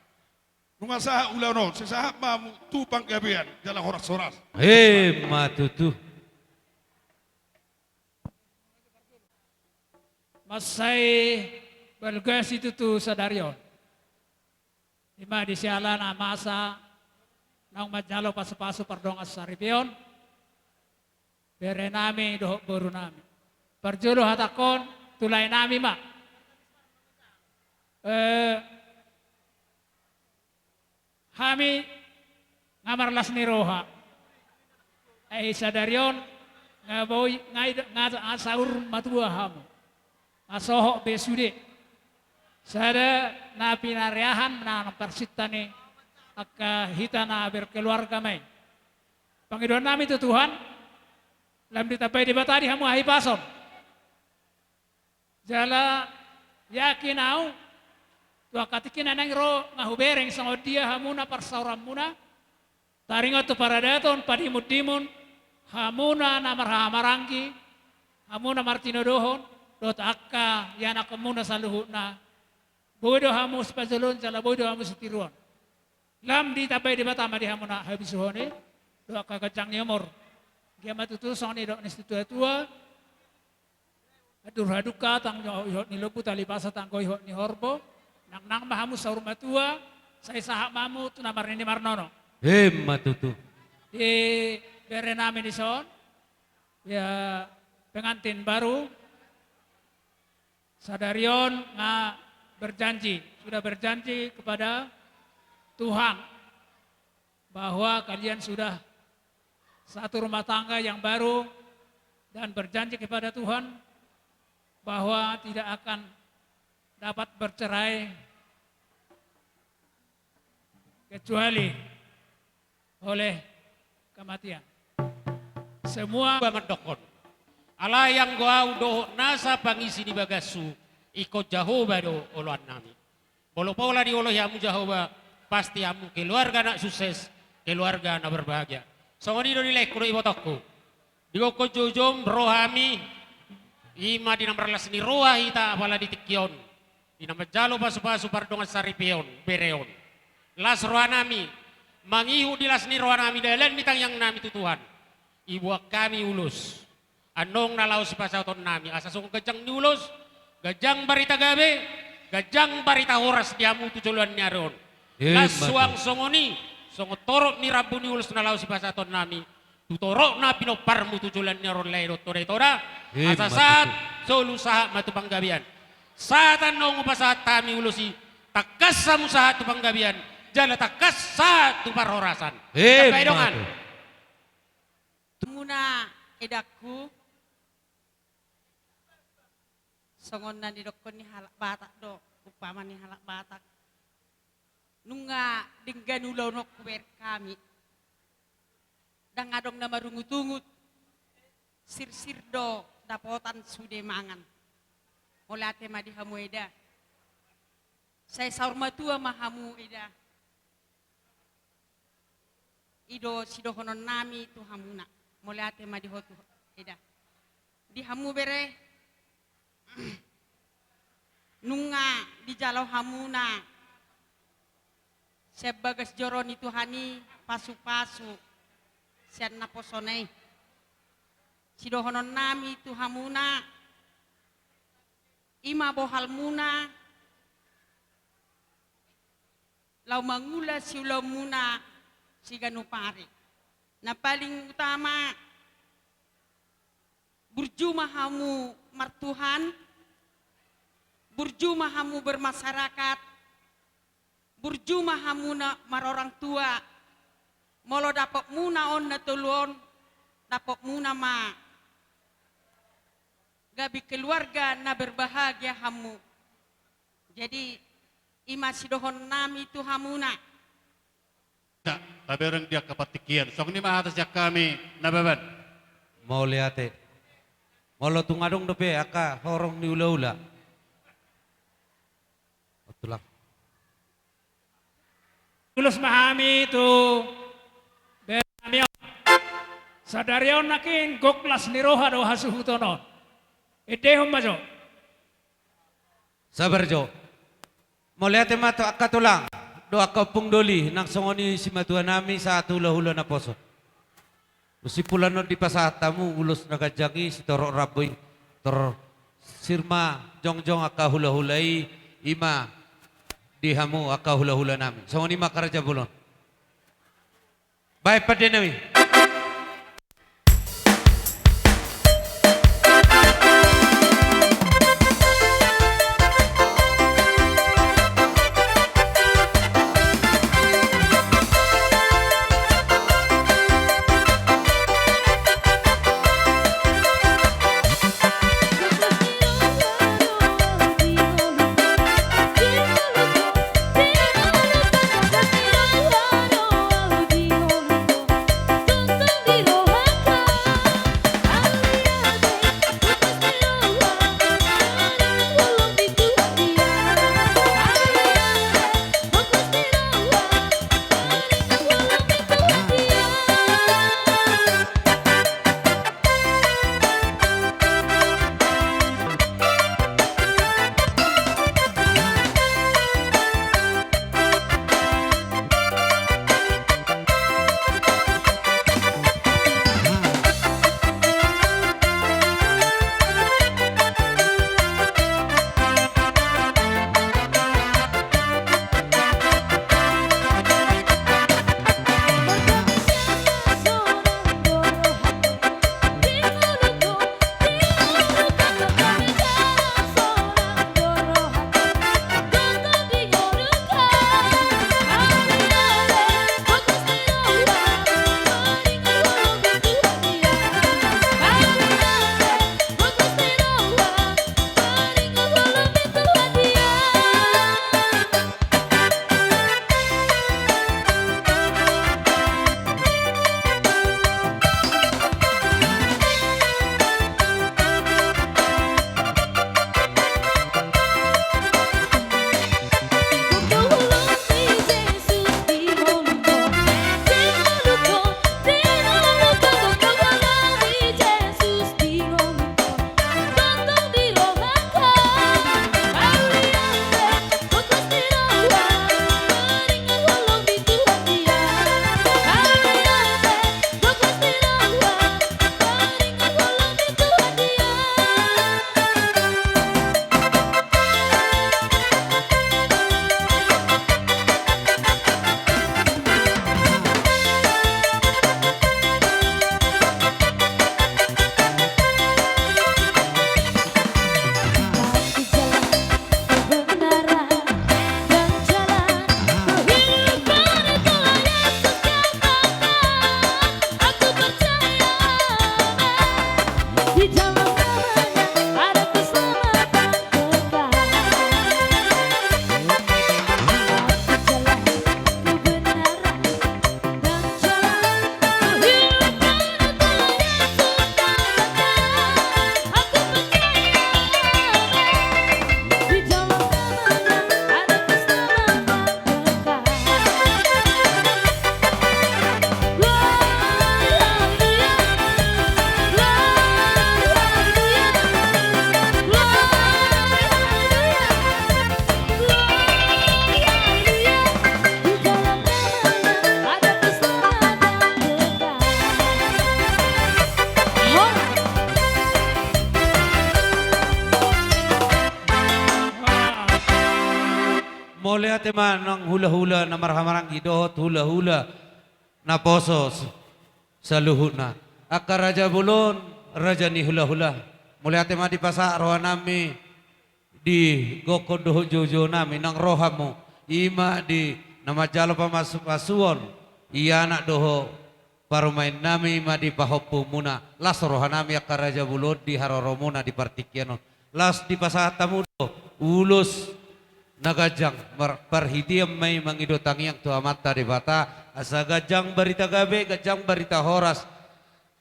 Nung asaha ulaw no, sa mamu tupang gabian, jalan horas-horas. Hema tutu. Masai bergas itu tuh sadarion. Ima di sialan amasa nang majalo pasu-pasu pardong asaripion. Bere nami dohok boru nami. Perjulu hatakon tulai nami mak. Kami ngamarlas ni roha. Sadarion ngaboy ngasaur matua hamu. Asohok besude. Sada na pinariahan na persitani akka hitana berkeluarga may. Panginoon namin ito Tuhan, lam ditapay di batari hamu ahipason. Jala yakin au, tua katikin anang ro ngahubereng sa dia hamuna parsauram muna, taringot tu paradaton padimut-dimun, hamuna na marhamarangki, hamuna martinodohon, dot akka yana kamuna sa luhut na, bodo hamu spazulun jala bodo hamu setiruan. Lam ditapay di batama di hamuna habisuhone, do akka kacang nyamor. Dia matutusan ni dok nistu tua, adur haduka tang ihot ni lopu tali pasa tang ko ihot ni horbo, nang mahamu saur matua, saya sahak mamu tu namar ni marnono. Hema tutu. Di bere namin di son, ya pengantin baru, Sadarion nga berjanji, sudah berjanji kepada Tuhan bahwa kalian sudah satu rumah tangga yang baru dan berjanji kepada Tuhan bahwa tidak akan dapat bercerai kecuali oleh kematian. Semua banget dokon. Ala yang gua udoh nasa pangisi di bagasu ikut Jehovah do oloan nami. Bolo pola di olo yamu Jehovah pasti amu keluarga nak sukses, keluarga nak berbahagia. Songoni do nilai kuro ibu toko. Di koko jujum rohami ima di nomor las ni roha hita apala di tikion. Di nomor jalo pasu-pasu pardongan saripion bereon. Las roha nami mangihu di las ni roha nami dalan mitang yang nami tu Tuhan. Ibu kami ulus. Anong nalaw si pasaton nami asasong gajang niulos, gajang barita gabe, gajang barita horas diamu tujulan niya ron. Lasuang songoni, songotorok ni rabu niulos nalaw si pasaton nami, tutorok na pinoparmu tujulan niya ron lay dottore tora, asasat solusaha matupang gabian. Saat anong upasat kami ulosi, takas sa musaha tupang gabian, jala takas sa tuparhorasan. Kapaidongan. Muna edakku songon na didokon ni halak batak do upama ni halak batak nunga dinggan ulaw no kuber kami dangadong na marungutungut sir do dapotan sude mangan molate madi hamu eda saya saur matua mahamu eda ido sidohonon nami tu hamuna molate madi hotu eda di hamu bere nunga di jalau hamuna sebagas joron itu hani pasu-pasu sian naposonei sidohonon nami itu hamuna ima bohal muna lau mangula si ulau muna si ganupari na paling utama burjuma hamu martuhan, burjuma hamu bermasyarakat, burjuma hamu na marorang tua, molo dapok muna on na tulon, dapok muna ma gabi keluarga na berbahagia hamu. Jadi ima sidohon nami tu hamuna. Tapi orang dia kepatikian. Sok ni mah atas jak kami nababan. Mau lihat Molo tungadong dope aka horong ni ula-ula. Otulang. Ulus mahami itu benamio. Sadarion nakin goklas niroha do hasuhutono. Idehom majo. Sabar Jo. Melihat mato akatulang. Doa kapung doli nang songoni si matuan nami sa hula-hula na poso. Usi pulan no di pasatamu ulus nagajangi si torok raboy. Tor sirma jongjong aka hula-hulai ima dihamu aka hula-hula nami. Songoni makaraja bulon. Baik pada nami. Mole ate man ng hula-hula na marhamarang idot hula-hula na posos sa luhut na. Akka raja bulon, raja ni hula-hula. Mole ate man di pasa roha nami di gokon doho jojo nami ng roha mo. Ima di namajalo pa masuk-masuon. Iya anak doho parumain nami ima di pahopu muna. Las roha nami akka raja bulon di haroro muna di partikiano. Las di pasata mudo ulus nagajang parhitiam may mangidotangi ang tuamata di bata asa gajang barita gabe gajang barita horas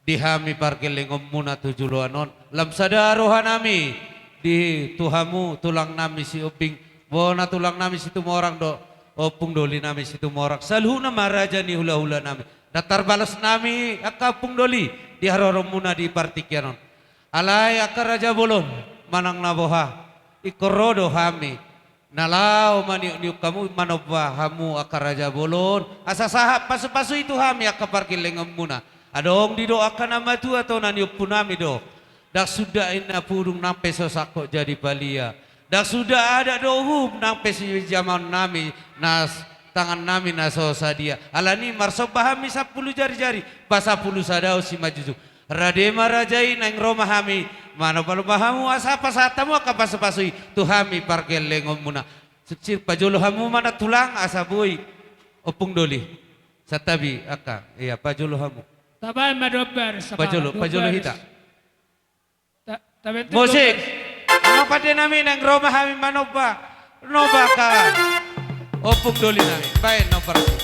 dihami parkelingom muna tujuluanon lam sadarohan nami di tuhamu tulang nami si ubing bona tulang nami si tumorang do Opung doli nami situ morak salhuna maraja ni hula-hula nami. Datar balas nami akapung doli di haroromuna di partikianon. Alay akar raja bolon manang naboha ikorodo hami. Nalau maniuk kamu manobah hamu akar raja bolon. Asa sahab pasu-pasu itu hami akaparkil lengam muna. Adong didoakan nama tu atau naniup punami do. Dak sudah ina purung nampe sosako jadi balia. Dak sudah ada dohum nampe si zaman nami nas tangan nami naso sadia. Alani marso bahami 10 jari-jari. Basa 10 sadau si majuju. Radema rajai nang Roma hami. Mana balu bahamu asa pasatamu akapasupasui. Tuhami parkel lengom muna. Sukcir pajolo hamu mana tulang asa bui. Opung doli. Satabi aka. Iya pajolo hamu. Tabay madober. Pajolo hita. Musik. Ano pati namin ang Roma kami manoba. Noba ka. Opong doli namin. Bayan no para. Dia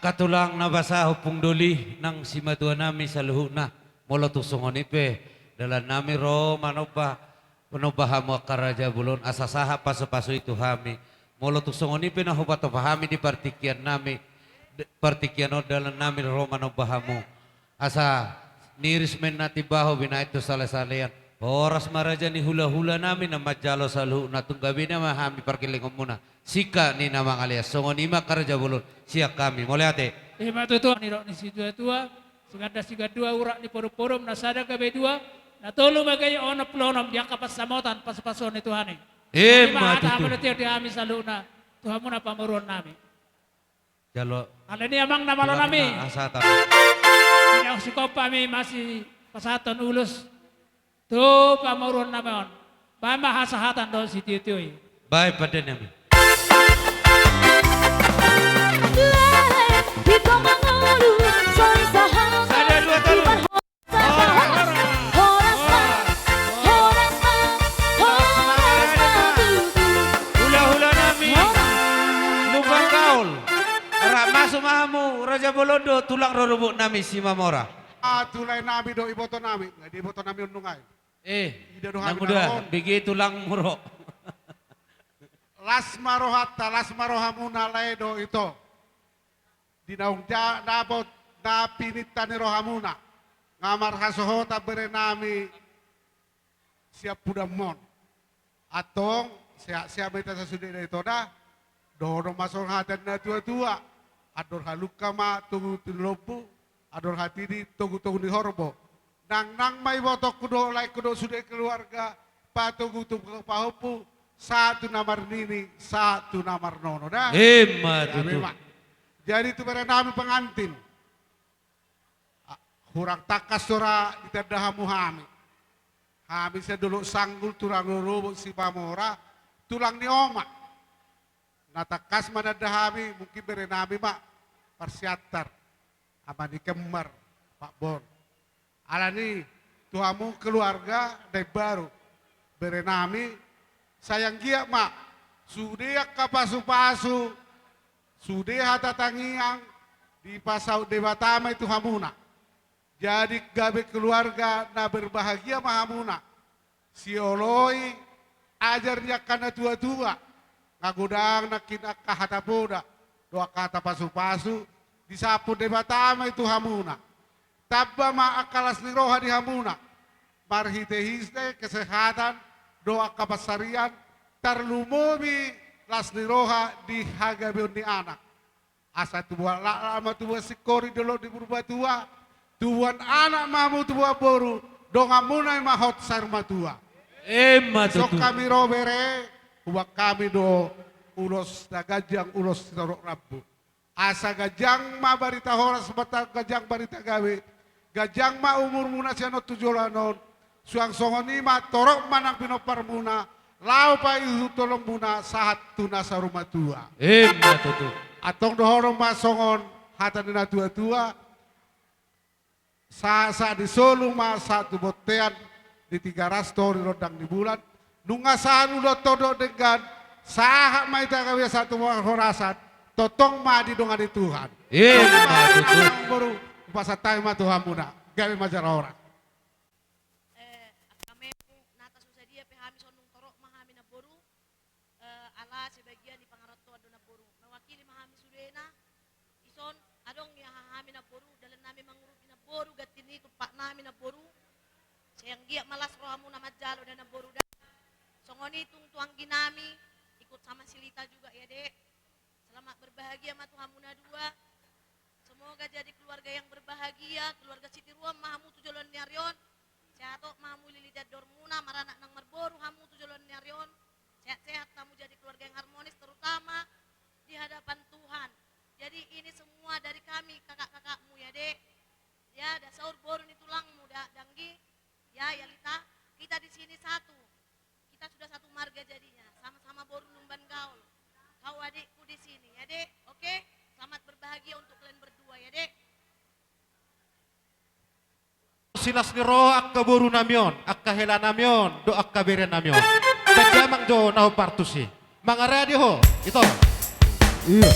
Akatulang nabasa hupung doli nang simadua nami sa luhuna. Mula tusungon ipe. Dalan nami ro manoba. Panobaha mo karaja bulon. Asasaha paso-paso itu hami. Mula tusungon ipe na hubato pahami di partikian nami. Partikian o dalan nami ro manobaha mo. Asa niris men natibaho bina itu salah-salayan. Oras maraja ni hula-hula namin na majalo sa luhuna. Tunggabi na mahami parkilingom muna. Sika ni namang alias. Songon ima karaja bulon. Siya kami. Mulai ate. Matuto ni ro ni si dua sigada dua urak ni porum nasada gabe dua natolo magay ono plonom dia kapas samotan pas-pason ni Tuhan ni. Matuto. Mata di ami saluna. Tuhan mo na pamuron nami. Jalo. Ala ni amang namalo nami. Asata. Yang si kami masih pasaton ulus. Tu pamuron namin. Ba mahasahatan do si Titoy. Baik pada nami. Ada dua tahun. Hula-hula nami. Lubang kaul. Masuk mahamu. Raja Bolondo tulang rorubuk nami si Mamora. Tulay nami do iboto nami. Di iboto nami unungay. Ida do Nang hami muda. naroon. Bigi tulang muro. Las marohatta, las marohamuna ledo ito. Dinaung dabot na pinita ni rohamuna. Ngamar hasohota berenami siap pudamon. Atong siap meta sa sudi na ito na. Dono masong hatan na tua-tua. Ador haluka ma tungu tilopu. Ador hati di tungu-tungu ni horbo. Nang may botok kudo lai kudo sudi keluarga. Patungu-tungu pahupu. Satu namar nini, satu namar nono dah. Matuto. Jadi itu berenami pengantin. Hurang takas sora ditadahamu hami. Hami saya dulu sanggul tulang lurubuk si Pamora, tulang ni oma. Natakas mana dahami mungkin berenami mak persiatar. Apa ni kemar Pak Bon. Alani tuamu keluarga dari baru berenami. Sayang gia mak, sudah kapasu-pasu, sudah hatatangiang di pasau debatama itu hamuna. Jadi gabe keluarga na berbahagia mahamuna. Si oloi ajarnya karena tua-tua, ngagudang nakina kahata boda, doa kata pasu-pasu, disapu debatama itu hamuna. Tabba ma akalas niroha di hamuna, marhite-histe kesehatan, doa kapasarian tarlumomi las niroha di hagabeon ni anak. Asa tubuh lama tubuh sikori dulu di berubah tua. Tuan anak mamu tubuh boru. Donga munai mahot sarma tua. Matuto. So kami robere. Huwag kami do ulos na gajang ulos torok rabu. Asa gajang ma barita horas bata gajang barita gawe. Gajang ma umur muna siya no tujolanon. Suang songoni ma torok manang pinopar muna. Lau pa ihu tolong muna sahat tuna sa rumah tua. Matuto. Atong dohorong masongon hatan na tua-tua. Sa di Solo ma satu botean di 300 di rodang di bulan. Nunga saan ulo todo dengan sahak ma ita kawia satu mga horasan. Totong ma di dongan di Tuhan. Matuto. Baru pasatay ma Tuhan muna. Gabi majar orang. Sebagian di pangaroto adona boru mewakili mahami sudena ison adong ya hahami na boru dalam nami mangurupi na boru gatini tupak nami na boru sayang giak malas rohamu na majalo dan na boru dan songoni tung tuang ginami ikut sama silita juga ya dek. Selamat berbahagia ma Tuhan muna dua. Semoga jadi keluarga yang berbahagia, keluarga Siti Ruam mahamu tujolon nyarion sehatok mahamu lilidat dormuna maranak nang merboru hamu tujolon nyarion. Sehat-sehat kamu jadi keluarga yang harmonis terutama di hadapan Tuhan. Jadi ini semua dari kami kakak-kakakmu ya dek. Ya ada sahur boru nih tulangmu danggi. Ya Yalita kita di sini satu. Kita sudah satu marga jadinya. Sama-sama boru numban gaul. Kau adikku di sini ya dek. Oke selamat berbahagia untuk kalian berdua ya dek. Silas ni roh akka boru namion, akka hela namion, do akka beren namion. Kajamang do nau partusi. Mga radio ho, ito. Iya.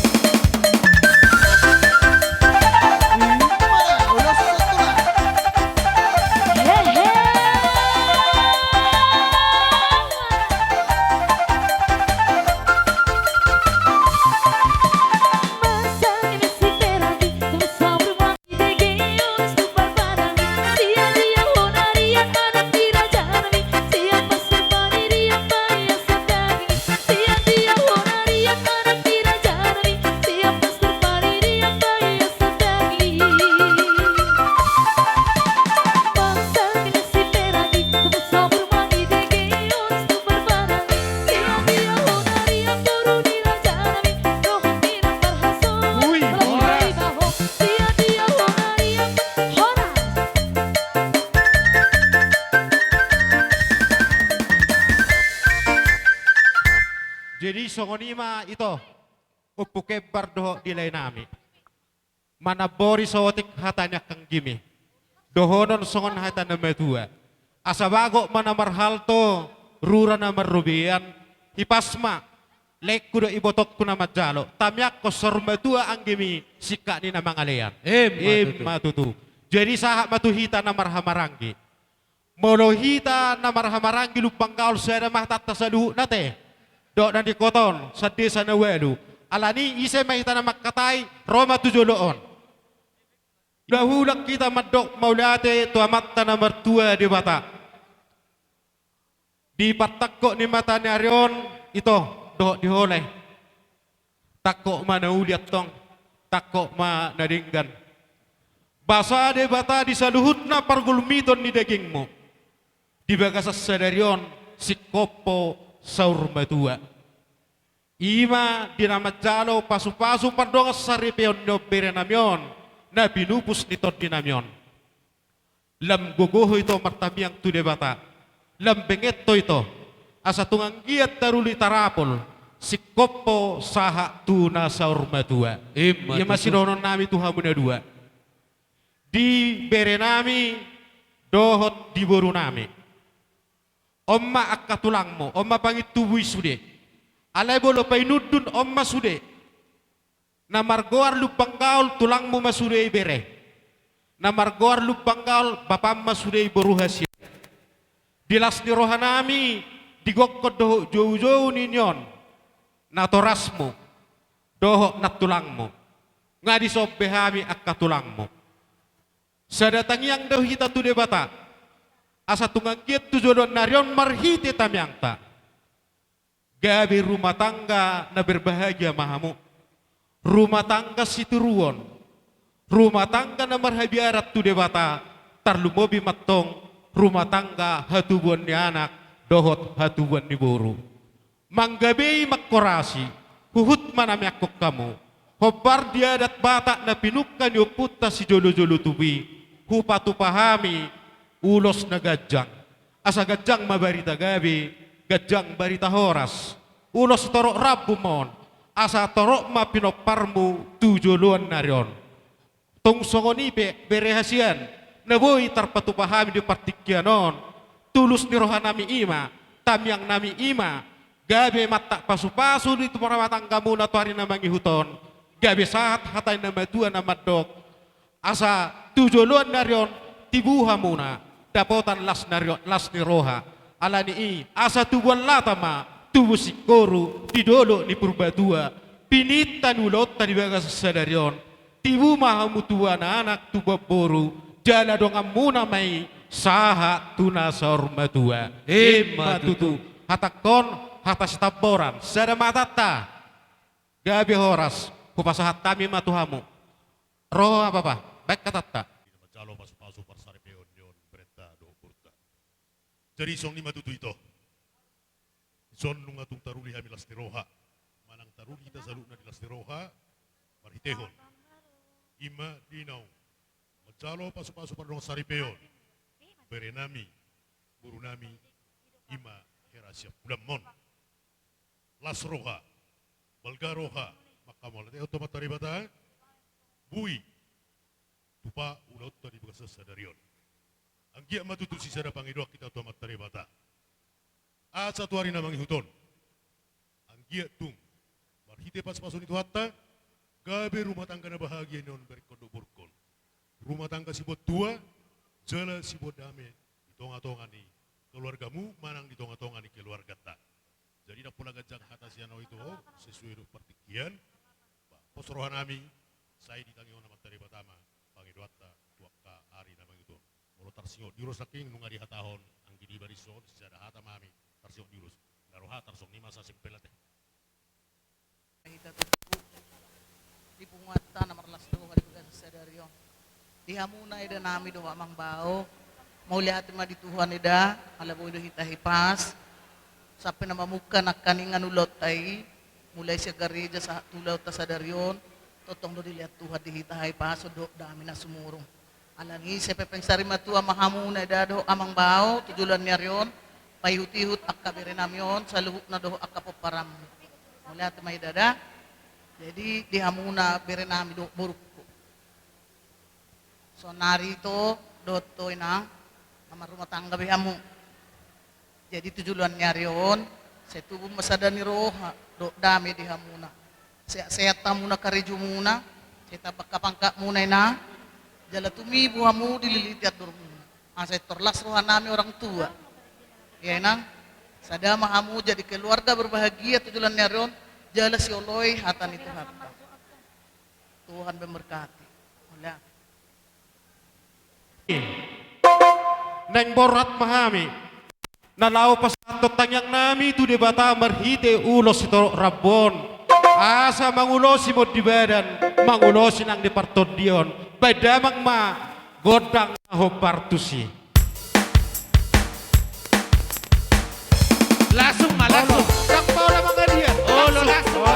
songonima ito, upukebar doho dilay nami. Manabori sawatik hatanya kang gimi. Dohonon songon hata na medua. Asabago manamarhalto, rura na marubian, hipasma, lek kuda ibotot ko na majalo. Tamyak ko sormadua ang gimi, sika ni na mangalayan. Matutu. Jadi saha matuhita na marhamaranggi. Molohita na marhamaranggi lupang kaol sa mahtata sa luho nate. Do na di koton, sa desa na welu. Alani ise mahita na makatay, Roma tujoloon. Dahulak kita madok maulate tuamat na mertua di bata. Di patakko ni mata ni Arion, ito, do diholeh. Takko mana uliat tong, takko ma nadinggan. Basa de bata di saluhut na pargulmiton ni dagingmu. Di bagasas sadarion, si kopo saur matua. Ima dinamat jalo pasu-pasu pardong saripeon no berenamion. Na binupus nito dinamyon. Lam guguho ito martabiang tudebata. Lam benget to ito. Asa tungang giat taruli tarapol. Si kopo saha tuna sa urmatua. Iya masinonon nami tuha muna dua. Di bere nami dohot di boru nami. Omma akkatulang mo. Omma pangit tubuy sude. Alay bolo pay nudun omma sude. Na margoar lubang gaul tulang mo masurei bere. Na margoar lubang gaul bapam masurei boruhasya. Dilas ni rohanami digokod doho jauh-jauh ninyon. Na toras mo doho na tulang mo. Nga di sobbehami akka tulang mo. Sa datangyang daw hita tu debata. Asa tungang kiet tu jodon naryon marhiti tamyang ta. Gabi rumah tangga na berbahagia mahamu. Rumah tangga situruon, rumah tangga na marhabiarat tu debata, tarlumobi matong, rumah tangga hatubuan ni anak, dohot hatubuan ni boru. Manggabay makkorasi, huhut manamyakok kamu, hobar diadat bata na pinukkan yung puta si jolo-jolo tubi, hupatu pahami, ulos na gajang. Asa gajang mabarita gabi, gajang barita horas, ulos torok rabu mon, asa torok ma pinoparmu tujuluan narion. Tung songonipe berehasian naboy tarpatupahami di partikyanon tulus ni rohanami ima tamyang nami ima gabe mata pasu-pasu di tumarawatang kamu na tuari na mangihuton gabe saat hatay na madua na madok asa tujuluan narion tibuha muna dapotan las ni roha ala ni asa tubuan latama tubuh sikoru didolo ni purbatua pinitan ulot tadi bagas sadarion tibu mahamu tua anak tuba boru jala dong amuna mai saha tuna sormatua matutu hatakon hata setaboran sada matata gabi horas kupasahat kami matuhamu roh apa baik katata jalo pasu-pasu parsaripeon yon berita do kurta jadi song ni matutu itu son nung atung taruli hami lastiroha manang taruli kita salukna di lastiroha marhitehon ima dinau macalo pasu-pasu padong saripeon berenami burunami ima herasia pulamon lasroha balgaroha makamol te otomat taribata bui tupa ulaut tadi bekas sadarion anggia matutu sisa pangidoak kita otomat taribata satu hari namang ihuton anggia tung marhite pas-pasun itu hatta gabe rumah tangga na bahagia non berkondo burkon rumah tangga si buat tua jala si buat dame di tonga-tonga ni keluargamu manang di tonga-tonga ni keluarga ta jadi nak pula gajang hatas yang itu sesuai dengan pertikian pos rohanami saya ditangi ona materi pertama pangidoata tuaka hari namang itu kalau tarsingo diurus saking nunga di hatahon anggi di barison secara hata mami tarsong diurus naroha tarsong ni masa simpelat kita di punguatan nomor las tuh kali bukan sadarion dihamuna ida nami do amang bau mau lihat ma di Tuhan ida ala boy do hita hipas sampai nama muka nak kaningan ulot tai mulai sa gereja sa tulaw ta sadarion totong do dilihat Tuhan di hita hipas do dami na sumurong ala ni sa pepensari matua mahamuna ida do amang bau tujulan niaryon payhut-ihut akka berenamyon sa luhuk na doho akka poparam Melihat mai dada. Jadi di hamuna berenami do burukku. Sonari itu doto ina nama rumah tangga behamu. Jadi tujuan nyarion setubu masadani roha do dame di hamuna. Sehat tamuna karijumuna, kita pangkak muna ina. Jala tumi buhamu dililitiat durmuna. Saya terlas roha nami orang tua. Ya nang, sadama hamu jadi keluarga berbahagia tujuan nyarion. Jala si oloi hatan itu harta. Tuhan memberkati. Oleh. Neng borat mahami. Nalau pasanto tanyang nami tu de bata marhite ulos ito rabon. Asa mangulosi mo di badan, mangulosi nang di partodion. Badamang ma godang ho partusi. Langsung langsung. Yang mau lah mangadian. Oh, lo langsung.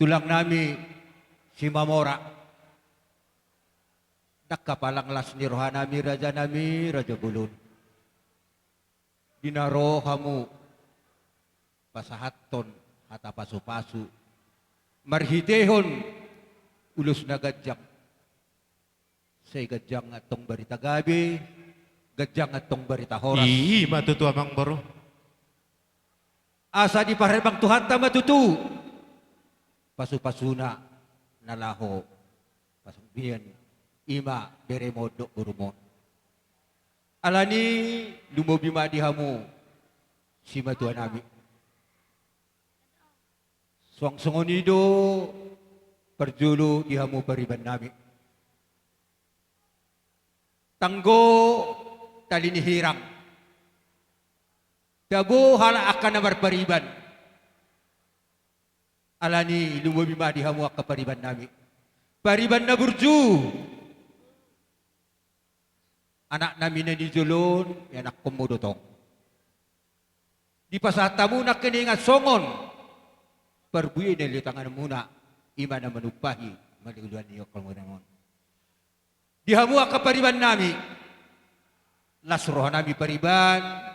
tulang nami si Mamora. Nakapalang las ni rohanami Raja Bulun. Dinaro kamu pasahaton hata pasu-pasu. Marhitehon ulus na gadyang. Say gadyang atong barita gabi, gadyang atong barita horas. Matutu amang baro. Asa di parebang Tuhan ta matutu. Pasu-pasuna nalaho pasangbian ima beremodo burumon. Alani lumobima dihamu si matuan nami. Suang-sungonido perjulu dihamu pariban nami. Tanggo talini hirang. Tabu hala akan namar pariban. Alani lumobima dihamu akka pariban nami. Pariban na burju. Anak namin na ni Julon, anak kumudotong. Di pasata muna kiningat songon. Perbuyin na litangan muna. Ima na manupahi. Maligulan niyo kalmunamon. Di hamua kapariban nami. Lasrohan nami pariban.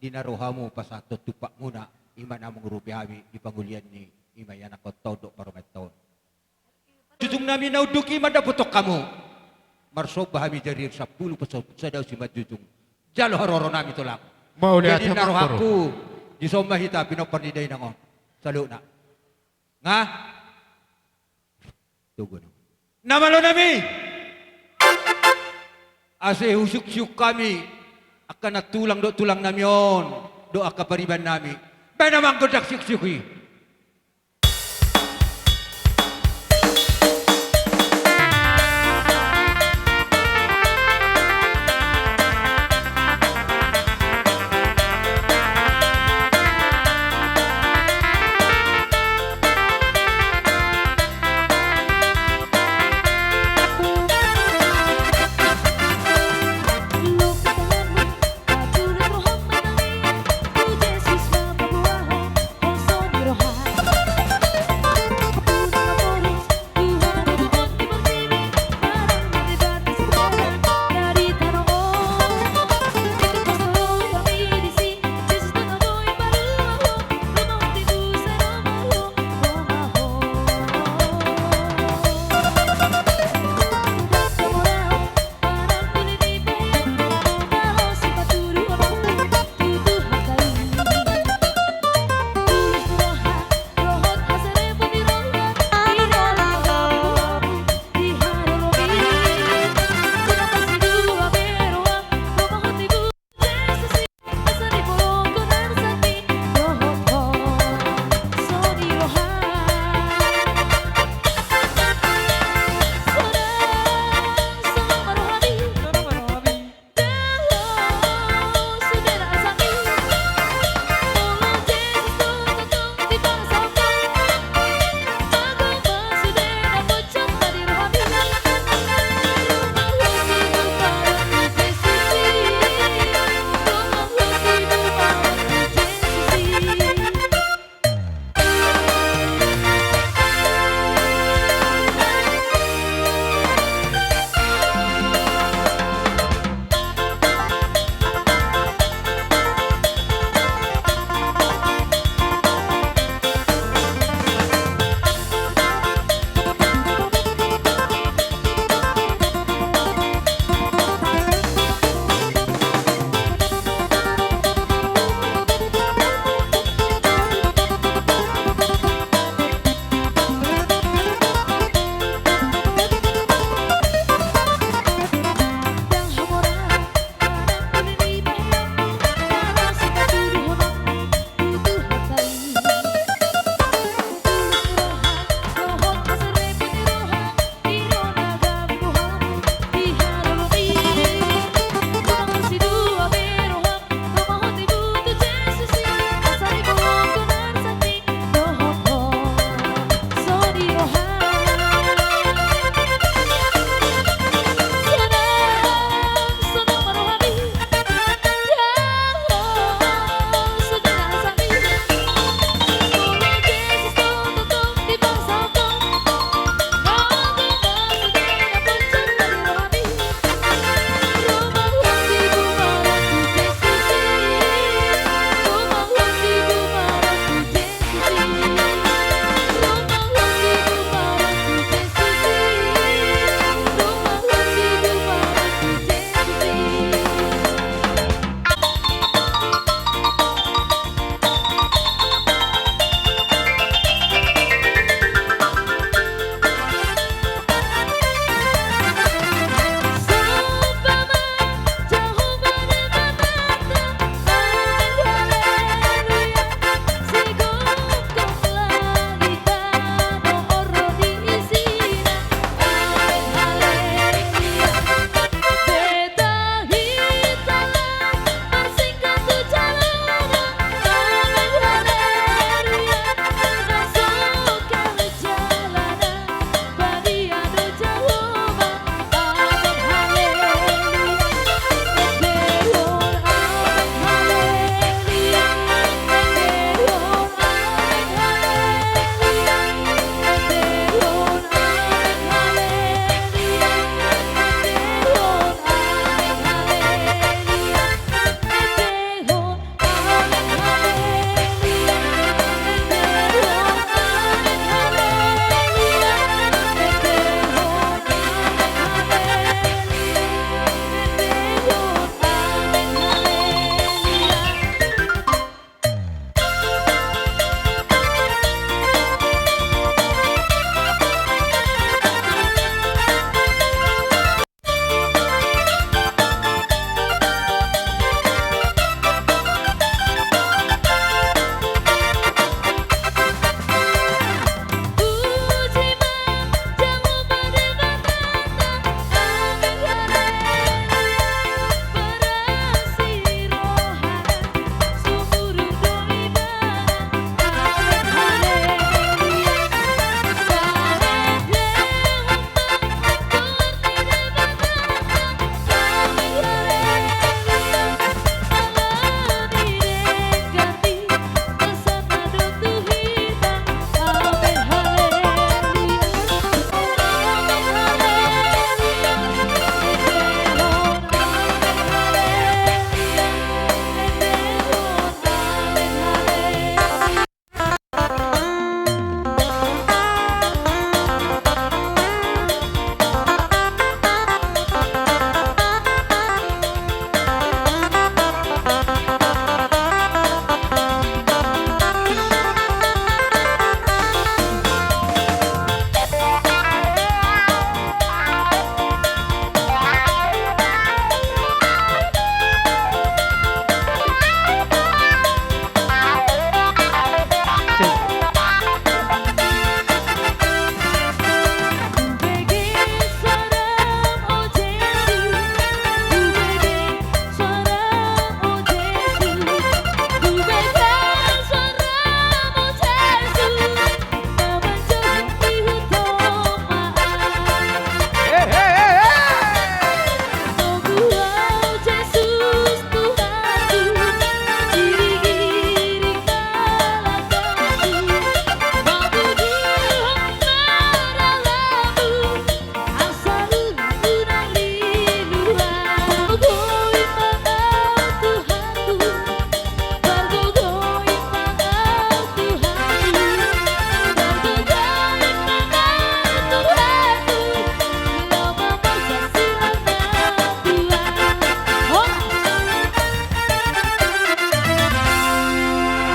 Dinarohamu pasato tupak muna. Ima na mengurupi kami di pangulian ni. Ima yan ako todo parometon. Jujung nami nauduki madaputok kamu. Marsob bahami jarir 10 pesawat sadaw si Madjujung. Jalo haroro nami tulang. Mau lihat Jadi naruh aku di somba hita pinoperniday nangon. Salo na. Nga? Tugo na. Namalo nami! Ase husuk-syuk kami. Akan natulang do tulang nami on. Doa kapariban nami. Baik namang godak syuk-syuki.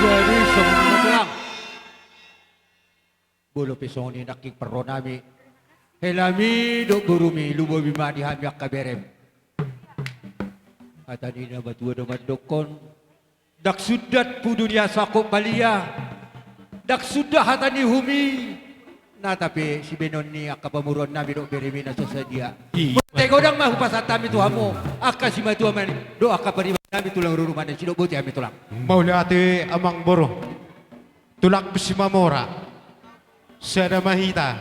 Jadi semua lang. Bolo pisong ni nakik perro nami. Helami do burumi lubo bima di hamyak kaberem. Atani na batua do madokon. Dak sudat pu dunia sakop balia. Dak sudah hatani humi. Nah tapi si benon ni akapamuron nabi do beremi na sasadia. Tegodang mah pasatami tuhamu. Aka si matua mani. Do akapari nami tulang rumah dan sidok boti ami tulang. Mauliate amang boro. Tulak besi mamora. Sada mahita.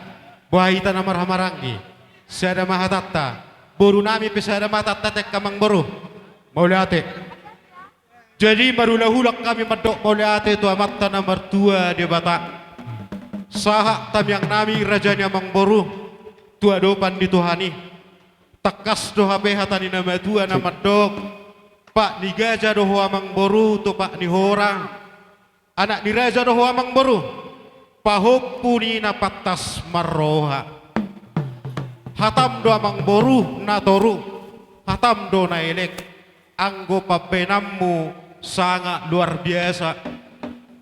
Buahita na marhamarangi. Sada mahatatta. Boru nami pesada matatta tek kamang boro. Mauliate. Jadi marulahulak kami madok mauliate tu amatta na mertua di Batak. Sahak tam yang nami rajanya mang boru. Tua dopan di Tuhani. Takas do habe hatani nama tua nama dok. Pak ni gajah doh amang boru tu pak ni horang. Anak ni raja doh amang boru. Pahop puni na patas marroha. Hatam do amang boru na toru. Hatam do na elek. Anggo papenammu sangat luar biasa.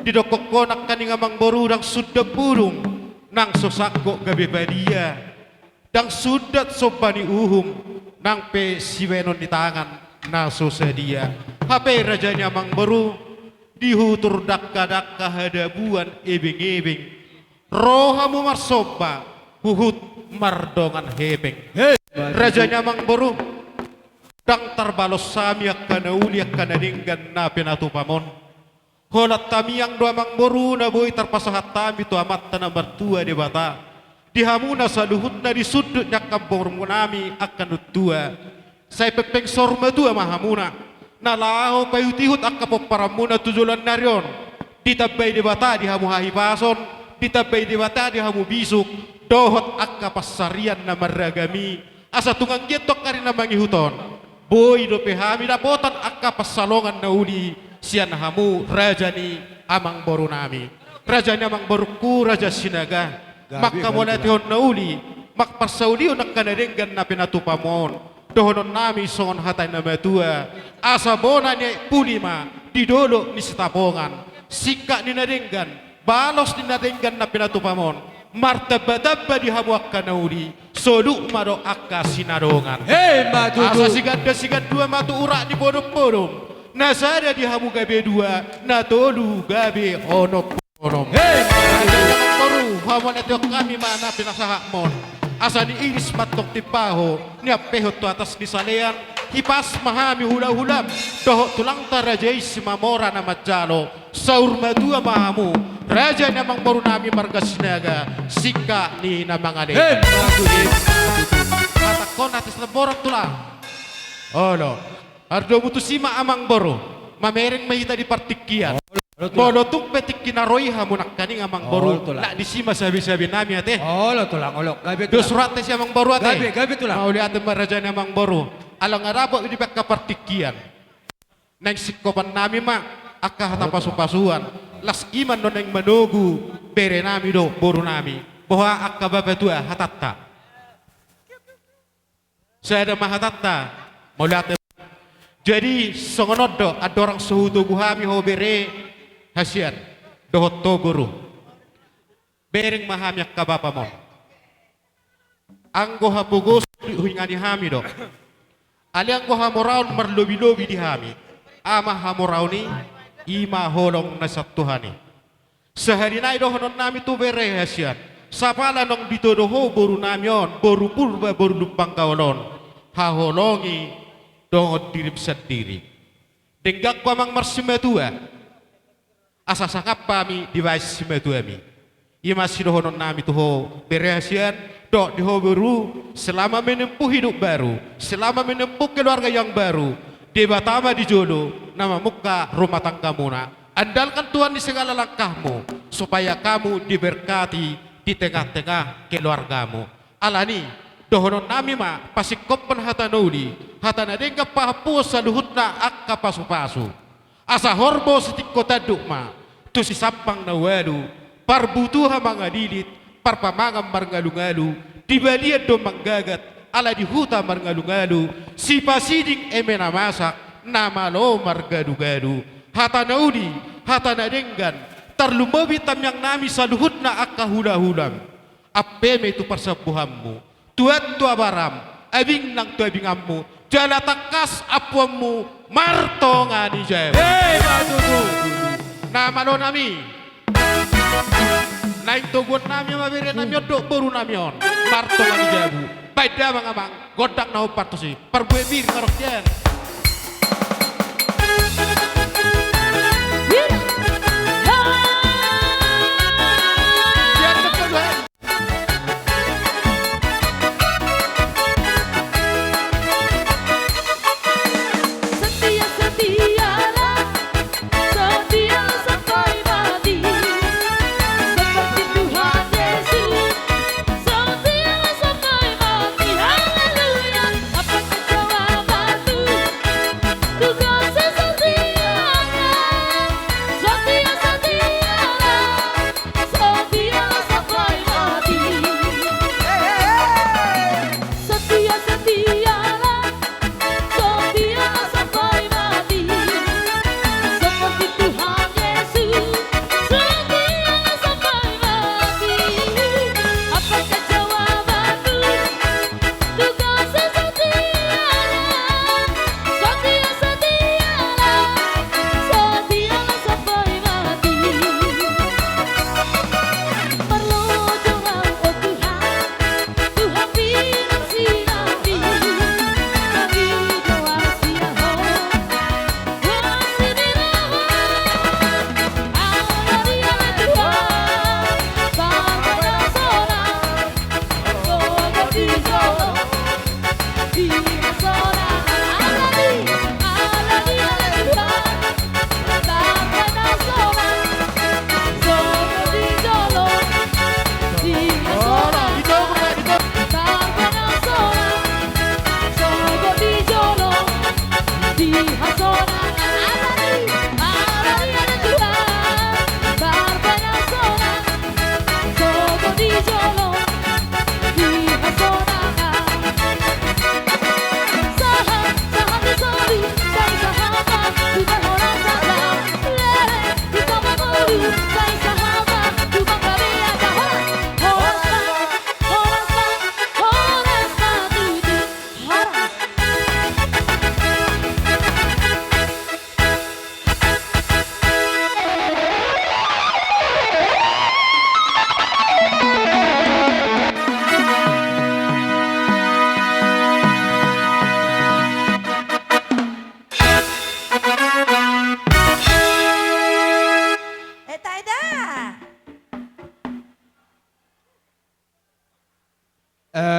Didokok konak kaning amang boru dang sudah burung. Nang sosakko gabe badia. Dang sudat sobani uhum. Nang pe siwenon di tangan. Naso sedia HP rajanya mang baru dihutur dakka hadabuan ebeng-ebeng rohamu marsoba huhut mardongan hebeng rajanya mang baru dang tarbalos sami akkana uli akkana dinggan na penatu pamon holat tami yang doa mang baru na boy terpasahat tami tu amat tanah bertua di bata dihamuna saluhutna di sudut nyakambor munami akan utua saya pepeng sorma dua mahamuna nalaho payutihut akapok paramuna tujulan narion ditabay di bata di hamu hahipason ditabay di bata di hamu bisuk dohot akka pasarian na maragami asa tungang getok kari na mangihuton boy do pehami dapotan akka pasalongan na uli sian hamu rajani amang boru nami rajani amang boruku raja sinaga maka monatihon na uli mak parsaulion nakkanadenggan na pinatupamon dohonon nami songon hatai nama tua asa bona ni pulima didolo ni setapongan sika ni nadenggan balos ni nadenggan na pinatupamon martabadabba di hamu akka nauli soduk mado akka sinadongan asa sigad dua matu urak di bodom-bodom nasada di hamu gabe dua natolu gabe onop-onop toru hamu netiok kami mana pinasahak mon asa ni iris matok tipaho ni apehot tu atas di salean hipas mahami hula-hulam doho tulang tarajai si mamora na majalo saur madua mahamu raja namang baru nami marga sinaga sika ni namang ade katakon atis leborang tulang olo ardo mutusima amang boro mamereng mahita di partikian Molotung petik kinaroi hamunak kaning amang baru nak disima sabi-sabi nami ate. Olo tulang olo. Gabe tulang. Surat si amang baru ate. Gabe tulang. Mauli ate maraja amang baru. Alang arabo di bakka partikian. Nang sikopan nami ma akka hata pasu-pasuan. Laskiman no nang manogu bere nami do boru nami. Bahwa akka babatua hatatta. Saya ada mahatatta. Mauli ate. Jadi songonodo ada orang suhutu guhami ho bere hasian dohot to guru bereng mahamyak kabapa mo anggo hapugos huingani hami do ali anggo hamoraun marlobi-lobi di hami ama hamorauni ima holong nasatuhani sehari nai dohonon nami tu bere hasian sapala nong ditodoho boru namion boru purba boru lupang kaolon haholongi dohot diri sendiri denggak ko amang marsimatua asa sangap pami device simetuami ima sidohonon nami tuho berehasian dok diho baru selama menempuh hidup baru selama menempuh keluarga yang baru debatama di jodoh nama muka rumah tangga muna andalkan Tuhan di segala langkahmu supaya kamu diberkati di tengah-tengah keluargamu alani dohonon nami ma pasikopan hatanuli hatana dengga pahapu saluhutna akka pasu-pasu asa horbo setik kota dukma tu si sampang na walu parbutuha mga dilit parpamangam marngalu-ngalu dibalian do manggagat ala di huta marngalu-ngalu si pasidik emena masak nama lo margadu-gadu hatanaudi hatana denggan tarlumawi tam yang nami saluhutna akka hula-hulang apeme itu persepuhammu tuat tua baram abing nang tua bingammu jala takas apuammu marto ngani jaya Batutu. nama lo nami naik togot nami mabere nami odok baru nami on marto ngani jaya bu baik dah bang abang godak nau patosi perbuat bir karok jen.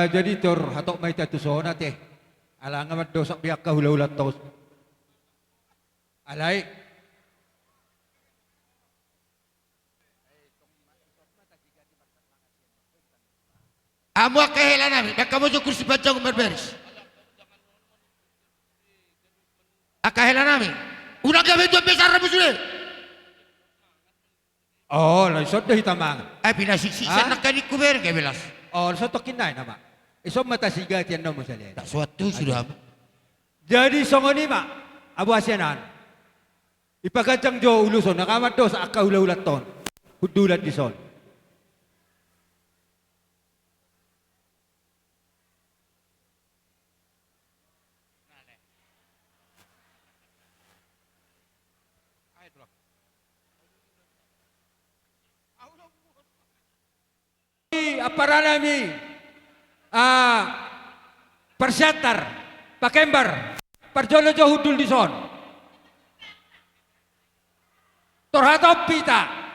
Jadi tor hatok may tatusona teh. Alangan madosak biak ka hula-hula tos. Alay. Amo akahelan nami, kamu jo kursi panjang berberes. Akahelan nami. Una gabe tu besar rabu sudah. Oh, laisot dah hitamang. Pinasiksi sana kani kuber ke belas. Oh, sotokin na nama. Isom mata siga tiyan no mo sa liyan. Tak suatu sudah. Jadi songoni ma, abu asyanan. Ipagkacang jo uluson, nakamat do sa akka hula-hula ton. Hudulat di son. Para nami persyatar pakembar perjolo jo hudul di son torhatop pita